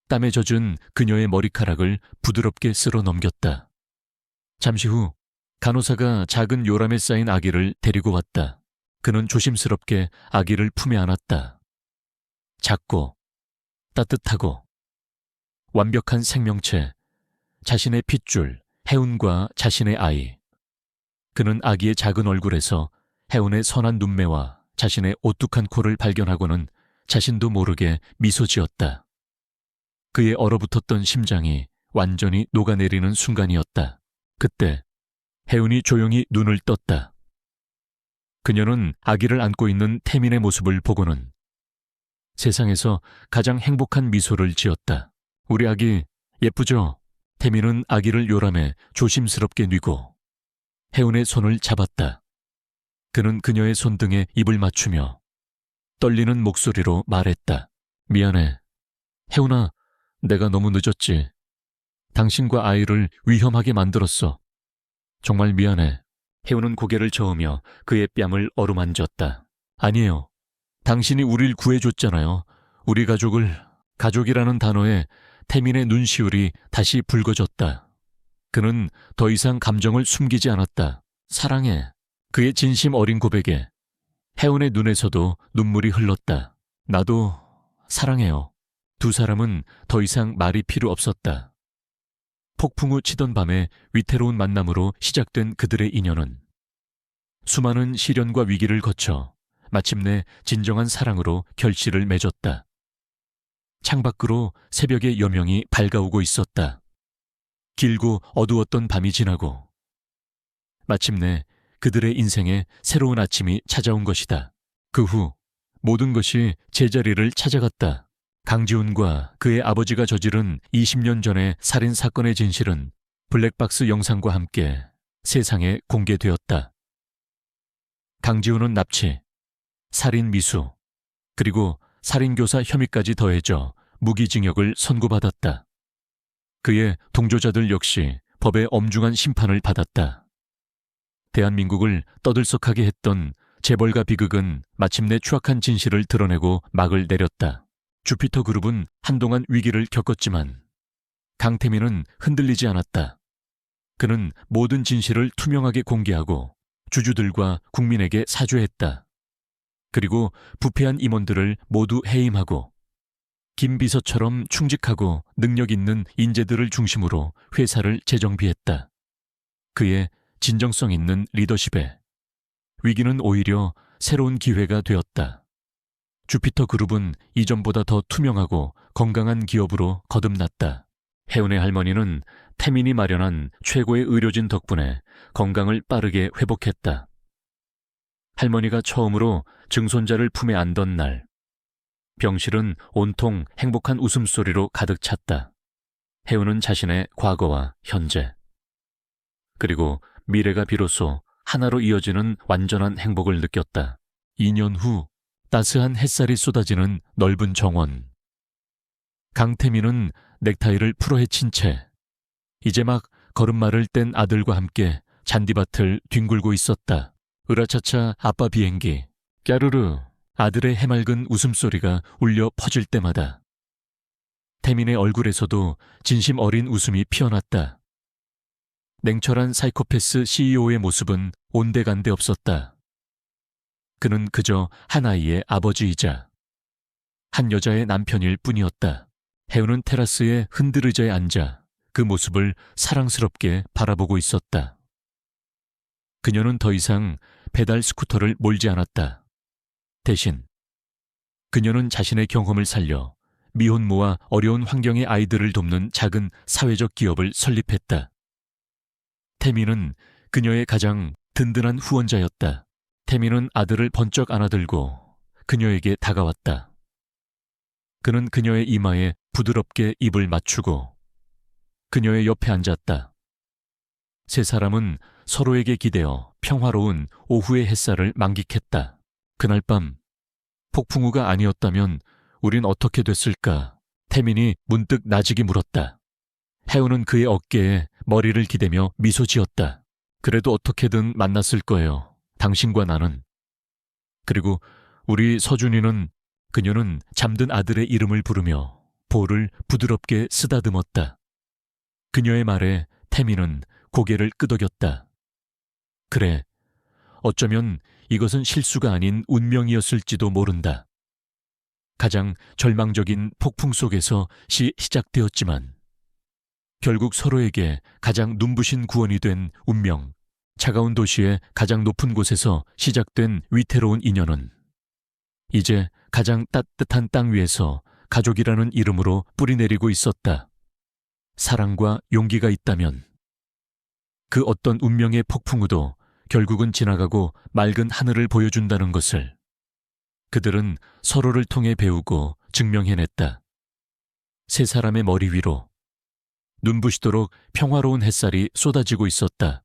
땀에 젖은 그녀의 머리카락을 부드럽게 쓸어 넘겼다. 잠시 후 간호사가 작은 요람에 쌓인 아기를 데리고 왔다. 그는 조심스럽게 아기를 품에 안았다. 작고 따뜻하고 완벽한 생명체, 자신의 핏줄, 혜운과 자신의 아이. 그는 아기의 작은 얼굴에서 혜운의 선한 눈매와 자신의 오뚝한 코를 발견하고는 자신도 모르게 미소 지었다. 그의 얼어붙었던 심장이 완전히 녹아내리는 순간이었다. 그때 혜운이 조용히 눈을 떴다. 그녀는 아기를 안고 있는 태민의 모습을 보고는 세상에서 가장 행복한 미소를 지었다. 우리 아기 예쁘죠? 태민은 아기를 요람해 조심스럽게 뉘고 혜운의 손을 잡았다. 그는 그녀의 손등에 입을 맞추며 떨리는 목소리로 말했다. 미안해. 혜운아, 내가 너무 늦었지. 당신과 아이를 위험하게 만들었어. 정말 미안해. 혜운은 고개를 저으며 그의 뺨을 어루만졌다. 아니에요. 당신이 우릴 구해줬잖아요. 우리 가족이라는 단어에 태민의 눈시울이 다시 붉어졌다. 그는 더 이상 감정을 숨기지 않았다. 사랑해. 그의 진심 어린 고백에 혜운의 눈에서도 눈물이 흘렀다. 나도 사랑해요. 두 사람은 더 이상 말이 필요 없었다. 폭풍 후 치던 밤에 위태로운 만남으로 시작된 그들의 인연은 수많은 시련과 위기를 거쳐 마침내 진정한 사랑으로 결실을 맺었다. 창밖으로 새벽의 여명이 밝아오고 있었다. 길고 어두웠던 밤이 지나고 마침내 그들의 인생에 새로운 아침이 찾아온 것이다. 그 후 모든 것이 제자리를 찾아갔다. 강지훈과 그의 아버지가 저지른 20년 전의 살인 사건의 진실은 블랙박스 영상과 함께 세상에 공개되었다. 강지훈은 납치, 살인 미수, 그리고 살인교사 혐의까지 더해져 무기징역을 선고받았다. 그의 동조자들 역시 법의 엄중한 심판을 받았다. 대한민국을 떠들썩하게 했던 재벌가 비극은 마침내 추악한 진실을 드러내고 막을 내렸다. 주피터 그룹은 한동안 위기를 겪었지만 강태민은 흔들리지 않았다. 그는 모든 진실을 투명하게 공개하고 주주들과 국민에게 사죄했다. 그리고 부패한 임원들을 모두 해임하고 김 비서처럼 충직하고 능력 있는 인재들을 중심으로 회사를 재정비했다. 그의 진정성 있는 리더십에 위기는 오히려 새로운 기회가 되었다. 주피터 그룹은 이전보다 더 투명하고 건강한 기업으로 거듭났다. 혜은의 할머니는 태민이 마련한 최고의 의료진 덕분에 건강을 빠르게 회복했다. 할머니가 처음으로 증손자를 품에 안던 날, 병실은 온통 행복한 웃음소리로 가득 찼다. 혜은은 자신의 과거와 현재, 그리고 미래가 비로소 하나로 이어지는 완전한 행복을 느꼈다. 2년 후 따스한 햇살이 쏟아지는 넓은 정원. 강태민은 넥타이를 풀어헤친 채 이제 막 걸음마를 뗀 아들과 함께 잔디밭을 뒹굴고 있었다. 으라차차 아빠 비행기, 까르르 아들의 해맑은 웃음소리가 울려 퍼질 때마다 태민의 얼굴에서도 진심 어린 웃음이 피어났다. 냉철한 사이코패스 CEO의 모습은 온데간데 없었다. 그는 그저 한 아이의 아버지이자 한 여자의 남편일 뿐이었다. 혜은은 테라스의 흔들의자에 앉아 그 모습을 사랑스럽게 바라보고 있었다. 그녀는 더 이상 배달 스쿠터를 몰지 않았다. 대신 그녀는 자신의 경험을 살려 미혼모와 어려운 환경의 아이들을 돕는 작은 사회적 기업을 설립했다. 태민은 그녀의 가장 든든한 후원자였다. 태민은 아들을 번쩍 안아들고 그녀에게 다가왔다. 그는 그녀의 이마에 부드럽게 입을 맞추고 그녀의 옆에 앉았다. 세 사람은 서로에게 기대어 평화로운 오후의 햇살을 만끽했다. 그날 밤 폭풍우가 아니었다면 우린 어떻게 됐을까? 태민이 문득 나직이 물었다. 혜은은 그의 어깨에 머리를 기대며 미소 지었다. 그래도 어떻게든 만났을 거예요. 당신과 나는. 그리고 우리 서준이는, 그녀는 잠든 아들의 이름을 부르며 볼을 부드럽게 쓰다듬었다. 그녀의 말에 태민은 고개를 끄덕였다. 그래, 어쩌면 이것은 실수가 아닌 운명이었을지도 모른다. 가장 절망적인 폭풍 속에서 시작되었지만 결국 서로에게 가장 눈부신 구원이 된 운명, 차가운 도시의 가장 높은 곳에서 시작된 위태로운 인연은 이제 가장 따뜻한 땅 위에서 가족이라는 이름으로 뿌리내리고 있었다. 사랑과 용기가 있다면 그 어떤 운명의 폭풍우도 결국은 지나가고 맑은 하늘을 보여준다는 것을 그들은 서로를 통해 배우고 증명해냈다. 세 사람의 머리 위로 눈부시도록 평화로운 햇살이 쏟아지고 있었다.